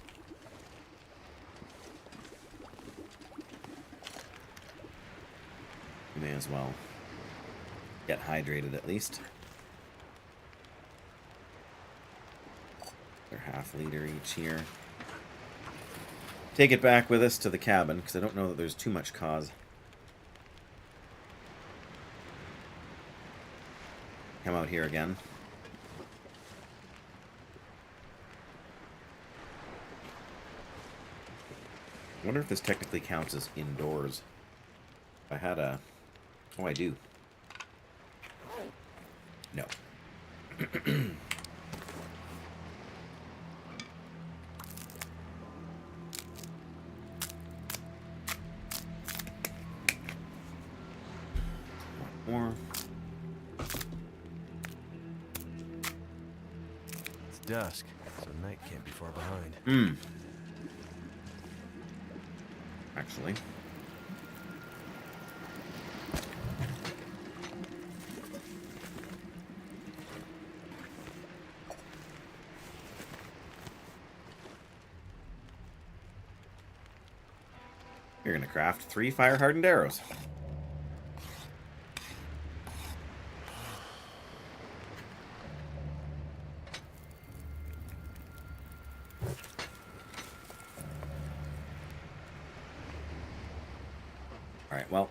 We may as well get hydrated at least. They're half liter each here. Take it back with us to the cabin, because I don't know that there's too much cause. Come out here again. I wonder if this technically counts as indoors. If I had a... Oh, I do. No. More. It's dusk, so night can't be far behind. Actually. You're going to craft 3 fire-hardened arrows. Alright, well.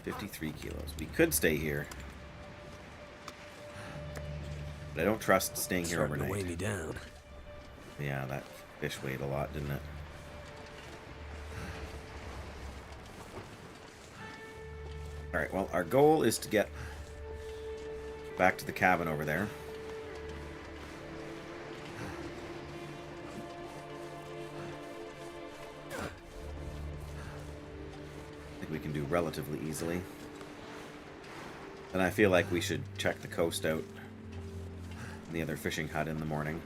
53 kilos. We could stay here. But I don't trust staying here Starting to overnight. weigh me down. Yeah, that fish weighed a lot, didn't it? Alright, well, our goal is to get back to the cabin over there. I think we can do relatively easily. And I feel like we should check the coast out in the other fishing hut in the morning.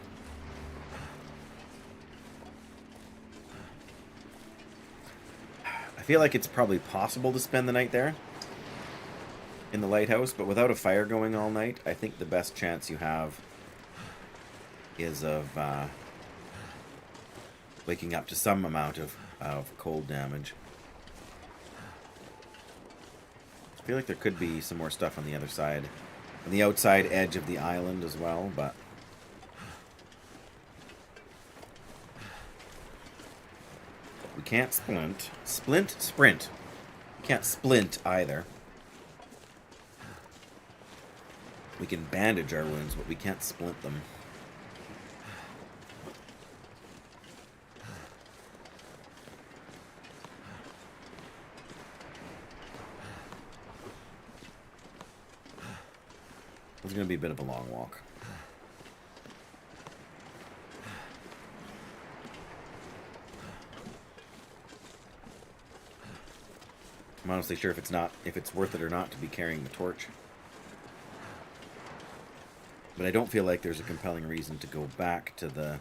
I feel like it's probably possible to spend the night there in the lighthouse, but without a fire going all night, I think the best chance you have is of waking up to some amount of cold damage. I feel like there could be some more stuff on the other side, on the outside edge of the island as well, but we can't sprint. Sprint. We can't splint either. We can bandage our wounds, but we can't splint them. It's going to be a bit of a long walk. honestly sure if it's worth it or not to be carrying the torch. But I don't feel like there's a compelling reason to go back to the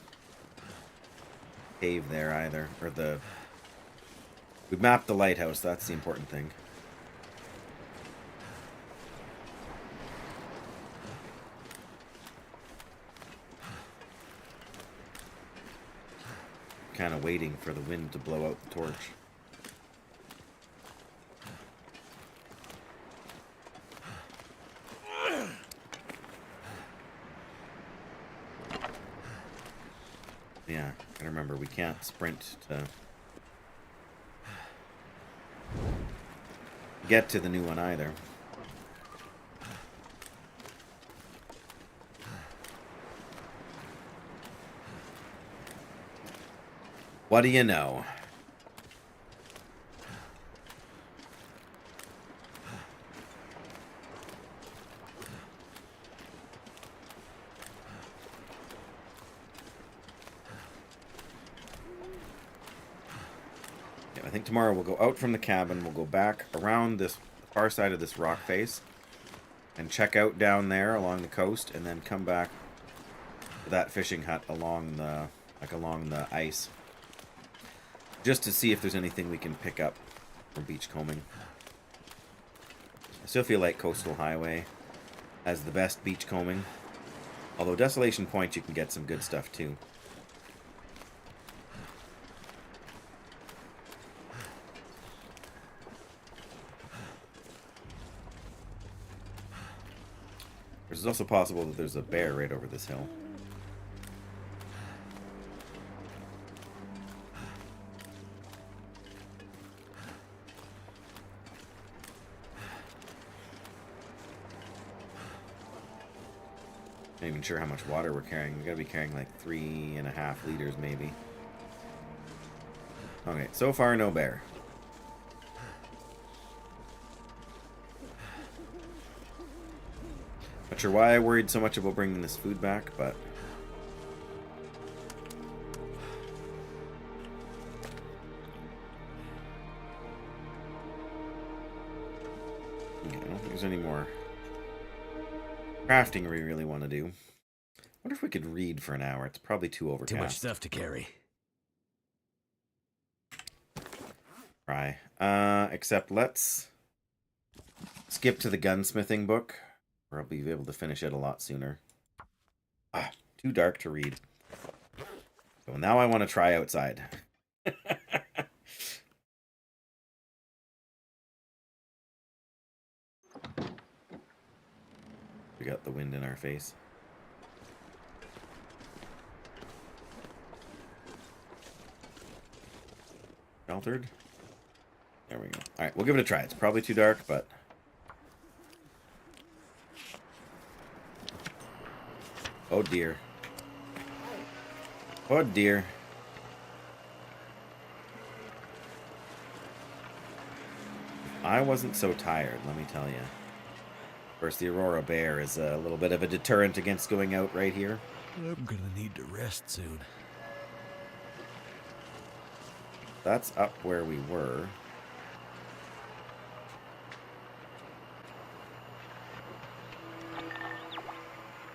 cave there either. Or the... We mapped the lighthouse, that's the important thing. Kind of waiting for the wind to blow out the torch. Yeah, gotta remember we can't sprint to get to the new one either. What do you know? Yeah, I think tomorrow we'll go out from the cabin, we'll go back around this far side of this rock face and check out down there along the coast and then come back to that fishing hut along the ice. Just to see if there's anything we can pick up from beachcombing. I still feel like Coastal Highway has the best beachcombing. Although Desolation Point you can get some good stuff too. It's also possible that there's a bear right over this hill. Not even sure how much water we're carrying. We gotta be carrying like 3.5 liters maybe. Okay, so far no bear. Not sure why I worried so much about bringing this food back, but... Okay, I don't think there's any more crafting we really want to do. I wonder if we could read for an hour. It's probably too overcast. Too much stuff to carry. Try. Except let's skip to the gunsmithing book, or I'll be able to finish it a lot sooner. Ah, too dark to read. So now I want to try outside. We got the wind in our face. Sheltered. There we go. Alright, we'll give it a try. It's probably too dark, but... Oh dear. Oh dear. If I wasn't so tired, let me tell you. Of course, the Aurora Bear is a little bit of a deterrent against going out right here. I'm gonna need to rest soon. That's up where we were.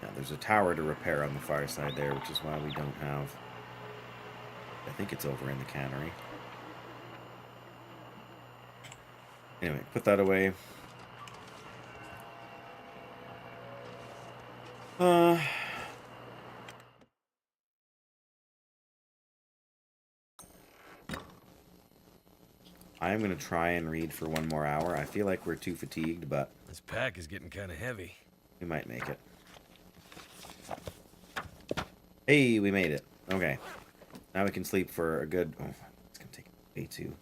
Yeah, there's a tower to repair on the far side there, which is why we don't have... I think it's over in the cannery. Anyway, put that away. I'm going to try and read for one more hour. I feel like we're too fatigued, but... This pack is getting kind of heavy. We might make it. Hey, we made it. Okay. Now we can sleep for a good... Oh, it's going to take way too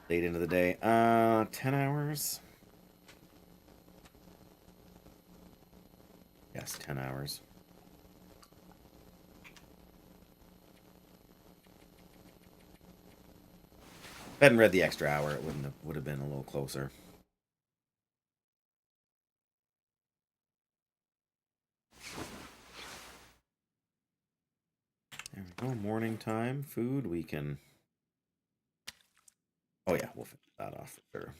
late into the day. 10 hours? Yes, 10 hours. If I hadn't read the extra hour, it would have been a little closer. There we go. Morning time. Food. We can... Oh yeah, we'll finish that off for sure.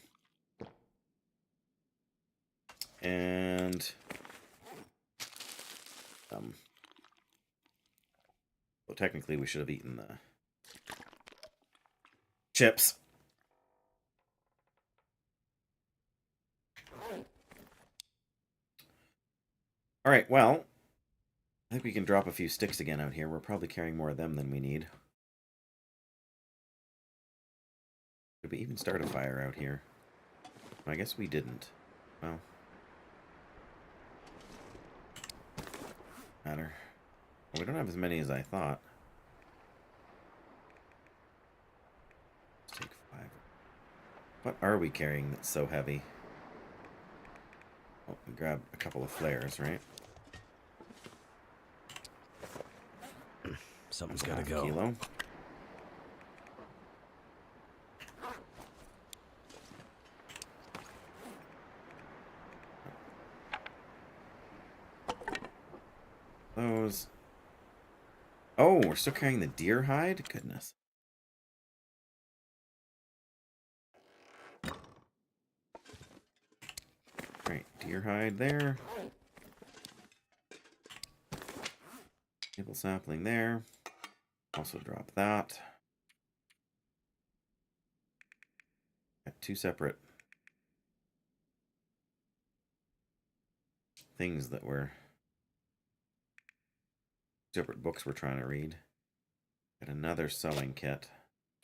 and well, technically we should have eaten the chips. All right, well, I think we can drop a few sticks again out here. We're probably carrying more of them than we need. Did we even start a fire out here? I guess we didn't. Well, matter. Well, we don't have as many as I thought. Let's take 5. What are we carrying that's so heavy? Oh, we grab a couple of flares, right? Something's gotta go. Kilo. Those. Oh, we're still carrying the deer hide? Goodness. Right, deer hide there. Maple sapling there. Also drop that. Got 2 separate things that were separate books we're trying to read. Got another sewing kit.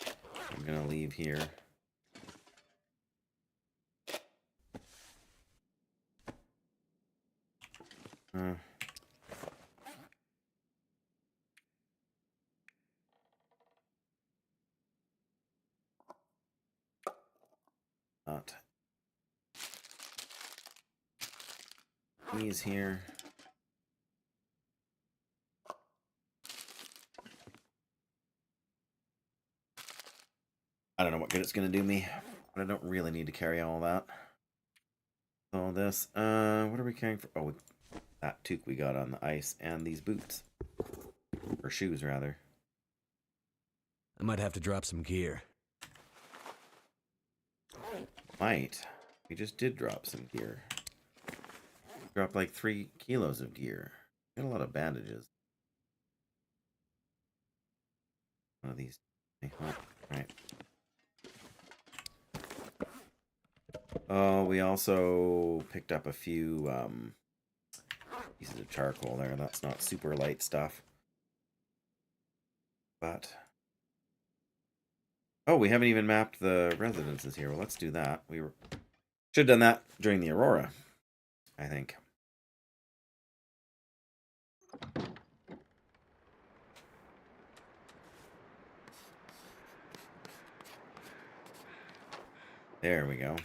I'm gonna leave here. Not these here. I don't know what good it's gonna do me, but I don't really need to carry all that. All this. What are we carrying for? Oh, that toque we got on the ice and these boots. Or shoes, rather. I might have to drop some gear. Might. We just did drop some gear. Dropped like 3 kilos of gear. Got a lot of bandages. One of these. Oh, right. Oh, we also picked up a few pieces of charcoal there. That's not super light stuff. But oh, we haven't even mapped the residences here. Well, let's do that. We should have done that during the Aurora, I think. There we go.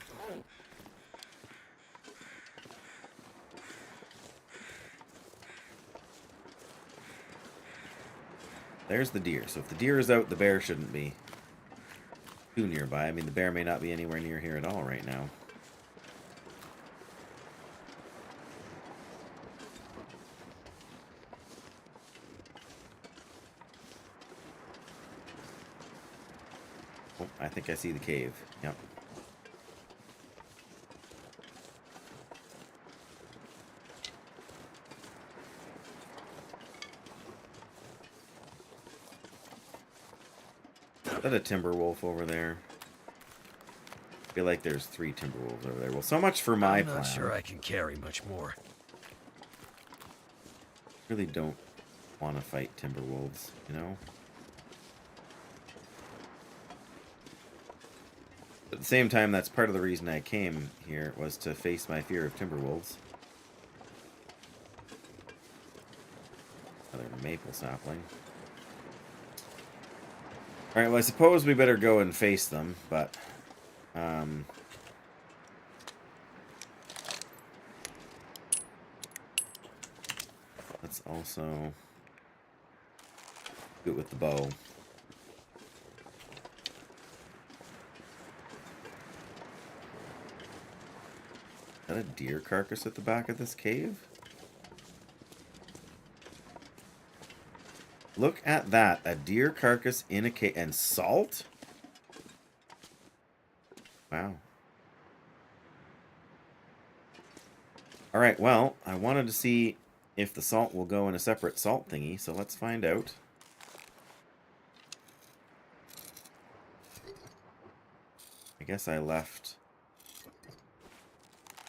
There's the deer. So if the deer is out, the bear shouldn't be too nearby. I mean, the bear may not be anywhere near here at all right now. Oh, I think I see the cave. Yep. Is that a timber wolf over there? I feel like there's 3 timber wolves over there. Well, so much for my plan. I'm not sure I can carry much more. Really don't want to fight timber wolves, you know? At the same time, that's part of the reason I came here, was to face my fear of timber wolves. Another maple sapling. Alright, well, I suppose we better go and face them, but let's also do it with the bow. Is that a deer carcass at the back of this cave? Look at that. A deer carcass in a cave. And salt? Wow. Alright, well, I wanted to see if the salt will go in a separate salt thingy, so let's find out. I guess I left...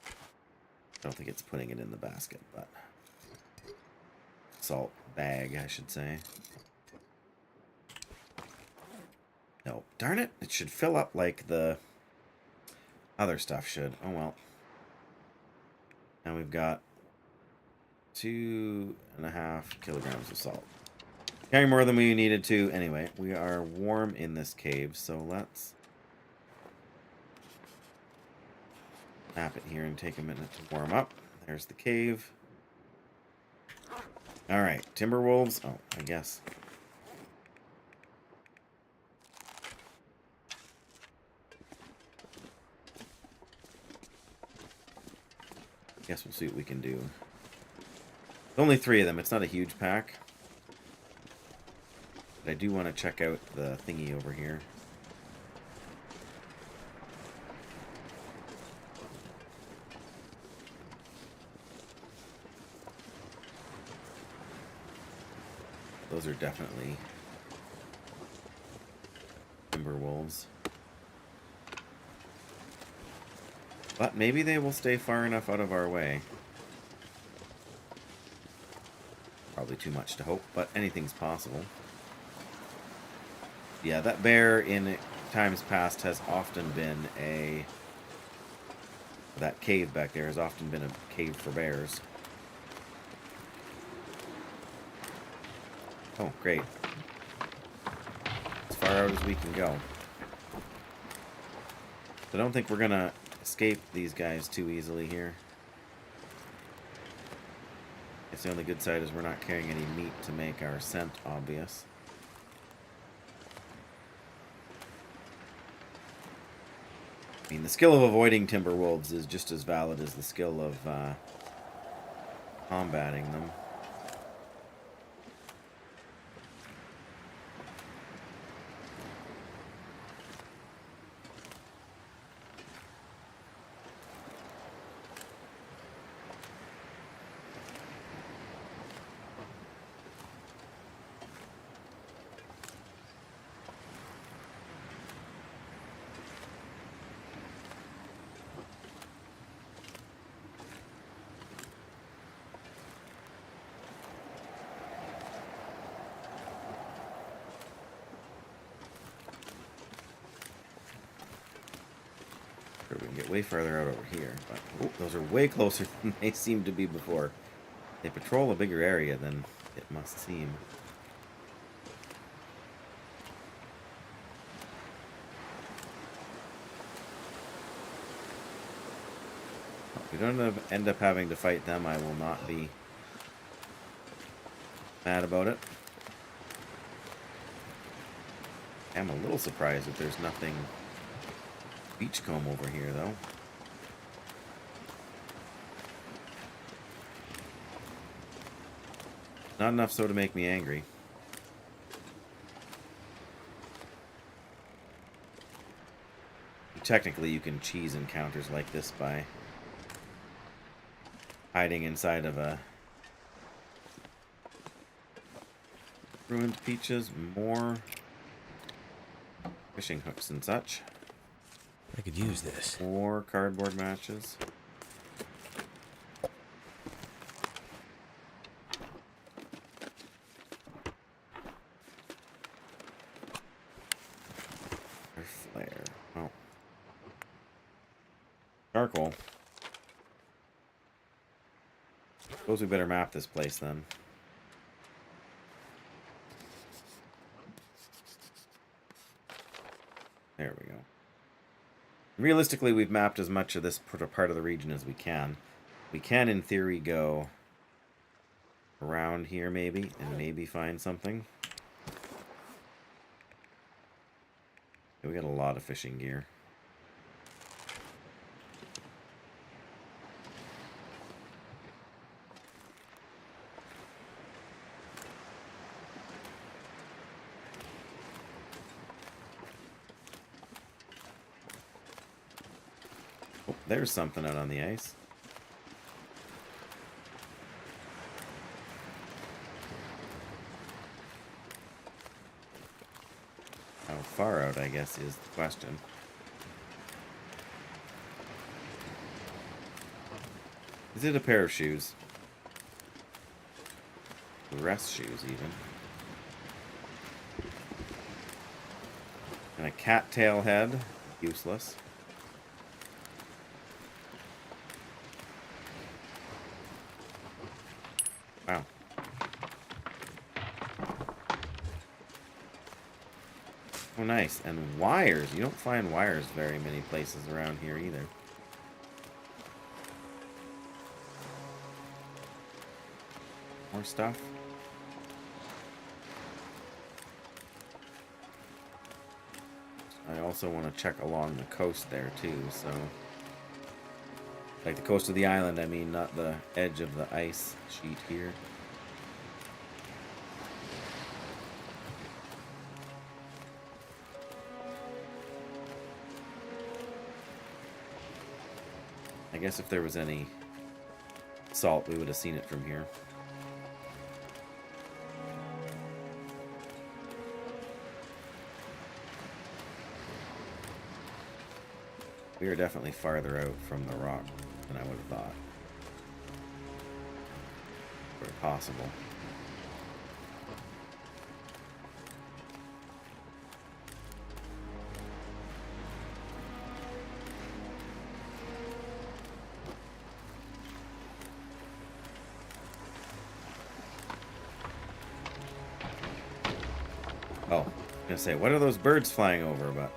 I don't think it's putting it in the basket, but... Salt bag, I should say. No, darn it! It should fill up like the other stuff should. Oh well. Now we've got 2.5 kilograms of salt. Carrying more than we needed to. Anyway, we are warm in this cave, so let's nap it here and take a minute to warm up. There's the cave. Alright, timber wolves. Oh, I guess. Guess we'll see what we can do. There's only 3 of them. It's not a huge pack. But I do want to check out the thingy over here. Those are definitely timber wolves. But maybe they will stay far enough out of our way. Probably too much to hope, but anything's possible. Yeah, that bear in times past has often been a... That cave back there has often been a cave for bears. Oh, great. As far out as we can go. I don't think we're gonna escape these guys too easily here. I guess the only good side is we're not carrying any meat to make our scent obvious. I mean, the skill of avoiding timber wolves is just as valid as the skill of combating them. We can get way farther out over here, but oh, those are way closer than they seemed to be before. They patrol a bigger area than it must seem. If we don't end up having to fight them, I will not be mad about it. I'm a little surprised that there's nothing beachcomb over here, though. Not enough so to make me angry. Technically, you can cheese encounters like this by hiding inside of a ruined peaches, more fishing hooks and such. I could use this. More cardboard matches. Flare. Oh. Charcoal. Suppose we better map this place then. There we go. Realistically, we've mapped as much of this part of the region as we can. We can, in theory, go around here maybe, and maybe find something. Okay, we got a lot of fishing gear. Oh, there's something out on the ice. far out, I guess, is the question. Is it a pair of shoes? Rest shoes, even. And a cattail head. Useless. Wow. Oh, nice. And wires. You don't find wires very many places around here either. More stuff. I also want to check along the coast there too, so... Like the coast of the island, I mean, not the edge of the ice sheet here. I guess if there was any salt, we would have seen it from here. We are definitely farther out from the rock than I would have thought. Or possible. Oh, I was gonna say, what are those birds flying over? But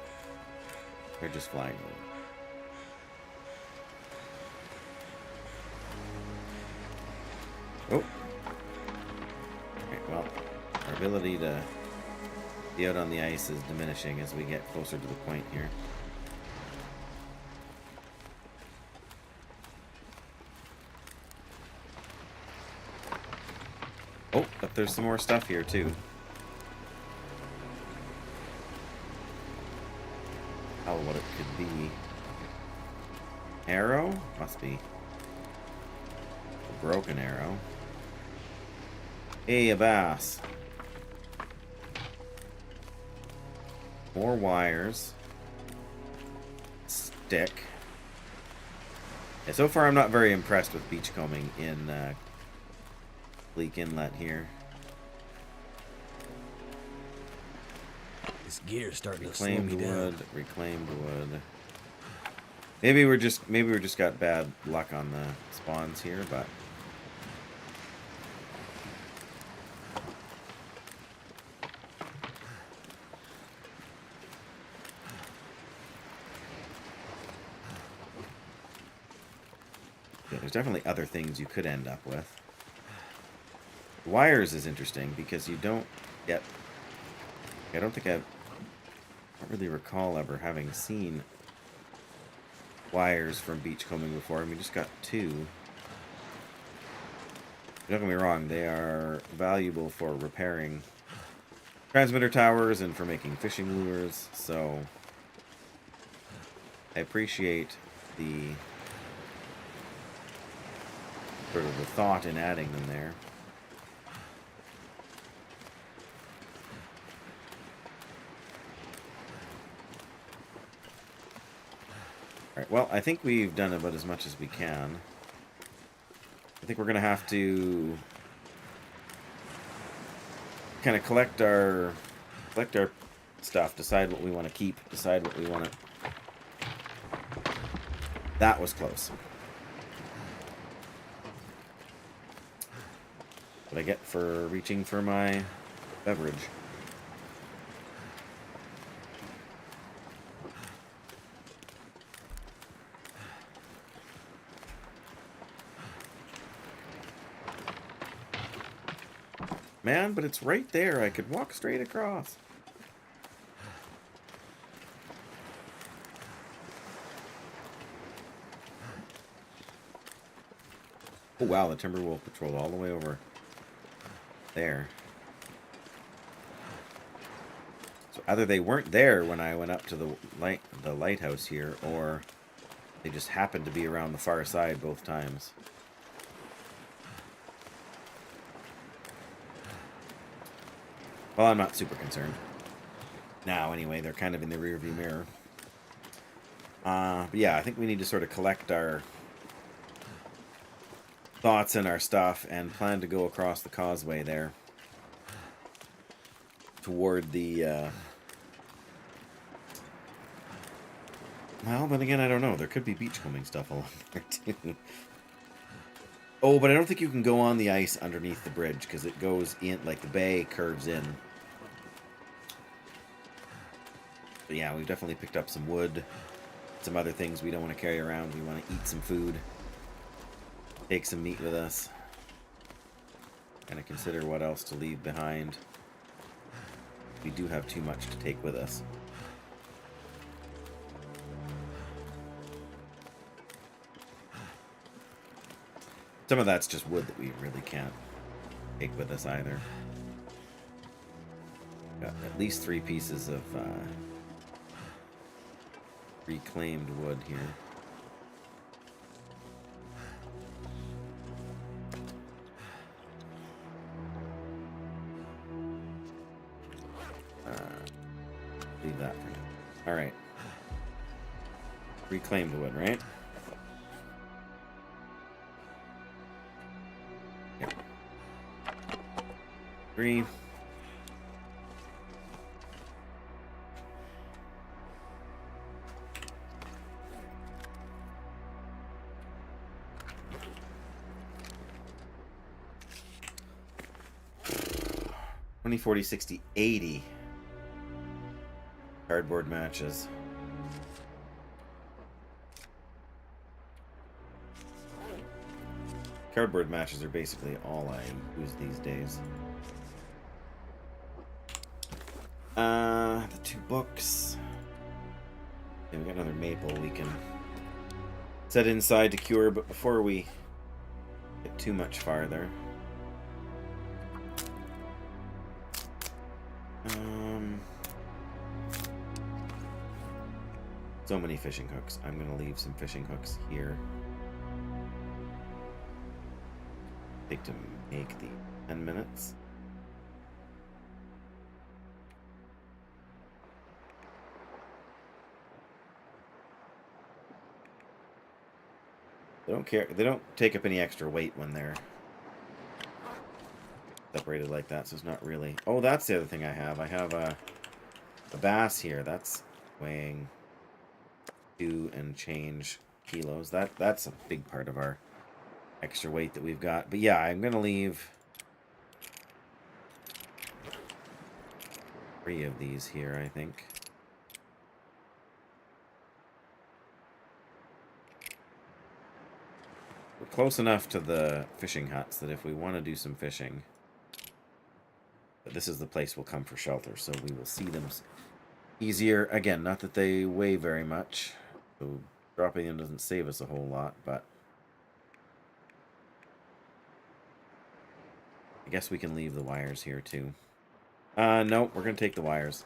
they're just flying over. Oh. Okay, well, our ability to be out on the ice is diminishing as we get closer to the point here. Oh, but there's some more stuff here too. Oh, what it could be. Arrow? Must be. A broken arrow. Hey, a bass. More wires. Stick. Yeah, so far I'm not very impressed with beachcombing in Bleak Inlet here. This gear's starting to slow me down. Reclaimed wood, reclaimed wood. Maybe we're just got bad luck on the spawns here, but yeah, there's definitely other things you could end up with. Wires is interesting because you don't get. I don't really recall ever having seen wires from beachcombing before. I mean, we just got two. Don't get me wrong, they are valuable for repairing transmitter towers and for making fishing lures, so I appreciate the sort of the thought in adding them there. Alright, well, I think we've done about as much as we can. I think we're going to have to kind of collect our stuff, decide what we want to keep, decide what we want to... That was close. What I get for reaching for my beverage. Man, but it's right there. I could walk straight across. Oh wow, the Timberwolf patrolled all the way over there. So either they weren't there when I went up to the lighthouse here, or they just happened to be around the far side both times. Well, I'm not super concerned. now anyway. They're kind of in the rearview mirror. But yeah, I think we need to sort of collect our thoughts and our stuff and plan to go across the causeway there toward the well, then again, I don't know. There could be beachcombing stuff along there too. Oh, but I don't think you can go on the ice underneath the bridge because it goes in, like the bay curves in. But yeah, we've definitely picked up some wood, some other things we don't want to carry around. We want to eat some food, take some meat with us, kind of consider what else to leave behind. We do have too much to take with us. Some of that's just wood that we really can't take with us either. Got at least 3 pieces of reclaimed wood here. Leave that for now. Alright. Reclaimed wood, right? Yep. 3. $20, $40, $60, $80 cardboard matches. Cardboard matches are basically all I use these days. The 2 books. Okay, we got another maple we can set inside to cure, but before we get too much farther, so many fishing hooks. I'm gonna leave some fishing hooks here. Take to make the 10 minutes. They don't care. They don't take up any extra weight when they're separated like that, so it's not really... Oh, that's the other thing I have. I have a bass here. That's weighing 2 and change kilos. That's a big part of our extra weight that we've got. But yeah, I'm gonna leave 3 of these here, I think. We're close enough to the fishing huts that if we want to do some fishing, but this is the place we'll come for shelter, so we will see them easier. Again, not that they weigh very much, so dropping them doesn't save us a whole lot, but I guess we can leave the wires here too. No, we're going to take the wires.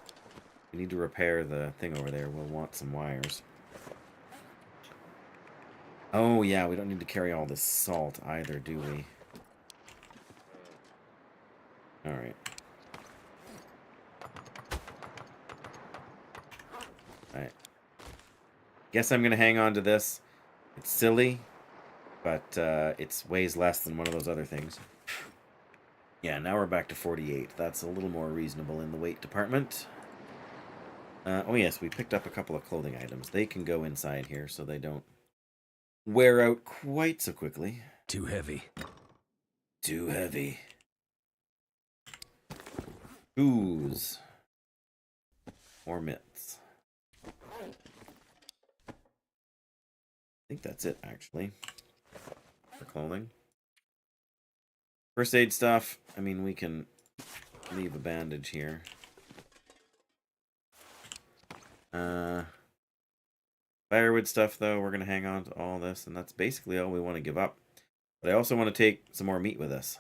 We need to repair the thing over there. We'll want some wires. Oh, yeah, we don't need to carry all this salt either, do we? Alright. Alright. Guess I'm going to hang on to this. It's silly, but it weighs less than one of those other things. Yeah, now we're back to 48. That's a little more reasonable in the weight department. Oh yes, we picked up a couple of clothing items. They can go inside here so they don't wear out quite so quickly. Too heavy. Too heavy. Shoes. More mitts. I think that's it, actually, for clothing. First aid stuff, I mean, we can leave a bandage here. Firewood stuff, though, we're going to hang on to all this, and that's basically all we want to give up. But I also want to take some more meat with us.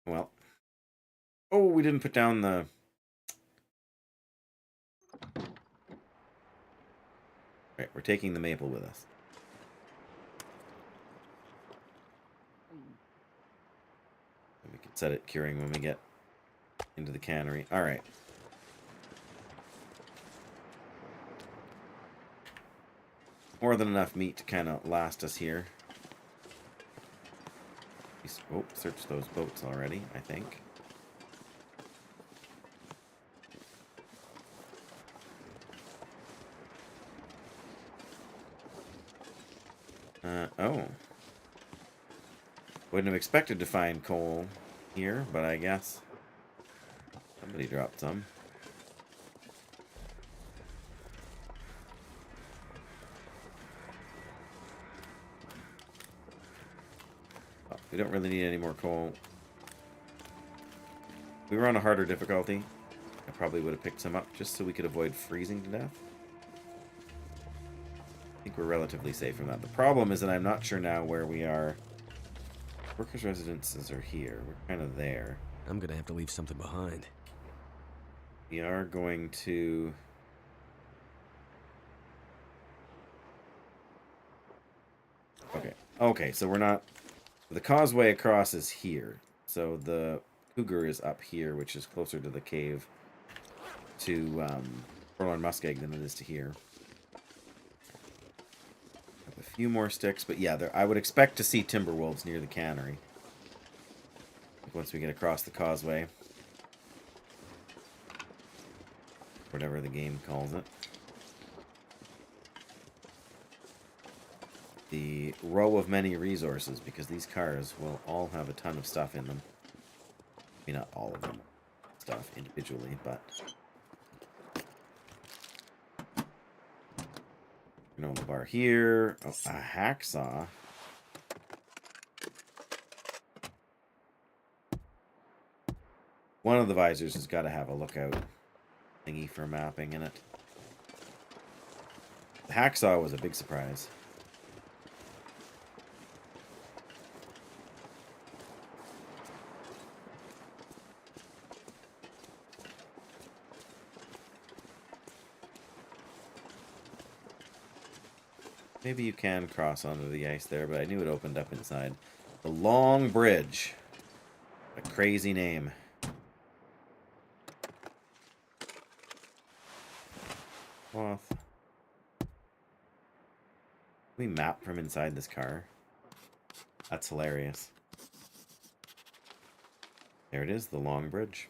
Well. Oh, we didn't put down the... Alright, we're taking the maple with us. shots at it curing when we get into the cannery. All right. More than enough meat to kind of last us here. Oh, search those boats already, I think. Oh. Wouldn't have expected to find coal here, but I guess somebody dropped some. Oh, we don't really need any more coal. If we were on a harder difficulty, I probably would have picked some up just so we could avoid freezing to death. I think we're relatively safe from that. The problem is that I'm not sure now where we are. Workers' residences are here. We're kind of there. I'm gonna have to leave something behind. We are going to... Okay. Okay, so we're not... The causeway across is here. So the cougar is up here, which is closer to the cave to Forlorn Muskeg than it is to here. A few more sticks, but yeah, I would expect to see timber wolves near the cannery once we get across the causeway, whatever the game calls it. The row of many resources, because these cars will all have a ton of stuff in them. I mean, not all of them stuff individually, but granola bar here. Oh, a hacksaw. One of the visors has got to have a lookout thingy for mapping in it. The hacksaw was a big surprise. Maybe you can cross onto the ice there, but I knew it opened up inside. The Long Bridge. A crazy name. Cloth. We map from inside this car. That's hilarious. There it is, the Long Bridge.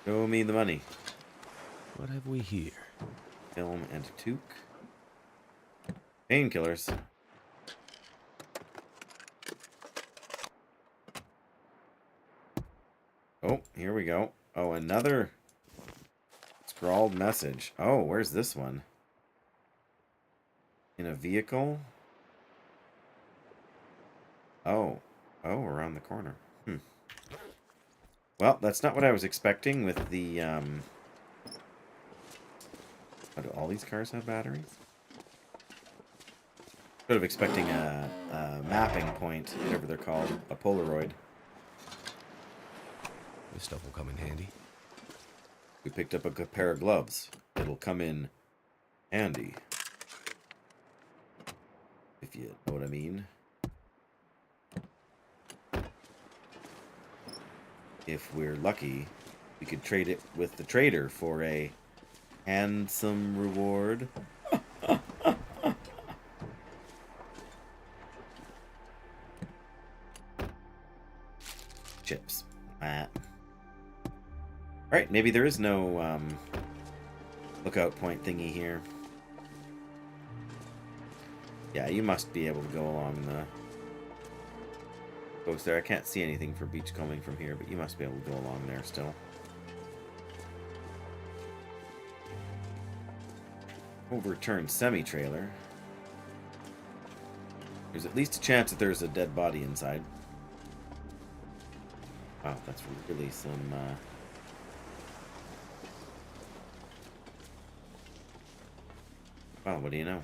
Show me the money. What have we here? Film and toque. Painkillers. Oh, here we go. Oh, another scrawled message. Oh, where's this one? In a vehicle? Oh. Oh, around the corner. Well, that's not what I was expecting with the, Oh, do all these cars have batteries? Sort of expecting a mapping point, whatever they're called, a Polaroid. This stuff will come in handy. We picked up a good pair of gloves. It'll come in handy. If you know what I mean. If we're lucky, we could trade it with the trader for a handsome reward. Chips. Alright, maybe there is no lookout point thingy here. Yeah, you must be able to go along the coast there. I can't see anything for beachcombing from here, but you must be able to go along there still. Overturned semi-trailer. There's at least a chance that there's a dead body inside. Wow, that's really some... Well, what do you know?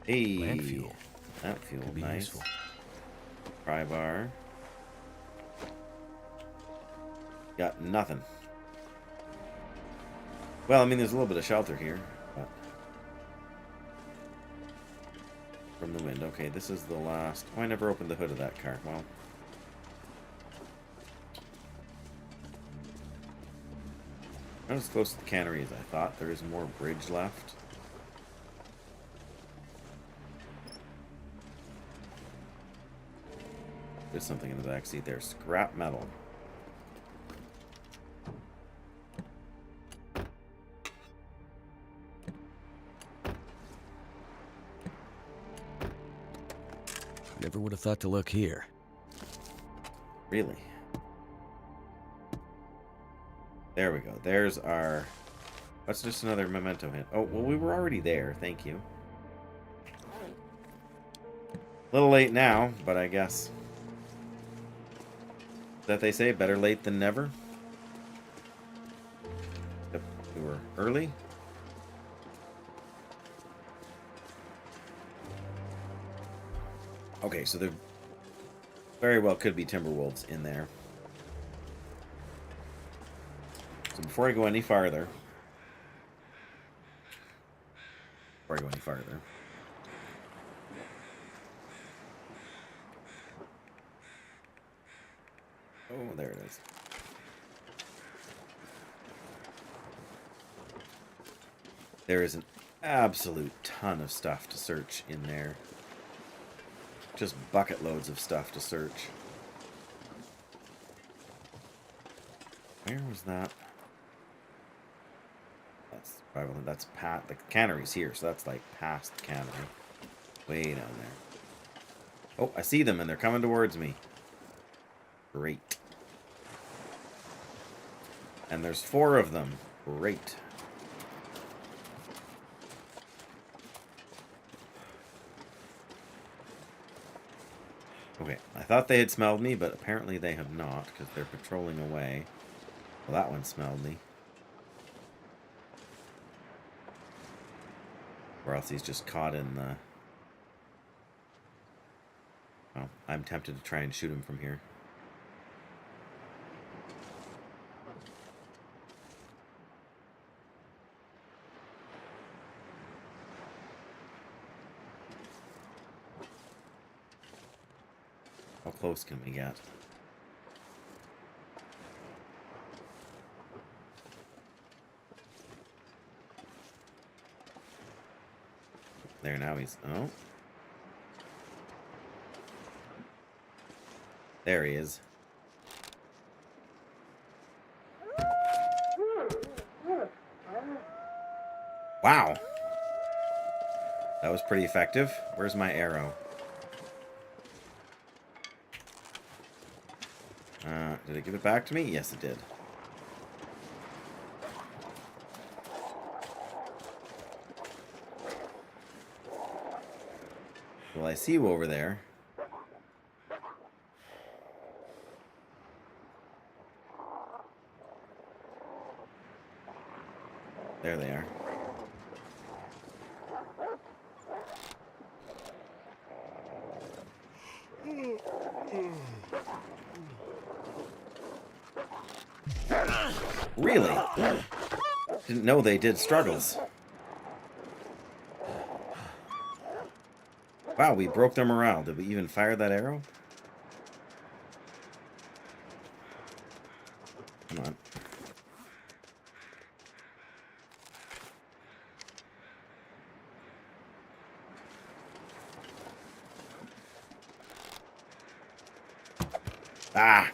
Hey, Lamp fuel. That fuel, Could be nice. useful. Pry bar. Got nothing. Well, I mean, there's a little bit of shelter here, but from the wind. Okay, this is the last. Oh, I never opened the hood of that car. Well, not as close to the cannery as I thought. There is more bridge left. There's something in the back seat there. Scrap metal. Never would have thought to look here. Really? There we go. There's our... That's just another memento hint. Oh, well, we were already there. Thank you. A little late now, but I guess... That they say, better late than never. Yep, we were early. Okay, so there very well could be timber wolves in there. So before I go any farther... Oh, there it is. There is an absolute ton of stuff to search in there. Just bucket loads of stuff to search. Where was that? That's the cannery's here, so that's like past the cannery. Way down there. Oh, I see them and they're coming towards me. Great. And there's 4 of them. Great. Okay, I thought they had smelled me, but apparently they have not, because they're patrolling away. Well, that one smelled me. Or else he's just caught in the... Well, I'm tempted to try and shoot him from here. How close can we get? There, now he's... Oh. There he is. Wow. That was pretty effective. Where's my arrow? Did it give it back to me? Yes, it did. Well, I see you over there. There they are. Really? Didn't know they did struggles. Wow, we broke their morale. Did we even fire that arrow? Come on. Ah!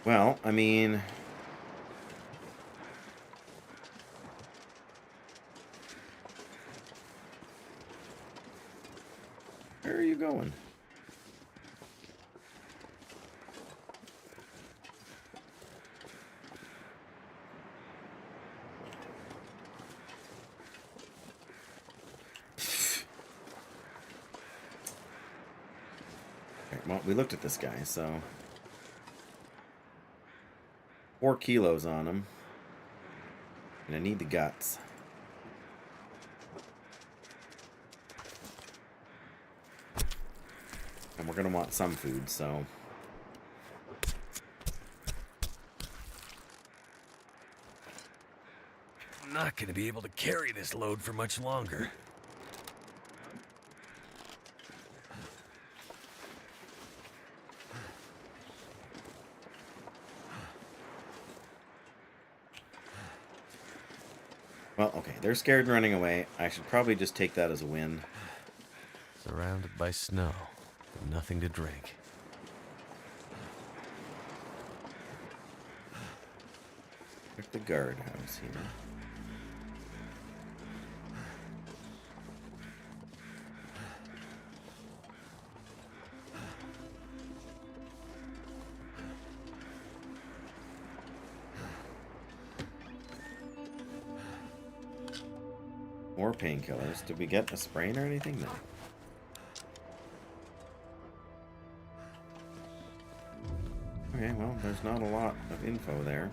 Well, I mean... Where are you going? Okay, well, we looked at this guy, so... 4 kilos on him. And I need the guts. And we're going to want some food, so... I'm not going to be able to carry this load for much longer. Well, okay, they're scared and running away. I should probably just take that as a win. Surrounded by snow, and nothing to drink. Check the guardhouse here. More painkillers. Did we get a sprain or anything? No. Okay, well, there's not a lot of info there.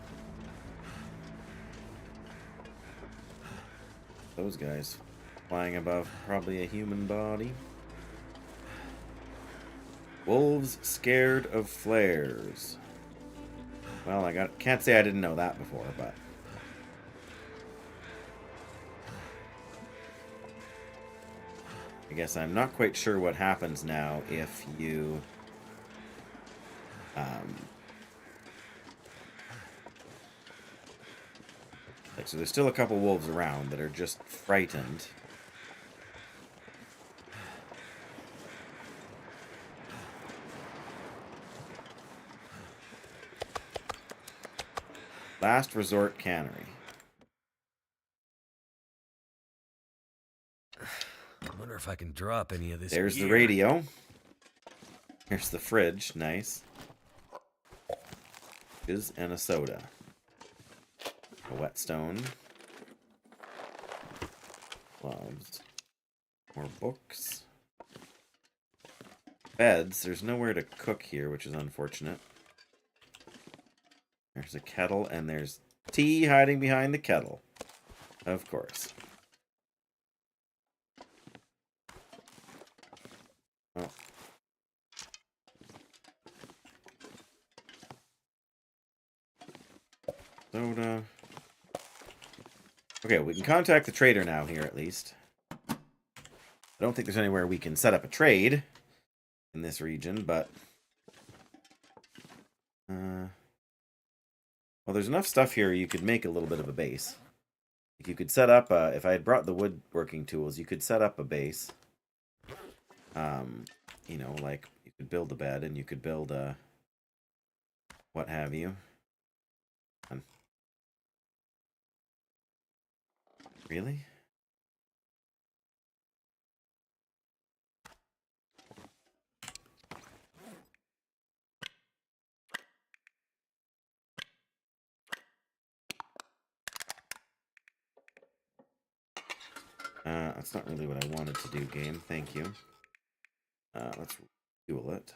Those guys flying above probably a human body. Wolves scared of flares. Well, can't say I didn't know that before, but... I guess I'm not quite sure what happens now if you... so there's still a couple wolves around that are just frightened. Last resort cannery. I wonder if I can drop any of this There's gear. the radio. Here's the fridge. Nice. And a soda. A whetstone. Gloves. More books. Beds. There's nowhere to cook here, which is unfortunate. There's a kettle, and there's tea hiding behind the kettle. Of course. Oh. Soda. Okay, we can contact the trader now here, at least. I don't think there's anywhere we can set up a trade in this region, but... well, there's enough stuff here you could make a little bit of a base. Like you could set up, if I had brought the woodworking tools, you could set up a base. You know, like, you could build a bed, and you could build a... what have you. Really? That's not really what I wanted to do, game. Thank you. Let's fuel it.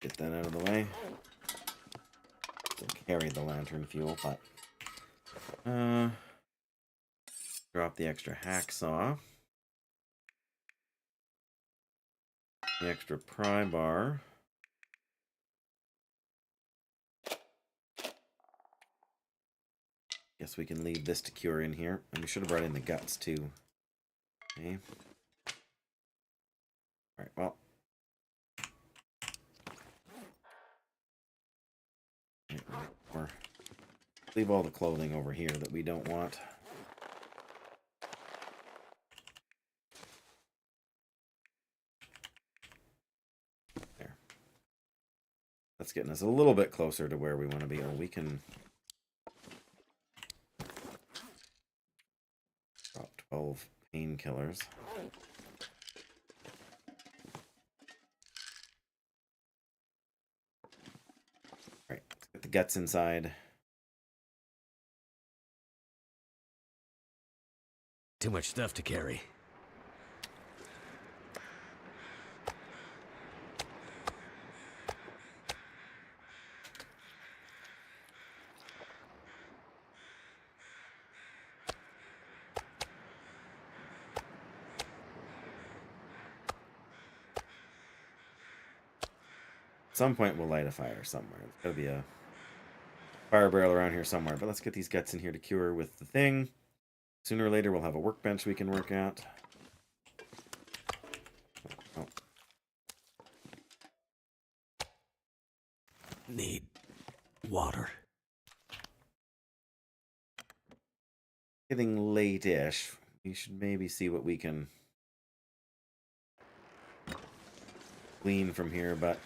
Get that out of the way. Still carry the lantern fuel, but... drop the extra hacksaw. The extra pry bar. Guess we can leave this to cure in here. And we should have brought in the guts, too. Okay. Alright, well. Or leave all the clothing over here that we don't want. There. That's getting us a little bit closer to where we want to be. Or we can... drop 12 painkillers. Alright, let's get the guts inside. Too much stuff to carry. some point we'll light a fire somewhere. There's got to be a fire barrel around here somewhere. But let's get these guts in here to cure with the thing. Sooner or later we'll have a workbench we can work at. Oh. Need water. Getting late-ish. We should maybe see what we can glean from here, but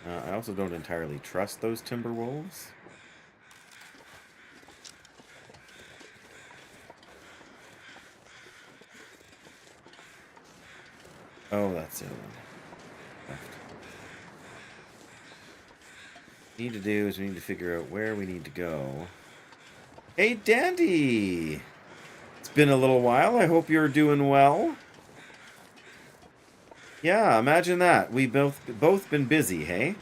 I also don't entirely trust those timber wolves. Oh, that's the other one. Left. What we need to do is we need to figure out where we need to go. Hey, Dandy! It's been a little while. I hope you're doing well. Yeah, imagine that. We both been busy, hey?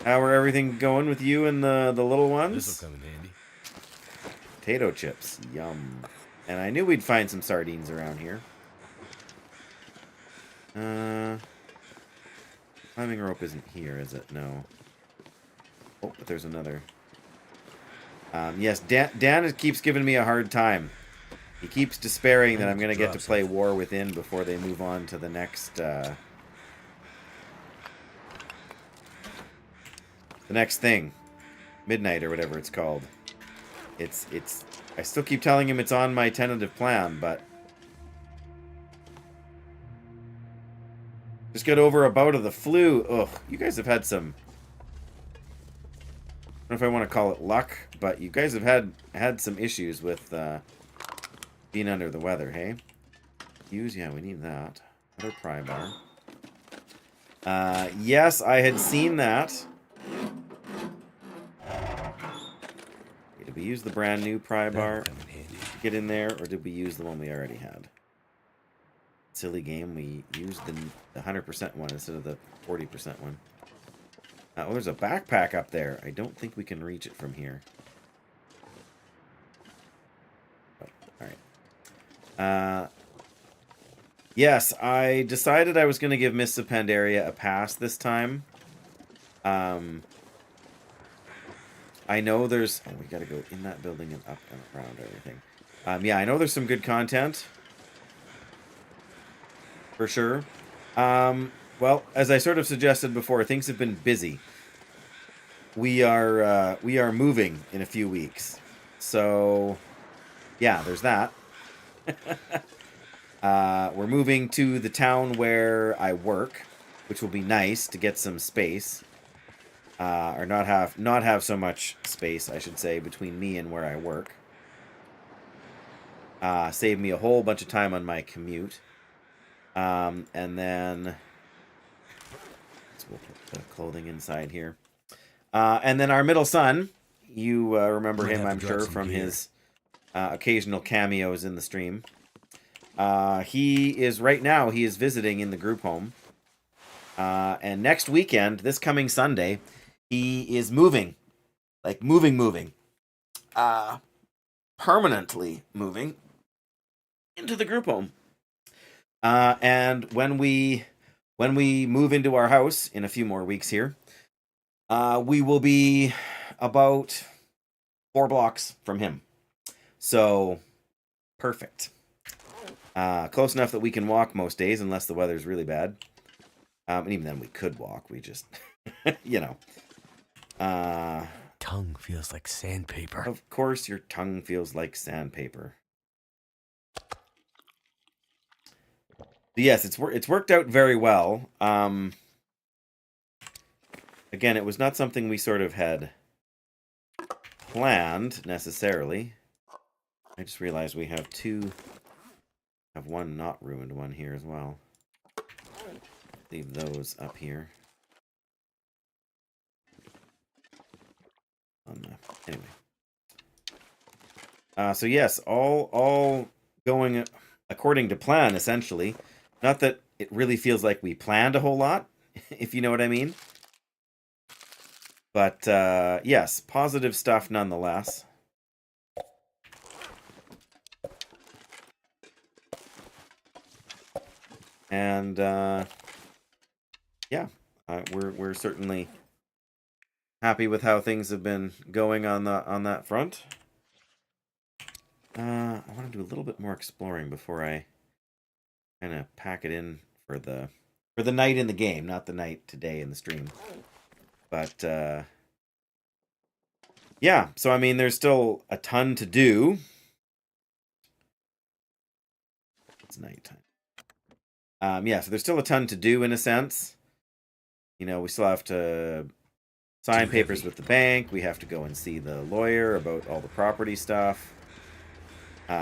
How are everything going with you and the little ones? This'll come in handy. Potato chips. Yum. And I knew we'd find some sardines around here. Climbing rope isn't here, is it? No. Oh, but there's another. Yes, Dan keeps giving me a hard time. He keeps despairing that I'm going to get to play War Within before they move on to the next, the next thing. Midnight or whatever it's called. I still keep telling him it's on my tentative plan, but just got over a bout of the flu. Ugh, you guys have had some, I don't know if I want to call it luck, but you guys have had some issues with being under the weather, hey? Yeah, we need that. Another pry bar. Yes, I had seen that. Did we use the brand new pry bar to get in there, or did we use the one we already had? Silly game, we used the 100% one instead of the 40% one. Oh, there's a backpack up there. I don't think we can reach it from here. Oh, alright. Yes, I decided I was going to give Mists of Pandaria a pass this time. I know there's... Oh, we gotta go in that building and up and around everything. Yeah, I know there's some good content. For sure. Well, as I sort of suggested before, things have been busy. We are moving in a few weeks. So, yeah, there's that. We're moving to the town where I work, which will be nice to get some space. Or not have so much space, I should say, between me and where I work. Save me a whole bunch of time on my commute. And then we'll put the clothing inside here. And then our middle son, you remember him, I'm sure, from his occasional cameos in the stream. He is visiting in the group home. And next weekend, this coming Sunday, he is moving. Like moving. Permanently moving into the group home. And when we move into our house in a few more weeks here, we will be about 4 blocks from him. So, perfect. Close enough that we can walk most days, unless the weather's really bad. And even then we could walk. We just, you know. Tongue feels like sandpaper. Of course your tongue feels like sandpaper. But yes, it's worked out very well. Again, it was not something we sort of had planned, necessarily. I just realized we have one not ruined one here as well. Leave those up here. Anyway. So yes, all going according to plan, essentially. Not that it really feels like we planned a whole lot, if you know what I mean. But, yes, positive stuff nonetheless. And, yeah, we're certainly happy with how things have been going on that front. I want to do a little bit more exploring before I kind of pack it in for the night in the game, not the night today in the stream. But yeah, so I mean, there's still a ton to do. It's nighttime. Yeah, so there's still a ton to do in a sense. You know, we still have to sign papers with the bank. We have to go and see the lawyer about all the property stuff. We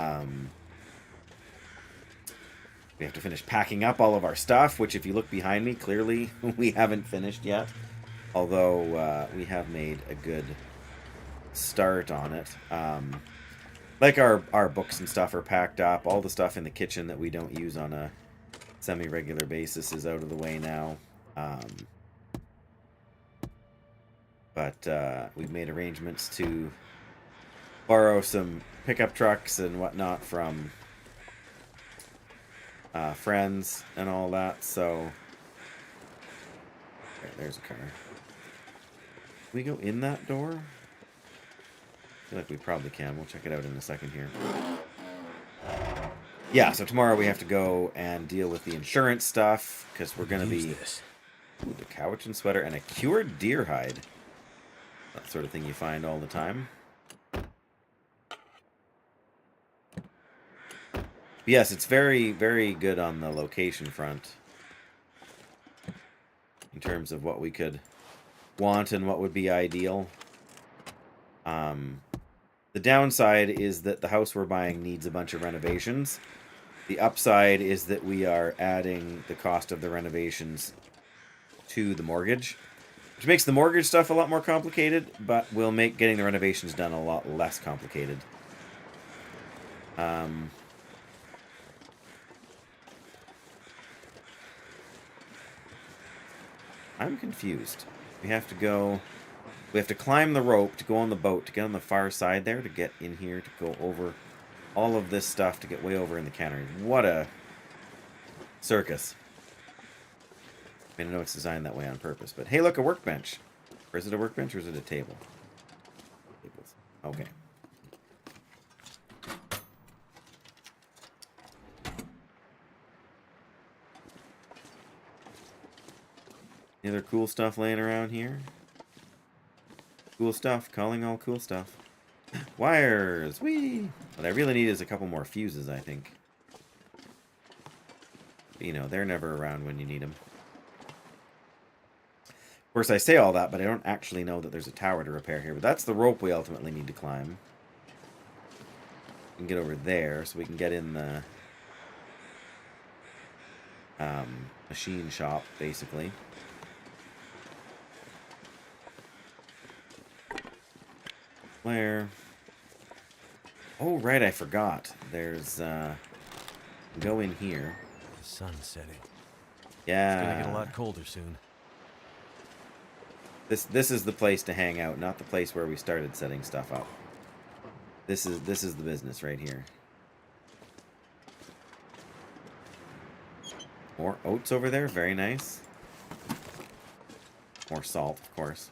have to finish packing up all of our stuff, which if you look behind me, clearly we haven't finished yet. Although we have made a good start on it. Like our books and stuff are packed up. All the stuff in the kitchen that we don't use on a semi-regular basis is out of the way now. But we've made arrangements to borrow some pickup trucks and whatnot from friends and all that. So there's a car. Can we go in that door? I feel like we probably can. We'll check it out in a second here. Yeah, so tomorrow we have to go and deal with the insurance stuff because we're going to be... Ooh, the Cowichan sweater and a cured deer hide. That sort of thing you find all the time. But yes, it's very, very good on the location front. In terms of what we could want and what would be ideal. The downside is that the house we're buying needs a bunch of renovations. The upside is that we are adding the cost of the renovations to the mortgage, which makes the mortgage stuff a lot more complicated, but will make getting the renovations done a lot less complicated. I'm confused. We have to climb the rope to go on the boat, to get on the far side there, to get in here, to go over all of this stuff, to get way over in the cannery. What a circus. I mean, I know it's designed that way on purpose, but hey, look, a workbench. Or is it a workbench or is it a table? Tables. Okay. Any other cool stuff laying around here? Cool stuff. Calling all cool stuff. Wires! Whee! What I really need is a couple more fuses, I think. But, you know, they're never around when you need them. Of course, I say all that, but I don't actually know that there's a tower to repair here. But that's the rope we ultimately need to climb. We can get over there, so we can get in the machine shop, basically. Where? Oh, right, I forgot. There's, go in here. The sun's setting. Yeah. It's gonna get a lot colder soon. This is the place to hang out, not the place where we started setting stuff up. This is the business right here. More oats over there, very nice. More salt, of course.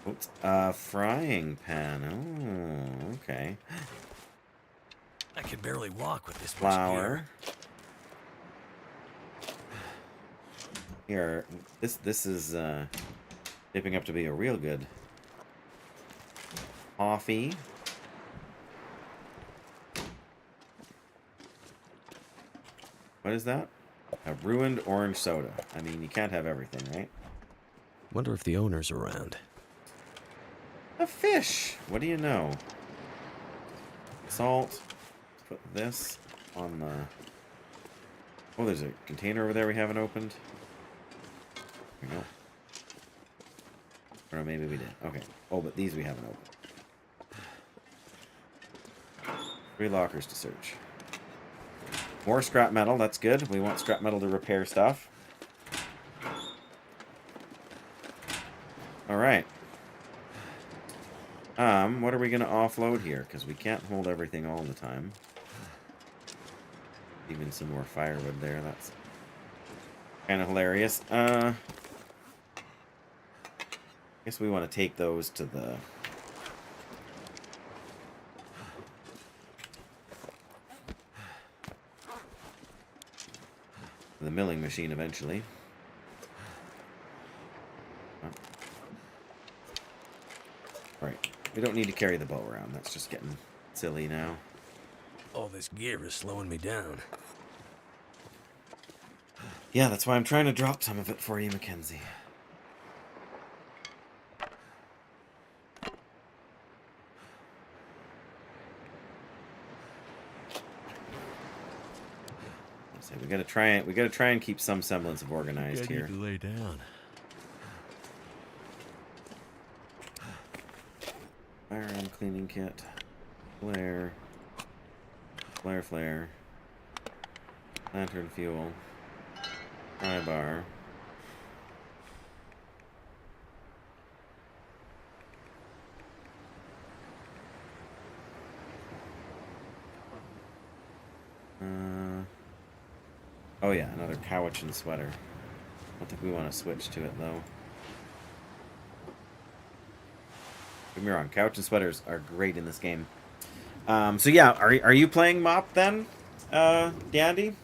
Oops. Frying pan. Oh, okay. I can barely walk with this Flour. Here, this is shaping up to be a real good coffee. What is that? A ruined orange soda. I mean, you can't have everything, right? Wonder if the owner's around. A fish! What do you know? Salt. Put this on the... Oh, there's a container over there we haven't opened. There we go. Or maybe we did. Okay. Oh, but these we haven't opened. 3 lockers to search. More scrap metal. That's good. We want scrap metal to repair stuff. Alright. What are we going to offload here? Because we can't hold everything all the time. Even some more firewood there. That's kind of hilarious. Guess we want to take those to the milling machine eventually. Right. We don't need to carry the bow around. That's just getting silly now. All this gear is slowing me down. Yeah, that's why I'm trying to drop some of it for you, Mackenzie. So we gotta try and keep some semblance of organized here. I need to lay down. Firearm cleaning kit. Flare. Flare. Lantern fuel. Pry bar. Oh yeah, another Cowichan sweater. I don't think we want to switch to it though. Don't get me wrong, Cowichan sweaters are great in this game. So yeah, are you playing Mop then, Dandy?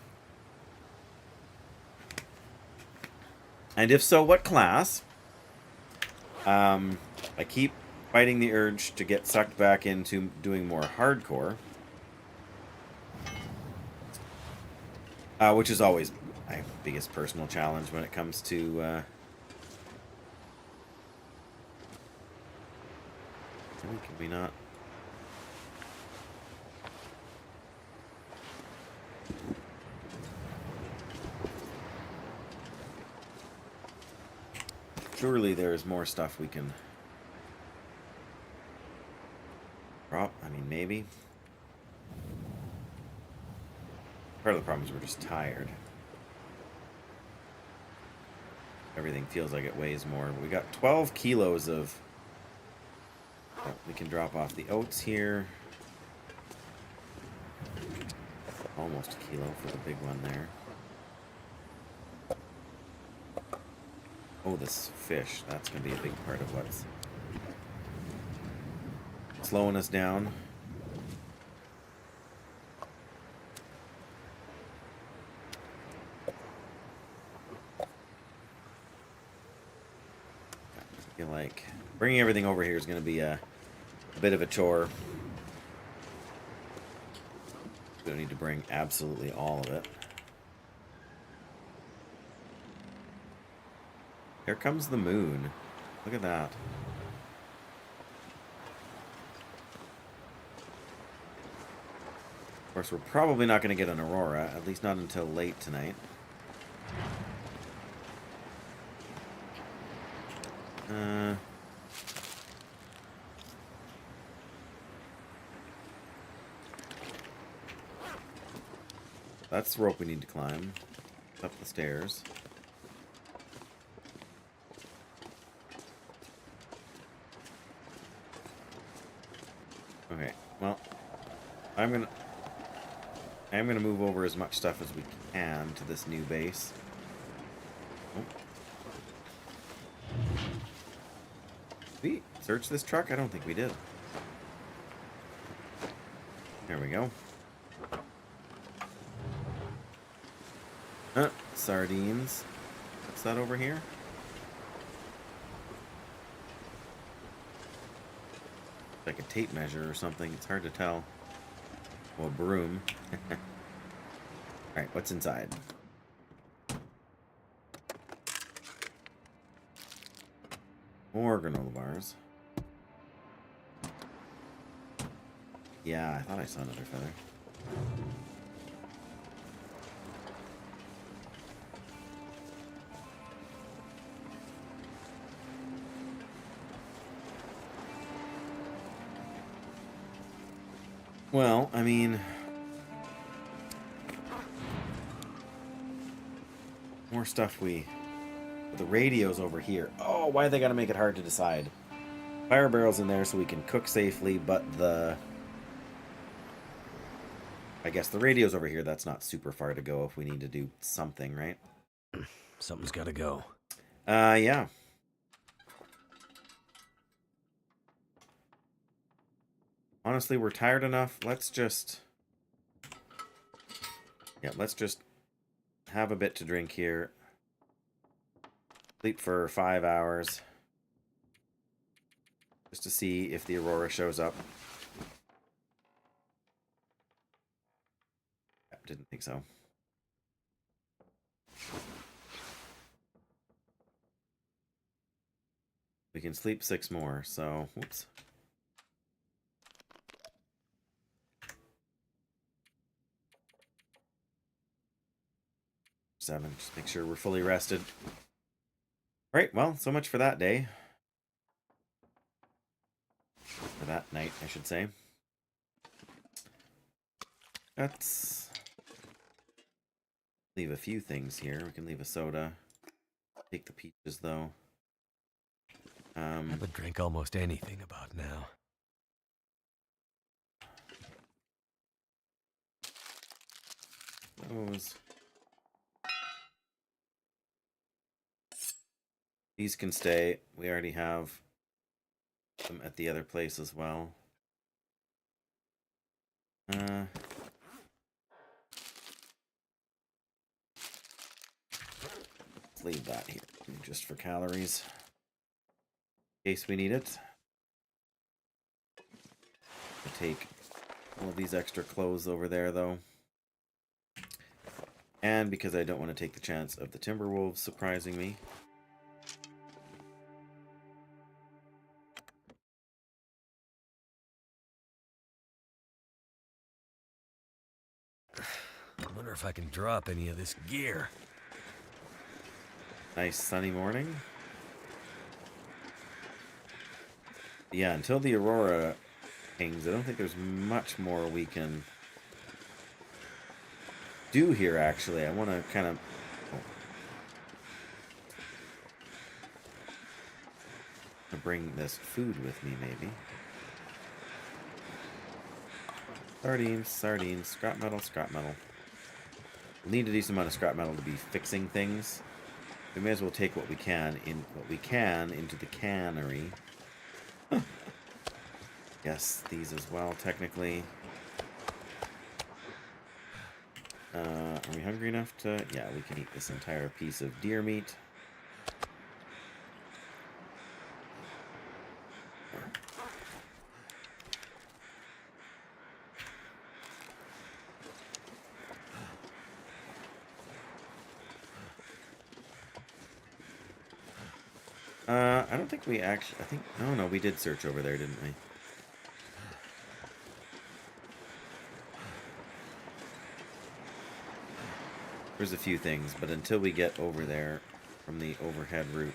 And if so, what class? I keep fighting the urge to get sucked back into doing more hardcore. Which is always my biggest personal challenge when it comes to... Can we not... Surely there is more stuff we can drop. I mean, maybe. Part of the problem is we're just tired. Everything feels like it weighs more. We got 12 kilos of... Oh, we can drop off the oats here. Almost a kilo for the big one there. Oh, this fish. That's going to be a big part of what's slowing us down. I feel like bringing everything over here is going to be a bit of a chore. We don't need to bring absolutely all of it. Here comes the moon. Look at that. Of course, we're probably not going to get an aurora, at least not until late tonight. That's the rope we need to climb. Up the stairs. Okay, well, I am gonna move over as much stuff as we can to this new base. Oh. Did we search this truck? I don't think we did. There we go. Sardines. What's that over here? Like a tape measure or something. It's hard to tell. Well, a broom. Alright, what's inside? More granola bars. Yeah, I thought I saw another feather. Well, I mean... More stuff we... The radio's over here. Oh, why they gotta make it hard to decide? Fire barrel's in there so we can cook safely, but the... I guess the radio's over here. That's not super far to go if we need to do something, right? Something's gotta go. Yeah. Honestly, we're tired enough. Let's just... Yeah, let's just have a bit to drink here. Sleep for 5 hours. Just to see if the Aurora shows up. Didn't think so. We can sleep 6 more, so... Whoops. 7. Just make sure we're fully rested. Right, well, so much for that day. For that night, I should say. Let's leave a few things here. We can leave a soda. Take the peaches, though. I would drink almost anything about now. Those. These can stay. We already have them at the other place as well. Let's leave that here just for calories. In case we need it. I'll take all of these extra clothes over there, though. And because I don't want to take the chance of the Timberwolves surprising me. I wonder if I can drop any of this gear. Nice sunny morning. Yeah, until the Aurora hangs, I don't think there's much more we can do here, actually. I want to kind of... bring this food with me, maybe. Sardines, scrap metal, scrap metal. We'll need a decent amount of scrap metal to be fixing things. We may as well take what we can into the cannery. Yes, these as well, technically. Are we hungry enough to... Yeah, we can eat this entire piece of deer meat. I don't think we actually... I think... No, we did search over there, didn't we? There's a few things, but until we get over there from the overhead route...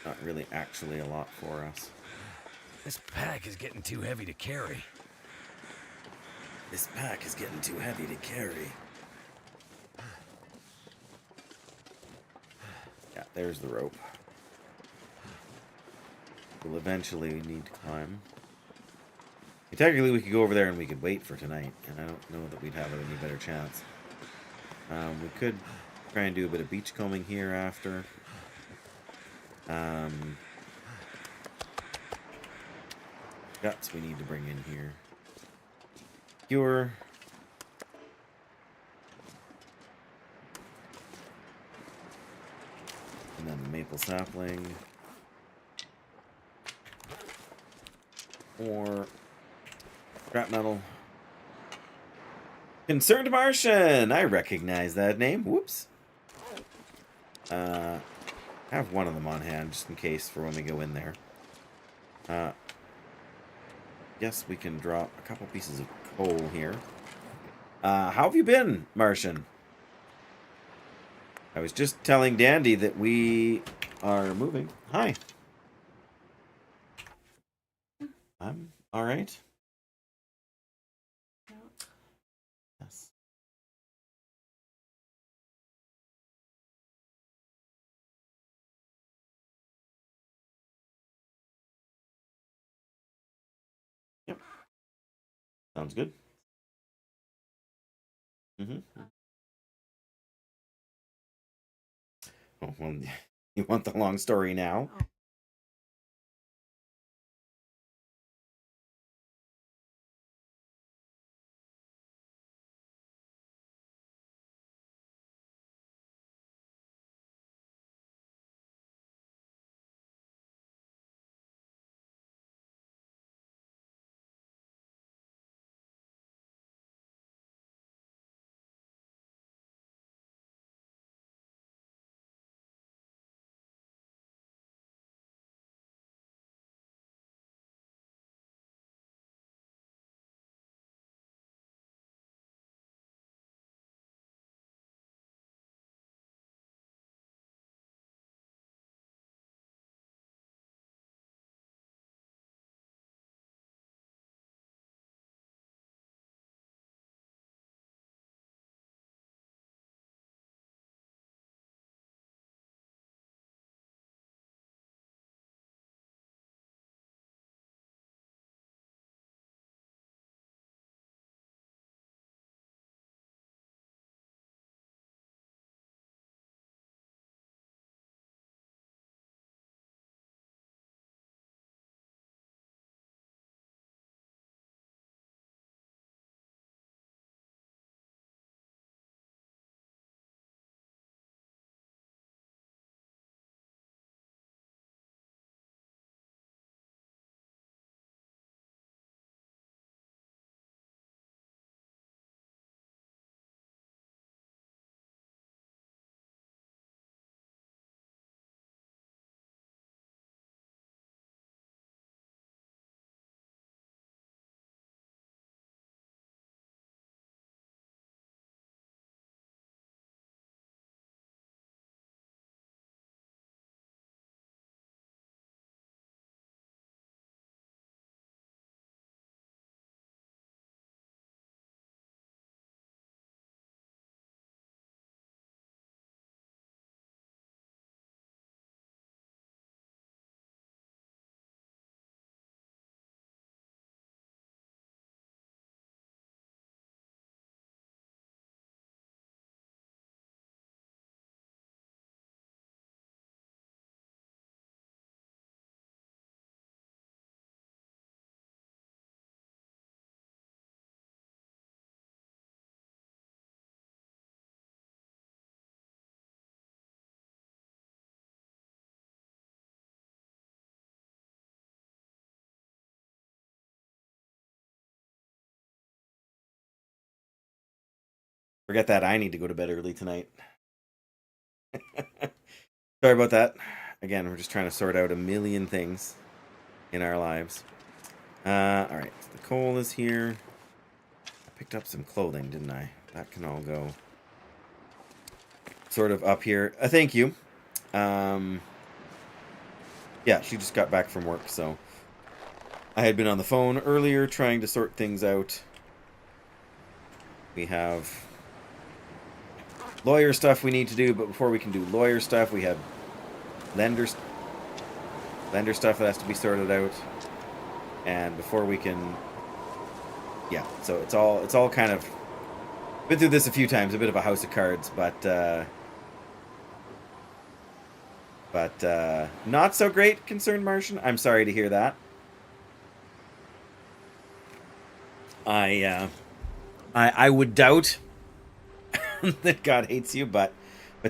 Not really actually a lot for us. This pack is getting too heavy to carry. This pack is getting too heavy to carry. Yeah, there's the rope. We'll eventually need to climb. Technically, we could go over there and we could wait for tonight, and I don't know that we'd have any better chance. We could try and do a bit of beachcombing here after. Guts we need to bring in here. Skewer. And then the maple sapling. Or scrap metal. Concerned Martian! I recognize that name. Whoops. Have one of them on hand just in case for when we go in there. Guess we can drop a couple pieces of coal here. How have you been, Martian? I was just telling Dandy that we are moving. Hi. I'm all right. Yes. Sounds good. Mm-hmm. Oh, well, you want the long story now? Oh. Forget that. I need to go to bed early tonight. Sorry about that. Again, we're just trying to sort out a million things in our lives. All right. So the coal is here. I picked up some clothing, didn't I? That can all go sort of up here. Thank you. Yeah, she just got back from work, so I had been on the phone earlier trying to sort things out. We have lawyer stuff we need to do, but before we can do lawyer stuff, we have lender stuff that has to be sorted out. And before we can, yeah, so it's all kind of been through this a few times, a bit of a house of cards, but not so great, Concerned Martian. I'm sorry to hear that. I would doubt that God hates you, but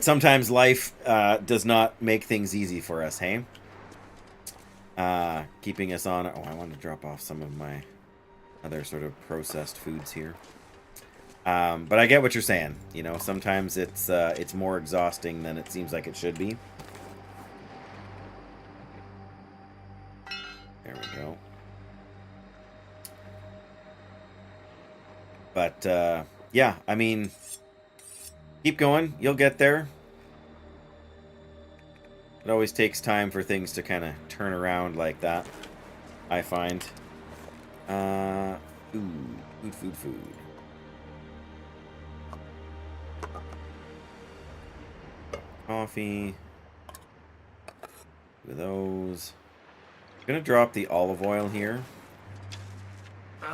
sometimes life does not make things easy for us, hey? Keeping us on. Oh, I want to drop off some of my other sort of processed foods here. But I get what you're saying. You know, sometimes it's more exhausting than it seems like it should be. There we go. But yeah, I mean, keep going. You'll get there. It always takes time for things to kind of turn around like that, I find. Ooh, food. Coffee. Two of those. I'm gonna drop the olive oil here.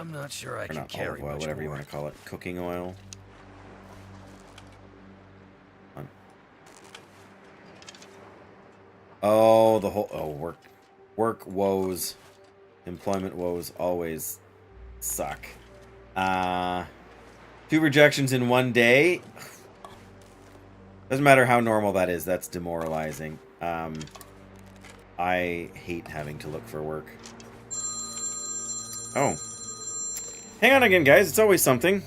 I'm not sure I Or can not carry olive oil, much whatever you more. want to call it. Cooking oil. Oh, the whole... Oh, work woes. Employment woes always suck. 2 rejections in 1 day. Doesn't matter how normal that is. That's demoralizing. I hate having to look for work. Oh. Hang on again, guys. It's always something.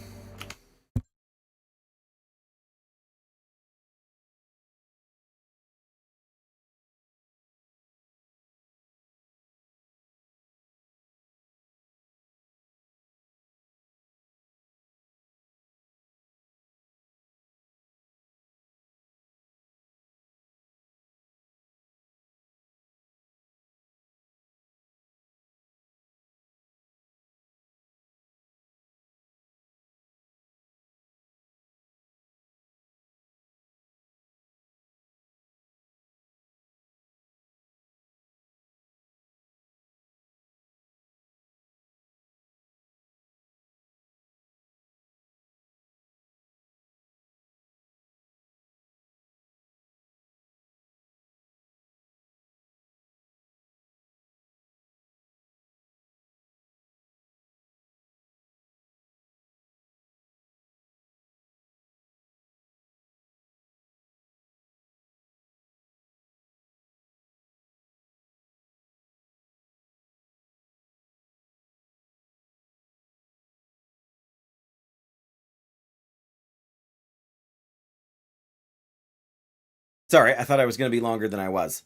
Sorry, I thought I was going to be longer than I was.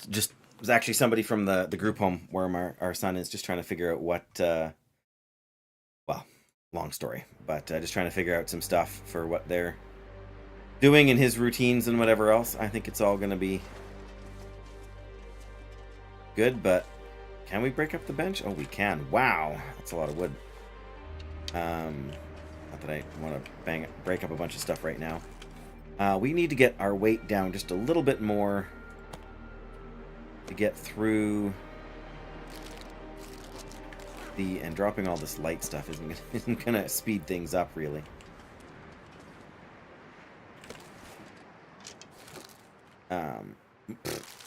Just was actually somebody from the group home where our son is just trying to figure out what. Well, long story, but just trying to figure out some stuff for what they're doing in his routines and whatever else. I think it's all going to be good, but can we break up the bench? Oh, we can. Wow, that's a lot of wood. Not that I want to break up a bunch of stuff right now. We need to get our weight down just a little bit more to get through and dropping all this light stuff isn't gonna speed things up really.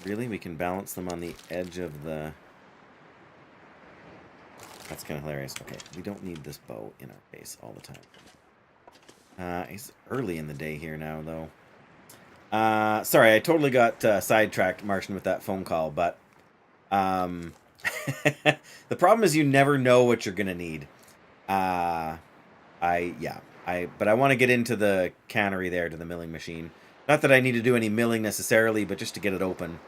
Really, we can balance them on the edge of the. That's kind of hilarious. Okay, we don't need this bow in our face all the time. It's early in the day here now, though. Sorry, I totally got sidetracked, Martian, with that phone call, but the problem is you never know what you're gonna need. But I want to get into the cannery there, to the milling machine. Not that I need to do any milling necessarily, but just to get it open.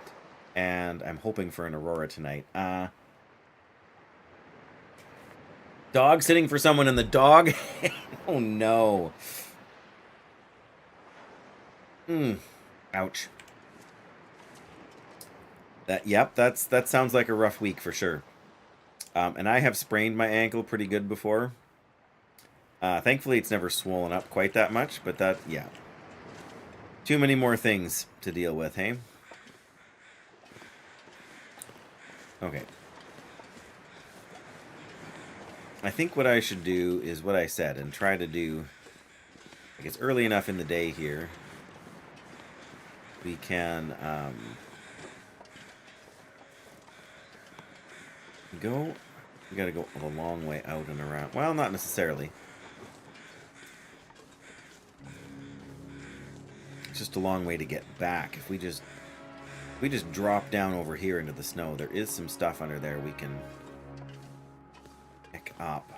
And I'm hoping for an Aurora tonight. Dog sitting for someone in the dog. Oh no. Ouch. That sounds like a rough week for sure. And I have sprained my ankle pretty good before. Thankfully, it's never swollen up quite that much, but yeah. Too many more things to deal with, hey? Okay. I think what I should do is what I said and try to do. Like, it's early enough in the day here. We can go. We gotta go a long way out and around. Well, not necessarily. It's just a long way to get back. If we just drop down over here into the snow, there is some stuff under there we can pick up.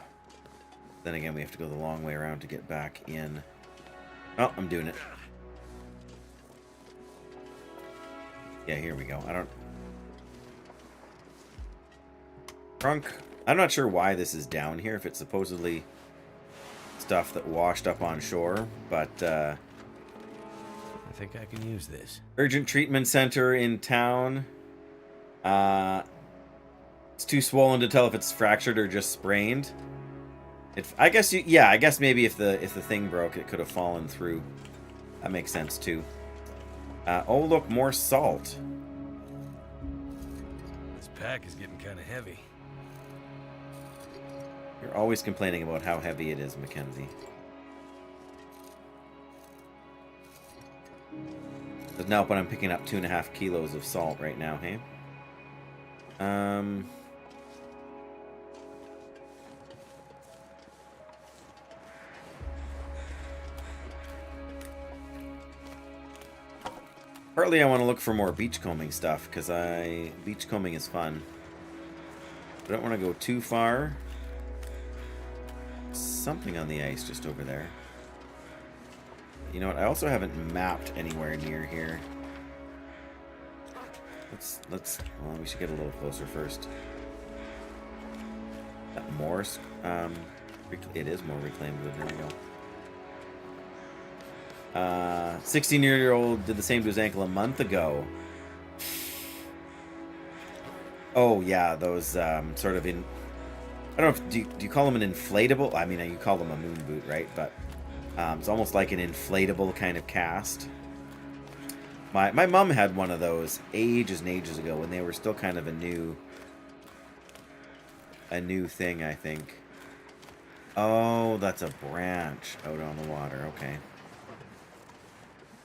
Then again, we have to go the long way around to get back in. Oh, I'm doing it. Yeah, here we go. Trunk. I'm not sure why this is down here, if it's supposedly stuff that washed up on shore, but I think I can use this. Urgent treatment center in town. It's too swollen to tell if it's fractured or just sprained. I guess maybe if the thing broke, it could have fallen through. That makes sense too. Oh look, more salt. This pack is getting kind of heavy. You're always complaining about how heavy it is, Mackenzie. Doesn't help when I'm picking up 2.5 kilos of salt right now, hey? Partly I want to look for more beachcombing stuff, because beachcombing is fun. I don't want to go too far. Something on the ice just over there. You know what? I also haven't mapped anywhere near here. Well, we should get a little closer first. That more, it is more reclaimed wood. There we go. 16-year-old did the same to his ankle a month ago. Oh yeah, those sort of in. I don't know if do you call them an inflatable? I mean, you call them a moon boot, right? But it's almost like an inflatable kind of cast. My mom had one of those ages and ages ago when they were still kind of a new thing, I think. Oh, that's a branch out on the water. Okay.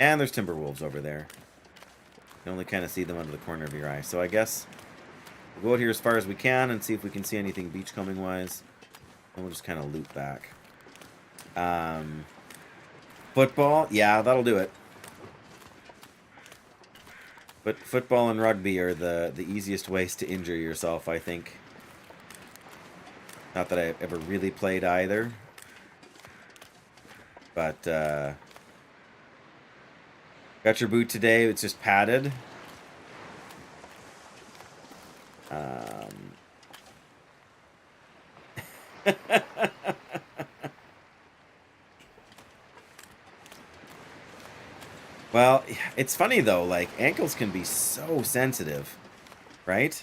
And there's timber wolves over there. You can only kind of see them under the corner of your eye. So I guess we'll go out here as far as we can and see if we can see anything beachcombing wise. And we'll just kind of loop back. Football? Yeah, that'll do it. But football and rugby are the easiest ways to injure yourself, I think. Not that I've ever really played either. But, got your boot today. It's just padded. Well, it's funny though, like, ankles can be so sensitive, right?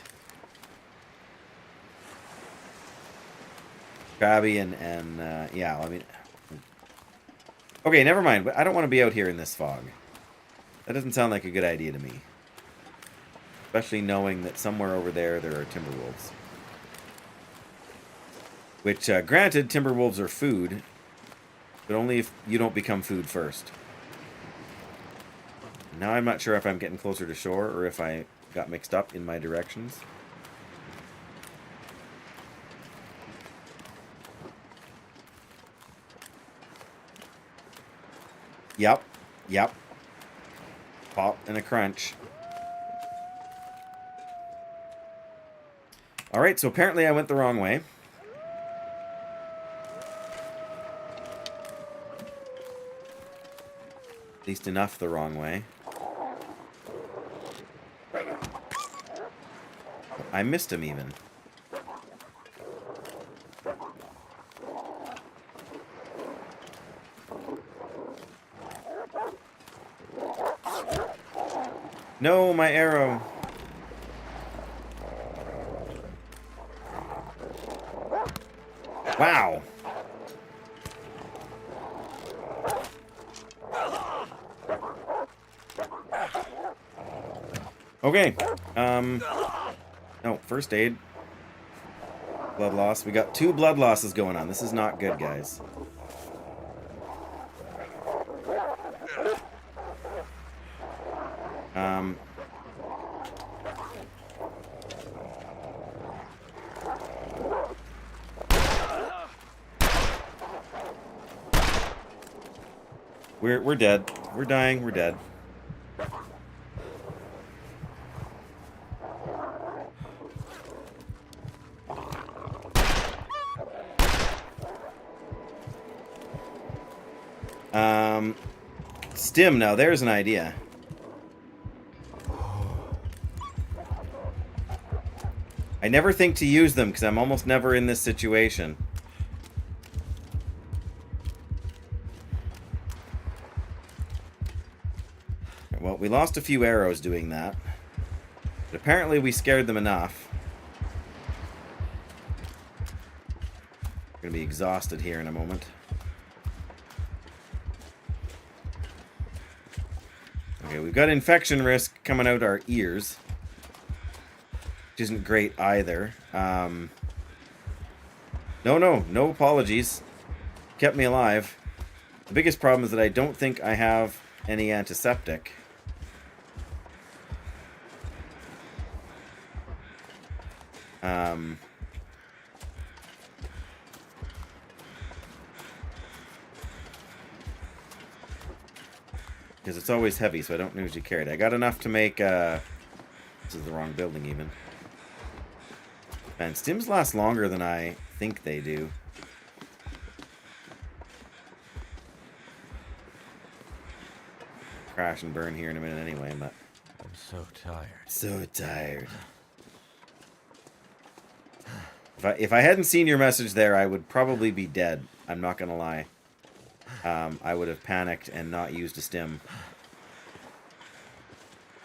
Crabby and yeah, I mean... Okay, never mind. I don't want to be out here in this fog. That doesn't sound like a good idea to me. Especially knowing that somewhere over there are timber wolves. Which, granted, timber wolves are food, but only if you don't become food first. Now I'm not sure if I'm getting closer to shore or if I got mixed up in my directions. Yep. Yep. Pop and a crunch. Alright, so apparently I went the wrong way. At least enough the wrong way. I missed him even. No, my arrow. Wow. Okay. No, first aid. Blood loss. We got 2 blood losses going on. This is not good, guys. We're dead. We're dying. We're dead. Stim, now there's an idea. I never think to use them because I'm almost never in this situation. Well, we lost a few arrows doing that. But apparently we scared them enough. We're going to be exhausted here in a moment. Okay, we've got infection risk coming out our ears. Which isn't great either. No apologies. Kept me alive. The biggest problem is that I don't think I have any antiseptic. Because it's always heavy, so I don't usually carry it. I got enough to make, this is the wrong building even. Man, stims last longer than I think they do. Crash and burn here in a minute anyway, but... I'm so tired. So tired. If I hadn't seen your message there, I would probably be dead. I'm not gonna lie. I would have panicked and not used a stim.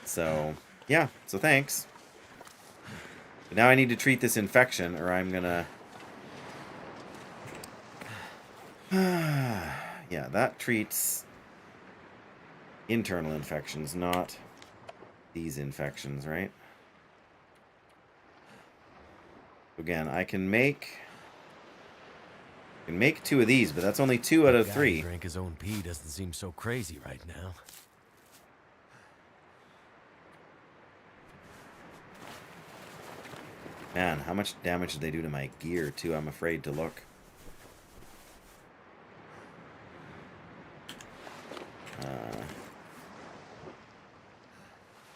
So, yeah. So thanks. But now I need to treat this infection, or I'm gonna... yeah, that treats internal infections, not these infections, right? Again, I can make 2 of these, but that's only 2 out of 3. Guy who drank his own pee doesn't seem so crazy right now. Man, how much damage did they do to my gear, too? I'm afraid to look.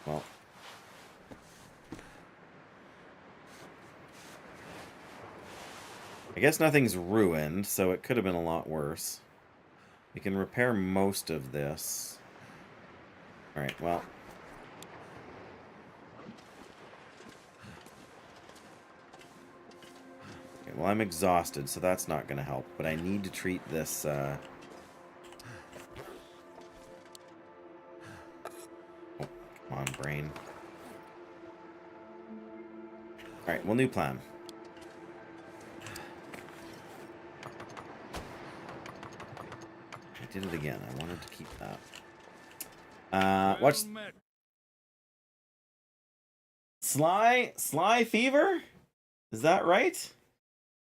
Well. I guess nothing's ruined, so it could have been a lot worse. We can repair most of this. Alright, well. Okay, well, I'm exhausted, so that's not going to help. But I need to treat this, Oh, come on, brain. Alright, well, new plan. I did it again. I wanted to keep that. What's... Sly Fever? Is that right?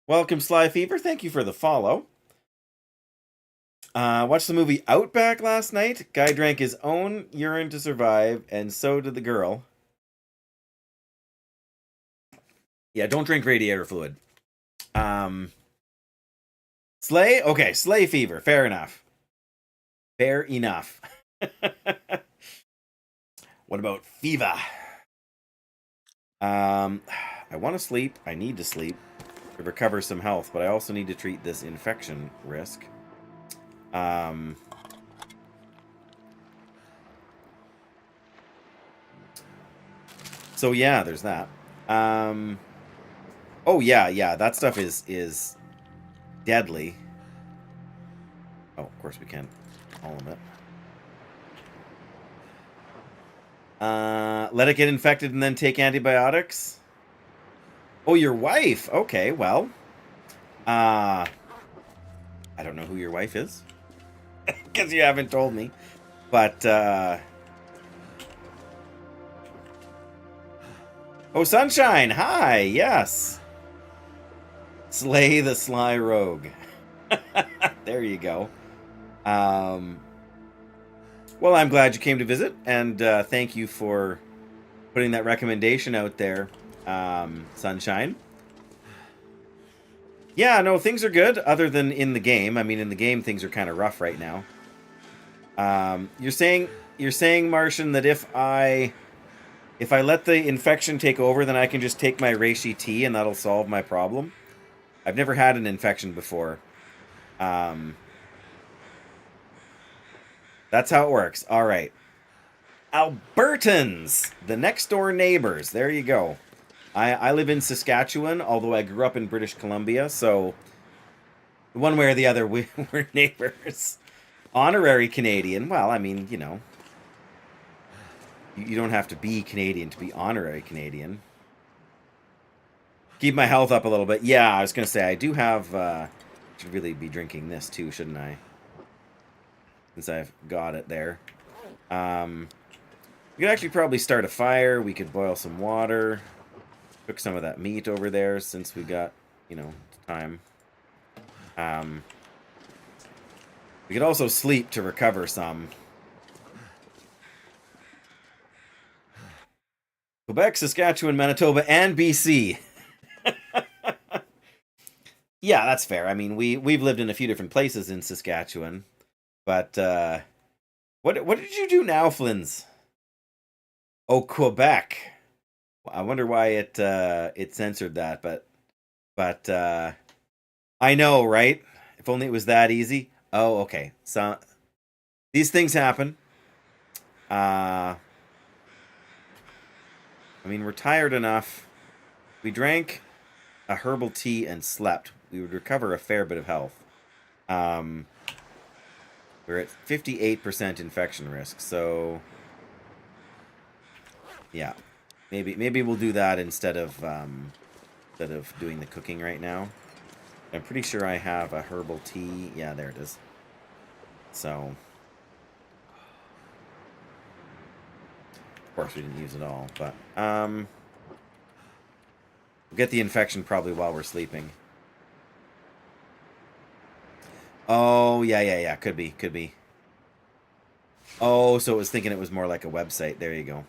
Welcome, Sly Fever. Thank you for the follow. Watched the movie Outback last night. Guy drank his own urine to survive, and so did the girl. Yeah, don't drink radiator fluid. Slay? Okay, Slay Fever. Fair enough. Fair enough. What about fever? I want to sleep. I need to sleep to recover some health, but I also need to treat this infection risk. So yeah, there's that. Oh yeah, that stuff is deadly. Oh, of course we can. All of it. Let it get infected and then take antibiotics? Oh, your wife. Okay, well. I don't know who your wife is. Because you haven't told me. But, oh, Sunshine! Hi! Yes! Slay the Sly Rogue. There you go. Well, I'm glad you came to visit, and thank you for putting that recommendation out there, Sunshine. Yeah, no, things are good, other than in the game. I mean, in the game, things are kind of rough right now. You're saying, Martian, that if I let the infection take over, then I can just take my reishi tea, and that'll solve my problem? I've never had an infection before. That's how it works. All right. Albertans, the next door neighbors. There you go. I live in Saskatchewan, although I grew up in British Columbia, so one way or the other, we're neighbors. Honorary Canadian. Well, I mean, you know, you don't have to be Canadian to be honorary Canadian. Keep my health up a little bit. Yeah, I was going to say, I do have... should really be drinking this too, shouldn't I? Since I've got it there. We could actually probably start a fire. We could boil some water. Cook some of that meat over there since we got, you know, time. We could also sleep to recover some. Quebec, Saskatchewan, Manitoba, and BC. Yeah, that's fair. I mean, we've lived in a few different places in Saskatchewan, but what did you do now, Flins? Oh, Quebec. I wonder why it censored that, but I know, right? If only it was that easy. Oh, okay. So these things happen. I mean, we're tired enough. We drank a herbal tea and slept. We would recover a fair bit of health. We're at 58% infection risk, so yeah, maybe we'll do that instead of doing the cooking right now. I'm pretty sure I have a herbal tea. Yeah, there it is. So, of course, we didn't use it all, but we'll get the infection probably while we're sleeping. Oh, yeah. Could be. Oh, so it was thinking it was more like a website. There you go.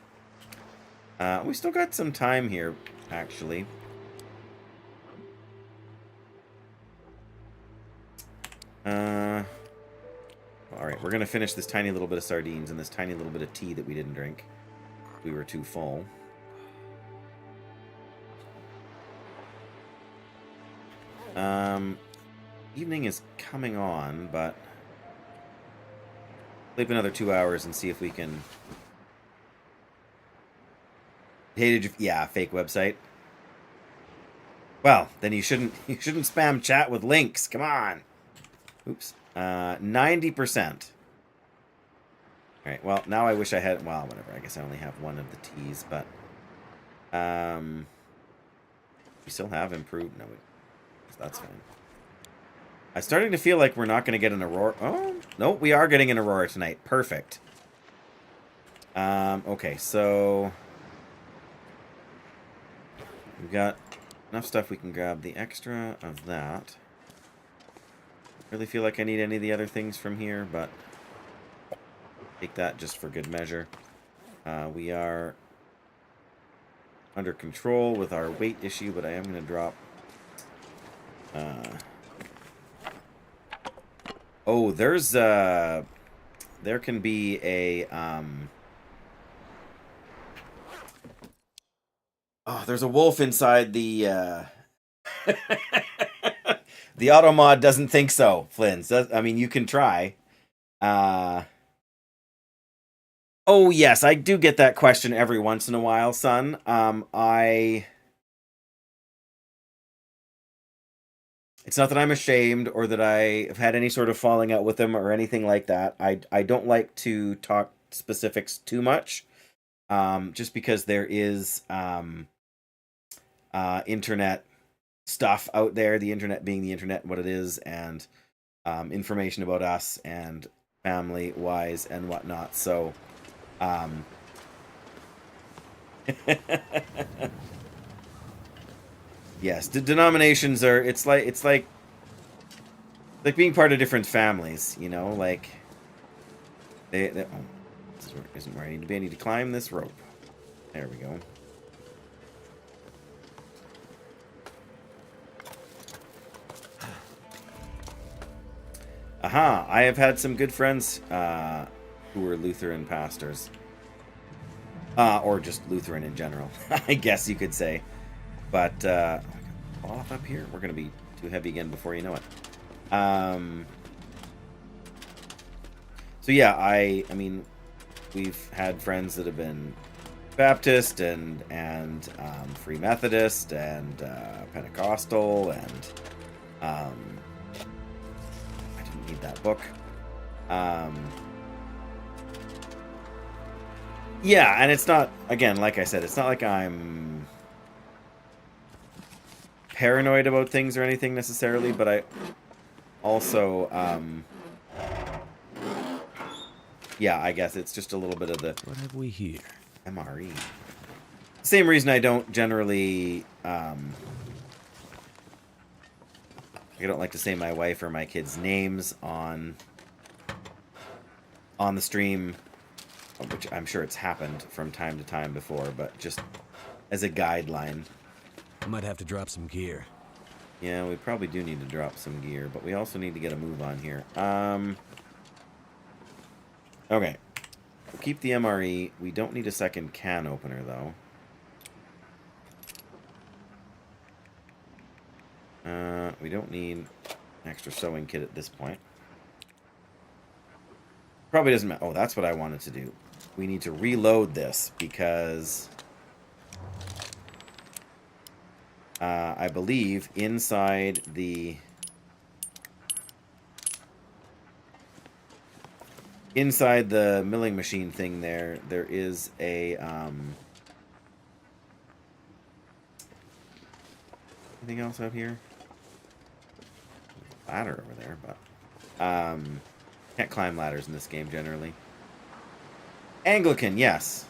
We still got some time here, actually. Alright, we're going to finish this tiny little bit of sardines and this tiny little bit of tea that we didn't drink. We were too full. Evening is coming on, but sleep another 2 hours and see if we can... Hey, did you... Yeah, fake website. Well, then you shouldn't spam chat with links. Come on. Oops. 90%. Alright, well, now I wish I had... Well, whatever. I guess I only have one of the teas, but... We still have improved... No, that's fine. I'm starting to feel like we're not going to get an Aurora... Oh, no, we are getting an Aurora tonight. Perfect. Okay, so... We've got enough stuff we can grab the extra of that. Really feel like I need any of the other things from here, but take that just for good measure. We are under control with our weight issue, but I am going to drop... Oh, there's there can be a Oh, there's a wolf inside the the auto mod doesn't think so, Flynn's. I mean, you can try. Oh, yes, I do get that question every once in a while, son. It's not that I'm ashamed or that I have had any sort of falling out with them or anything like that. I don't like to talk specifics too much, just because there is internet stuff out there, the internet being the internet and what it is, and information about us and family-wise and whatnot. So, yes, denominations are. It's like being part of different families. You know, like they oh, this isn't where I need to be. I need to climb this rope. There we go. Aha! I have had some good friends who were Lutheran pastors. Or just Lutheran in general, I guess you could say. But, off up here? We're going to be too heavy again before you know it. So yeah, I mean, we've had friends that have been Baptist and Free Methodist and Pentecostal and I didn't need that book. Yeah, and it's not, again, like I said, it's not like I'm paranoid about things or anything necessarily, but I also, yeah, I guess it's just a little bit of the... What have we here? MRE. Same reason I don't generally I don't like to say my wife or my kids' names on the stream, which I'm sure it's happened from time to time before, but just as a guideline. I might have to drop some gear. Yeah, we probably do need to drop some gear, but we also need to get a move on here. Okay. We'll keep the MRE. We don't need a second can opener, though. We don't need an extra sewing kit at this point. Probably doesn't matter. Oh, that's what I wanted to do. We need to reload this because I believe inside the milling machine thing there is a anything else out here? Ladder over there, but can't climb ladders in this game generally. Anglican, yes.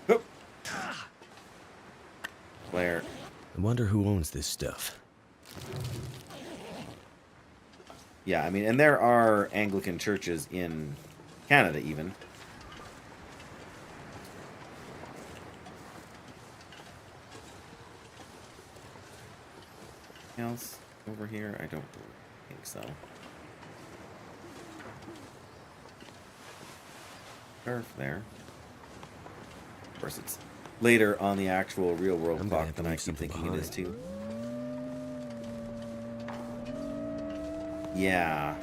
Oop. Claire. I wonder who owns this stuff. Yeah, I mean, and there are Anglican churches in Canada even. Anything else over here? I don't think so. Turf there. Of course, it's later on the actual real world clock than I keep thinking it is too. Yeah.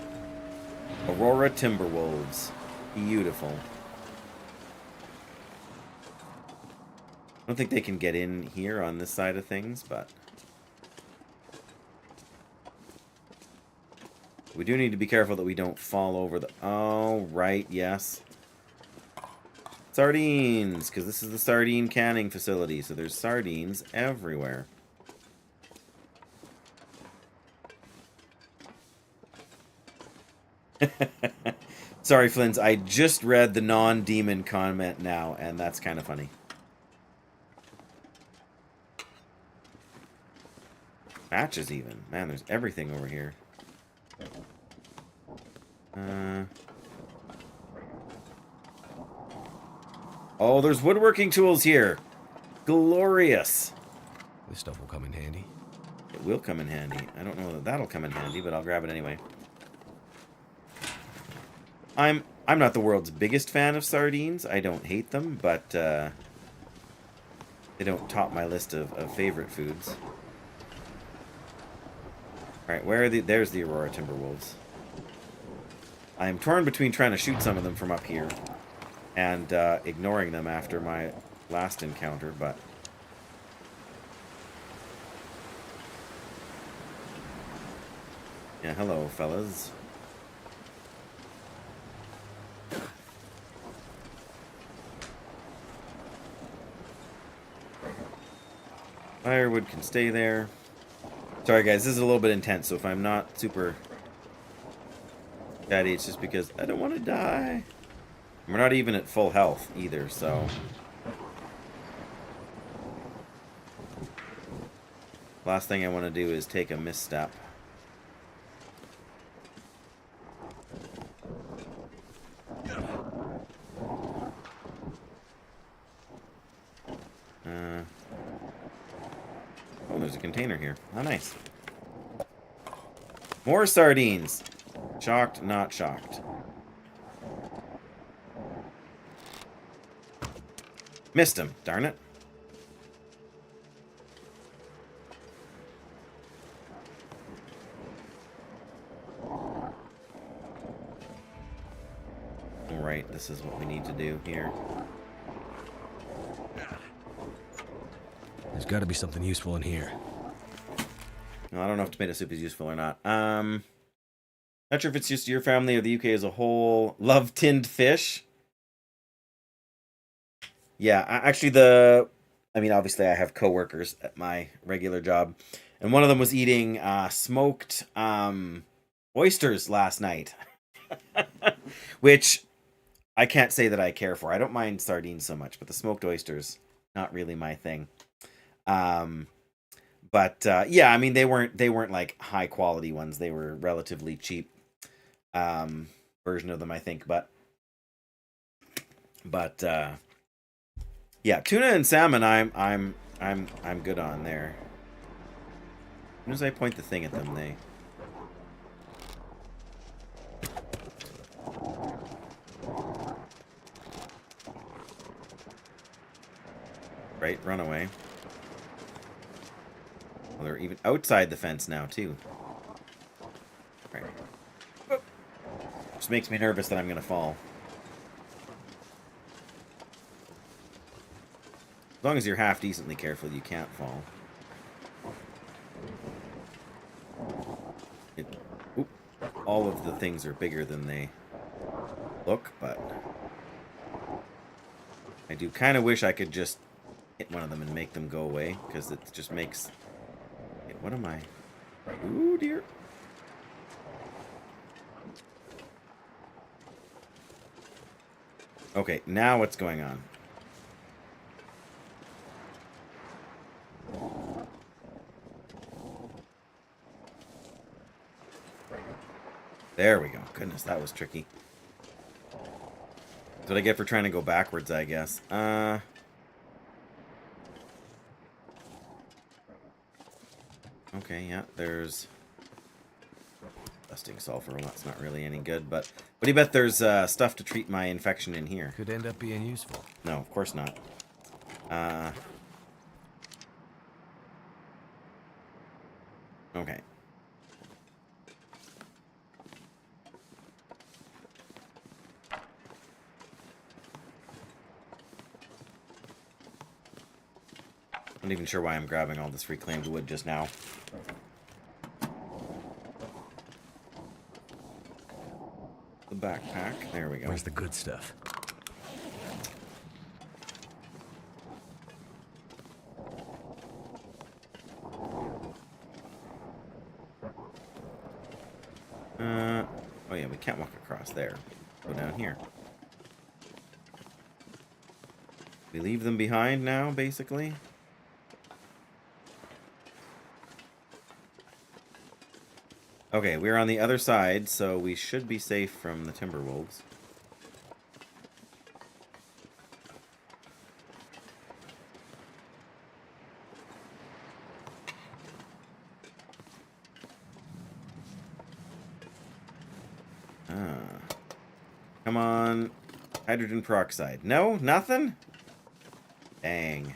Aurora Timberwolves. Beautiful. I don't think they can get in here on this side of things, but we do need to be careful that we don't fall over the... Oh, right, yes. Sardines, because this is the sardine canning facility, so there's sardines everywhere. Sorry, Flins, I just read the non-demon comment now, and that's kind of funny. Matches even. Man, there's everything over here. Oh, there's woodworking tools here. Glorious. This stuff will come in handy. It will come in handy. I don't know that that'll come in handy, but I'll grab it anyway. I'm not the world's biggest fan of sardines. I don't hate them, but they don't top my list of favorite foods. Alright, where are the... There's the Aurora Timberwolves. I'm torn between trying to shoot some of them from up here and ignoring them after my last encounter, but... Yeah, hello, fellas. Firewood can stay there. Sorry, guys, this is a little bit intense, so if I'm not super chatty, it's just because I don't want to die. We're not even at full health either, so... Last thing I want to do is take a misstep. Oh, there's a container here. Oh, nice. More sardines. Shocked, not shocked. Missed him, darn it. Alright, this is what we need to do here. There's got to be something useful in here. No, I don't know if tomato soup is useful or not. Not sure if it's just your family or the UK as a whole. Love tinned fish. Yeah, actually I mean, obviously I have coworkers at my regular job, and one of them was eating smoked oysters last night, which I can't say that I care for. I don't mind sardines so much, but the smoked oysters, not really my thing. But yeah, I mean they weren't like high quality ones. They were relatively cheap version of them, I think. But yeah, tuna and salmon, I'm good on there. As soon as I point the thing at them, they. Right, run away. Well, they're even outside the fence now too. Right. Oh. Just makes me nervous that I'm gonna fall. As long as you're half decently careful, you can't fall. Oop, all of the things are bigger than they look, but I do kind of wish I could just hit one of them and make them go away, because it just makes... What am I? Ooh, dear. Okay, now what's going on? There we go. Goodness, that was tricky. That's what I get for trying to go backwards, I guess. Okay, yeah, there's... Dusting sulfur, well, that's not really any good, but... What do you bet there's stuff to treat my infection in here? Could end up being useful. No, of course not. Okay. I'm not even sure why I'm grabbing all this reclaimed wood just now. The backpack. There we go. Where's the good stuff? Oh yeah, we can't walk across there. Go down here. We leave them behind now, basically. Okay, we're on the other side, so we should be safe from the timber wolves. Come on. Hydrogen peroxide. No? Nothing? Dang.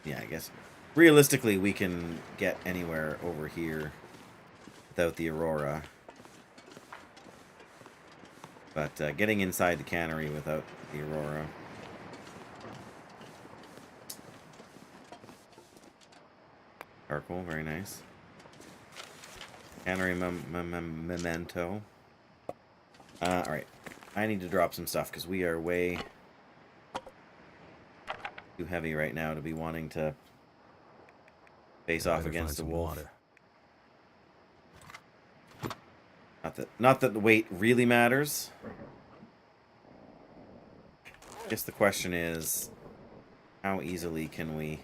Yeah, I guess. Realistically, we can get anywhere over here without the Aurora. But getting inside the cannery without the Aurora. Charcoal, very nice. Cannery memento. Alright. I need to drop some stuff because we are way too heavy right now to be wanting to face off against the wolf. Water. Not that the weight really matters. I guess the question is, how easily can we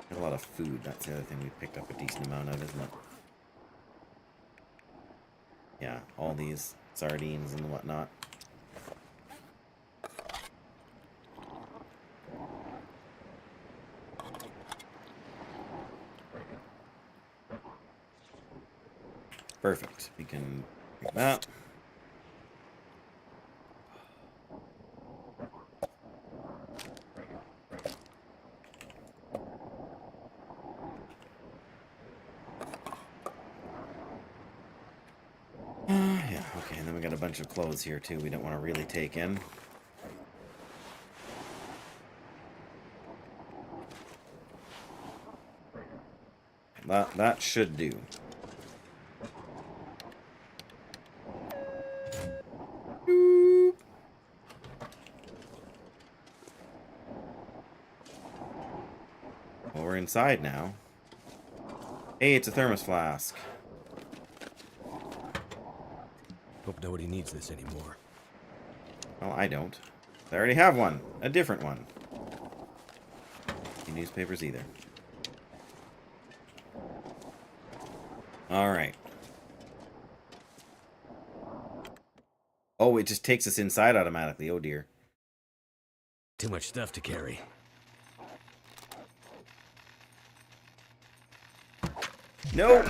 get a lot of food? That's the other thing we picked up a decent amount of, isn't it? Yeah, all these sardines and whatnot. Perfect. We can pick that. Yeah, okay, and then we got a bunch of clothes here too we don't want to really take in. That should do. Boop. Well, we're inside now. Hey, it's a thermos flask. Hope nobody needs this anymore. Well, I don't. I already have one. A different one. newspapers either. Alright. Oh, it just takes us inside automatically. Oh, dear. Too much stuff to carry. No!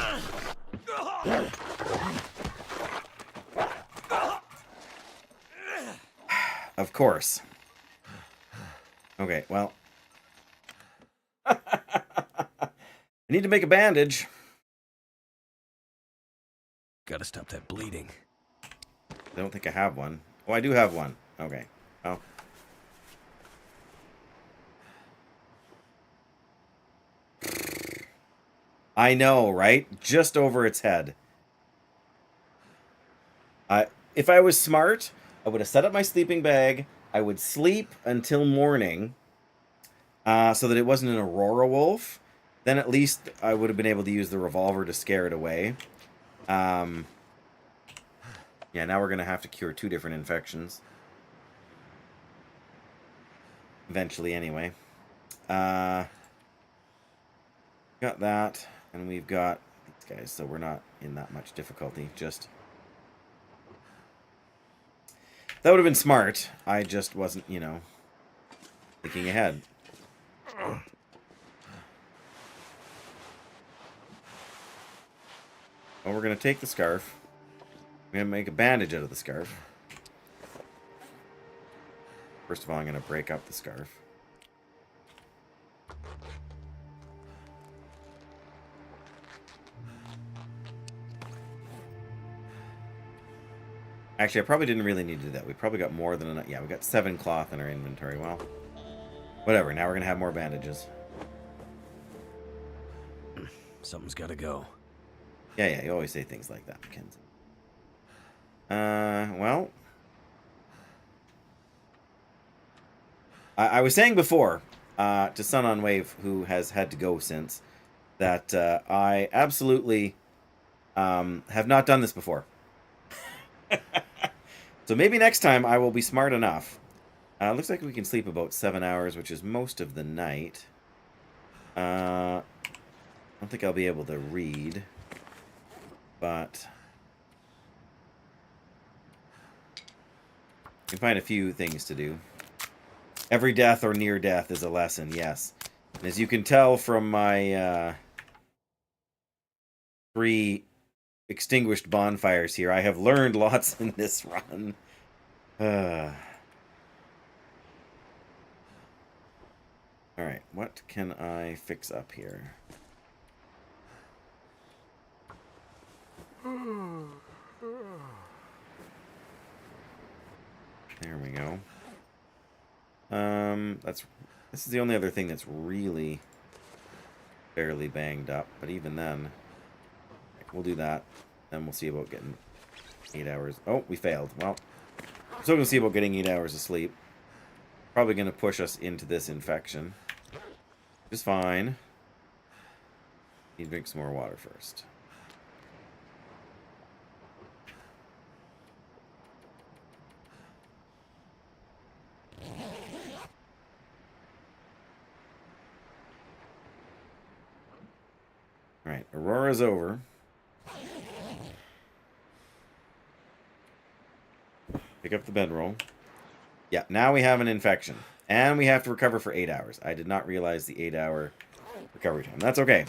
Of course. Okay, well. I need to make a bandage. Gotta stop that bleeding. I don't think I have one. Oh, I do have one. Okay. Oh. I know, right? Just over its head. If I was smart, I would have set up my sleeping bag. I would sleep until morning, so that it wasn't an Aurora wolf. Then at least I would have been able to use the revolver to scare it away. Yeah, now we're going to have to cure 2 different infections. Eventually, anyway. Got that, and we've got these guys, so we're not in that much difficulty. Just... That would have been smart. I just wasn't, you know, thinking ahead. Well, we're going to take the scarf. We're going to make a bandage out of the scarf. First of all, I'm going to break up the scarf. Actually, I probably didn't really need to do that. We probably got more than enough. Yeah, we got 7 cloth in our inventory. Well, whatever. Now we're going to have more bandages. Something's gotta go. Yeah, you always say things like that, Mackenzie. Well... I was saying before, to Sun on Wave, who has had to go since, that I absolutely have not done this before. So maybe next time I will be smart enough. Looks like we can sleep about 7 hours, which is most of the night. I don't think I'll be able to read, but I can find a few things to do. Every death or near death is a lesson, yes. And as you can tell from my 3 extinguished bonfires here, I have learned lots in this run. Alright, what can I fix up here? There we go. This is the only other thing that's really fairly banged up, but even then, we'll do that. Then we'll see about getting 8 hours. Oh, we failed. Well, I'm still gonna see about getting 8 hours of sleep. Probably gonna push us into this infection. Which is fine. Need to drink some more water first. Alright, Aurora's over. Pick up the bedroll. Yeah, now we have an infection. And we have to recover for 8 hours. I did not realize the 8-hour recovery time. That's okay.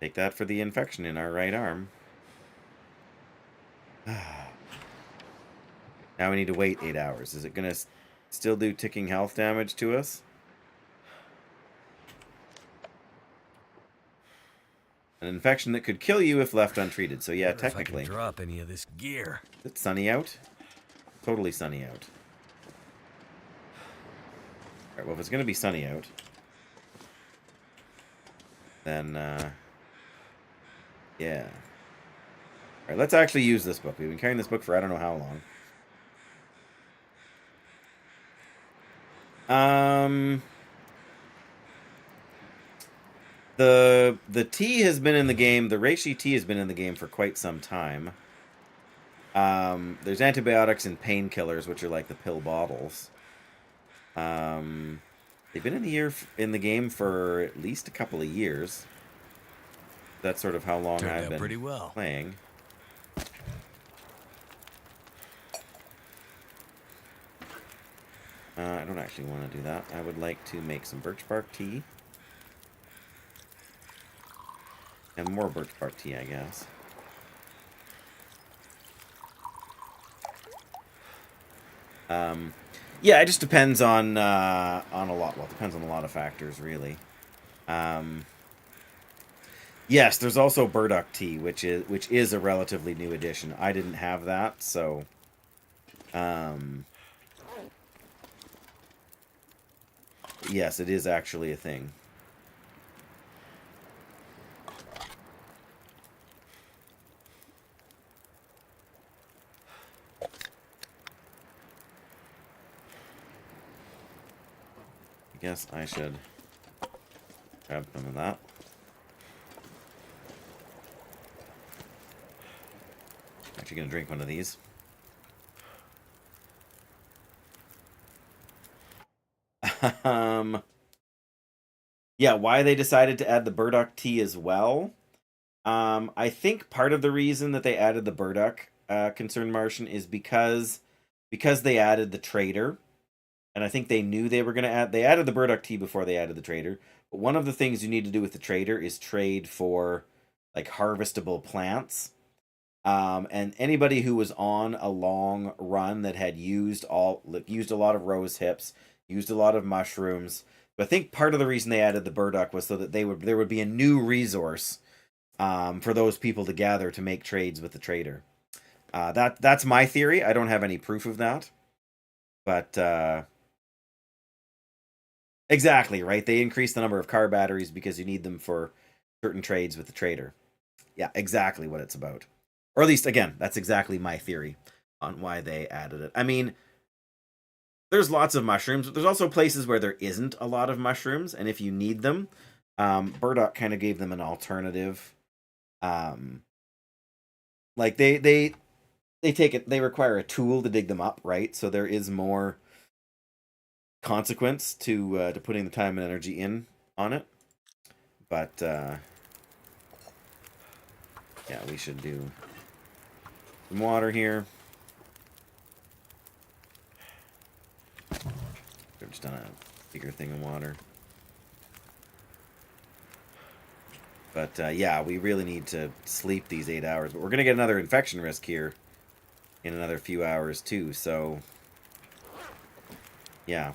Take that for the infection in our right arm. Now we need to wait 8 hours. Is it going to still do ticking health damage to us? An infection that could kill you if left untreated. So yeah, technically. If I can drop any of this gear. Is it sunny out? Totally sunny out. Alright, well if it's going to be sunny out, then, yeah. Alright, let's actually use this book. We've been carrying this book for I don't know how long. The tea has been in the game, the reishi tea has been in the game for quite some time. There's antibiotics and painkillers, which are like the pill bottles. They've been in the game for at least a couple of years. That's sort of how long Turned I've out been pretty well. playing. I don't actually want to do that. I would like to make some birch bark tea. And more birch bark tea, I guess. Yeah, it just depends on a lot. Well, it depends on a lot of factors, really. Yes, there's also burdock tea, which is a relatively new addition. I didn't have that, so yes, it is actually a thing. I guess I should grab some of that. Actually gonna drink one of these. Yeah, why they decided to add the burdock tea as well. I think part of the reason that they added the burdock concerned Martian is because they added the trader. And I think they knew they were going to they added the burdock tea before they added the trader. But one of the things you need to do with the trader is trade for like harvestable plants. And anybody who was on a long run that had used a lot of rose hips, used a lot of mushrooms. But I think part of the reason they added the burdock was so that there would be a new resource for those people to gather to make trades with the trader. That's my theory. I don't have any proof of that. But exactly, right? They increase the number of car batteries because you need them for certain trades with the trader. Yeah, exactly what it's about. Or at least, again, that's exactly my theory on why they added it. I mean, there's lots of mushrooms, but there's also places where there isn't a lot of mushrooms, and if you need them, burdock kind of gave them an alternative. Like they take it, they require a tool to dig them up, right? So there is more consequence to putting the time and energy in on it. But yeah, we should do some water here. We've just done a bigger thing of water. But yeah, we really need to sleep these 8 hours. But we're going to get another infection risk here in another few hours too. So yeah,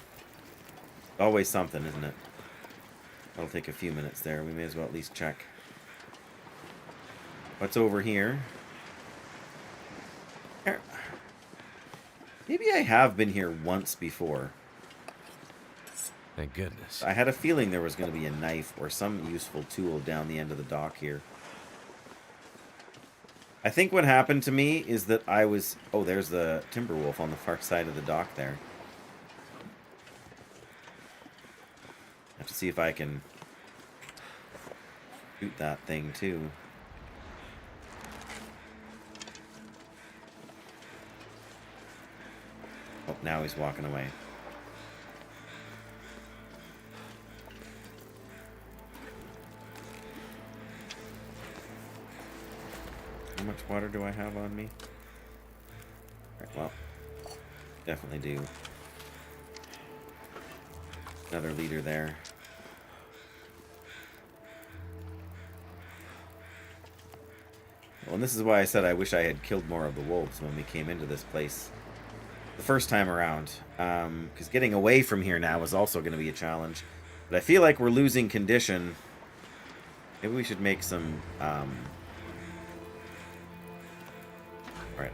always something, isn't it? That'll take a few minutes there. We may as well at least check what's over here. Maybe I have been here once before. Thank goodness. I had a feeling there was going to be a knife or some useful tool down the end of the dock here. I think what happened to me is that I was... Oh, there's the timber wolf on the far side of the dock there. I have to see if I can shoot that thing too. Oh, now he's walking away. How much water do I have on me? Alright, well, definitely do. Another liter there. Well, and this is why I said I wish I had killed more of the wolves when we came into this place the first time around. Because getting away from here now is also going to be a challenge. But I feel like we're losing condition. Maybe we should make some... Alright,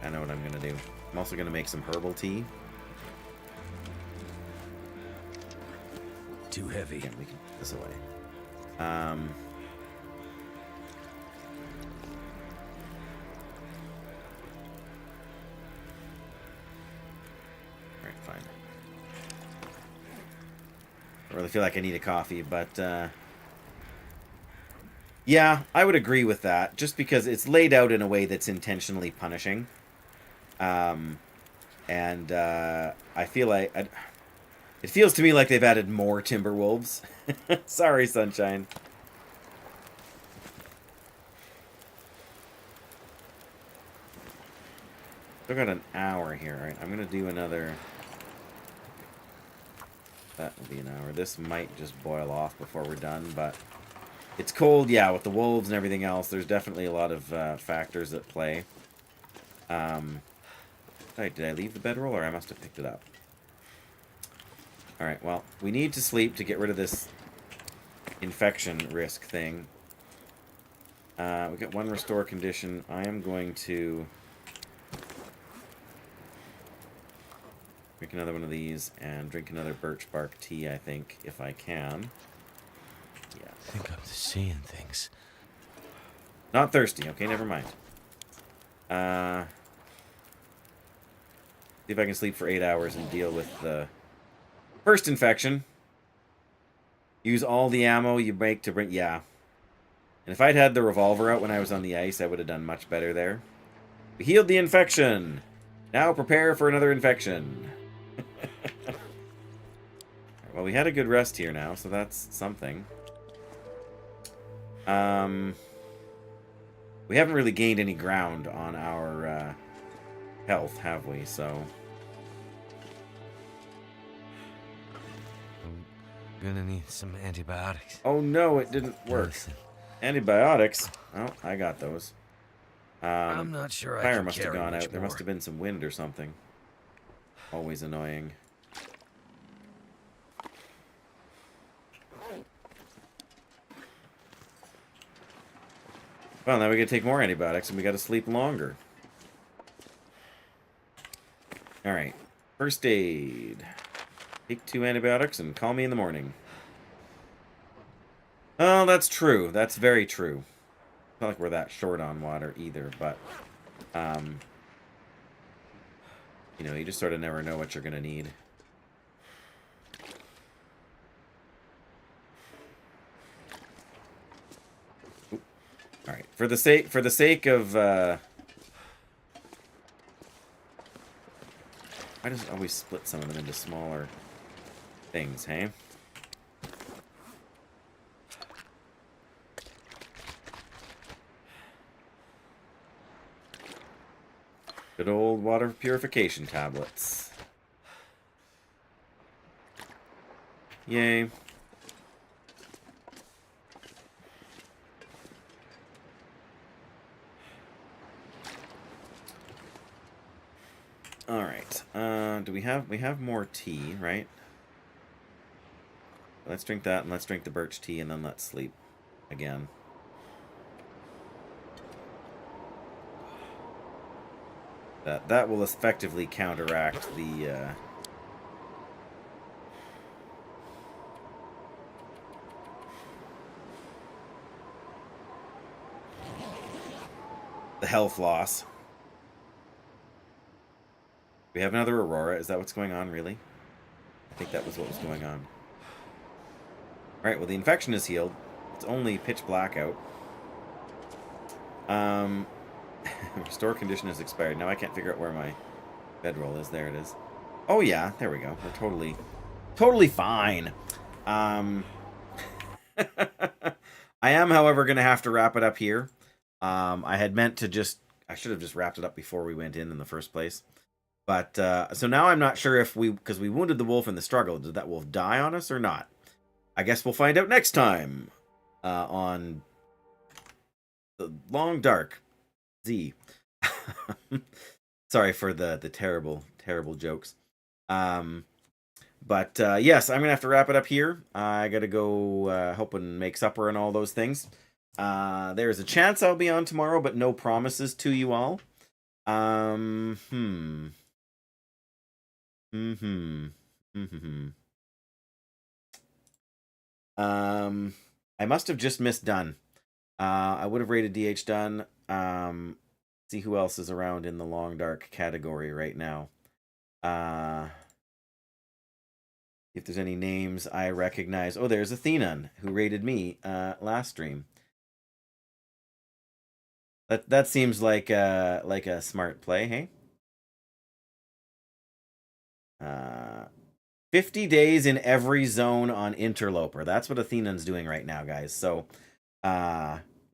I know what I'm going to do. I'm also going to make some herbal tea. Too heavy. Again, we can put this away. Alright, fine. I really feel like I need a coffee, but yeah, I would agree with that, just because it's laid out in a way that's intentionally punishing. And I feel like It feels to me like they've added more timber wolves. Sorry, Sunshine. Still got an hour here, right? I'm gonna do another. That will be an hour. This might just boil off before we're done, but it's cold, yeah, with the wolves and everything else. There's definitely a lot of factors at play. Right, did I leave the bedroll, or I must have picked it up? Alright, well, we need to sleep to get rid of this infection risk thing. We got one restore condition. I am going to drink another one of these and drink another birch bark tea, I think, if I can. Yeah. I think I'm seeing things. Not thirsty, okay, never mind. See if I can sleep for 8 hours and deal with the first infection. Use all the ammo you make to bring... Yeah. And if I'd had the revolver out when I was on the ice, I would have done much better there. We healed the infection. Now prepare for another infection. Well, we had a good rest here now, so that's something. We haven't really gained any ground on our health, have we? So I'm gonna need some antibiotics. oh no, it didn't work. Listen, Antibiotics. Oh, I got those. I'm not sure I Fire can must have carry gone much out. There more. must have been some wind or something. Always annoying. Well, now we gotta take more antibiotics and we gotta sleep longer. Alright. First aid. Take 2 antibiotics and call me in the morning. Oh, that's true. That's very true. Not like we're that short on water either, but you know, you just sort of never know what you're gonna need. All right, for the sake of why does it always split some of them into smaller things, hey? Good old water purification tablets. Yay. All right. Do we have more tea, right? Let's drink that and let's drink the birch tea and then let's sleep again. That will effectively counteract the health loss. We have another Aurora. Is that what's going on, really? I think that was what was going on. Alright, well, the infection is healed. It's only pitch black out. Restore condition has expired. Now I can't figure out where my bedroll is. There it is. Oh, yeah. There we go. We're totally fine. I am, however, going to have to wrap it up here. I had meant to I should have just wrapped it up before we went in the first place. But, so now I'm not sure if because we wounded the wolf in the struggle, did that wolf die on us or not? I guess we'll find out next time on The Long Dark Z. Sorry for the terrible jokes. But yes, I'm gonna have to wrap it up here. I gotta go help and make supper and all those things. There's a chance I'll be on tomorrow, but no promises to you all. I must have just missed Dunn. I would have rated DH Dunn. See who else is around in the Long Dark category right now. If there's any names I recognize. Oh, there's Athenon, who rated me last stream. That seems like a smart play, hey? 50 days in every zone on Interloper. That's what Athenan's doing right now, guys. So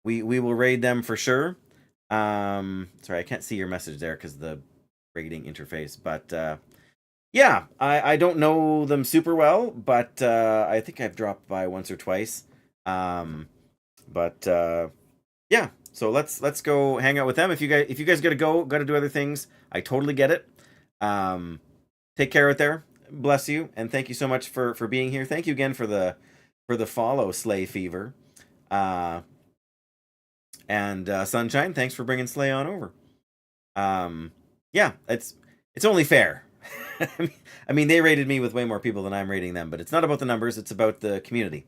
we will raid them for sure. Sorry, I can't see your message there because the raiding interface. But yeah, I don't know them super well, but I think I've dropped by once or twice. But yeah, so let's go hang out with them. If you guys gotta go, gotta do other things, I totally get it. Take care out there. Bless you, and thank you so much for being here. Thank you again for the follow, Slay Fever. And Sunshine, thanks for bringing Slay on over. Yeah, it's only fair. I mean, they rated me with way more people than I'm rating them, but it's not about the numbers, it's about the community.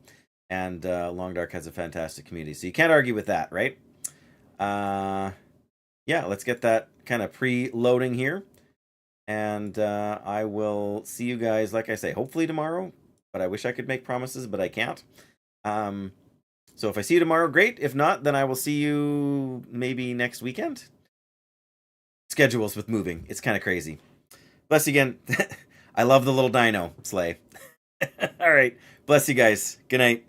And Long Dark has a fantastic community, so you can't argue with that, right? Yeah, let's get that kind of pre-loading here. And I will see you guys, like I say, hopefully tomorrow. But I wish I could make promises, but I can't. So if I see you tomorrow, great. If not, then I will see you maybe next weekend. Schedules with moving. It's kind of crazy. Bless you again. I love the little dino, Slay. All right. Bless you guys. Good night.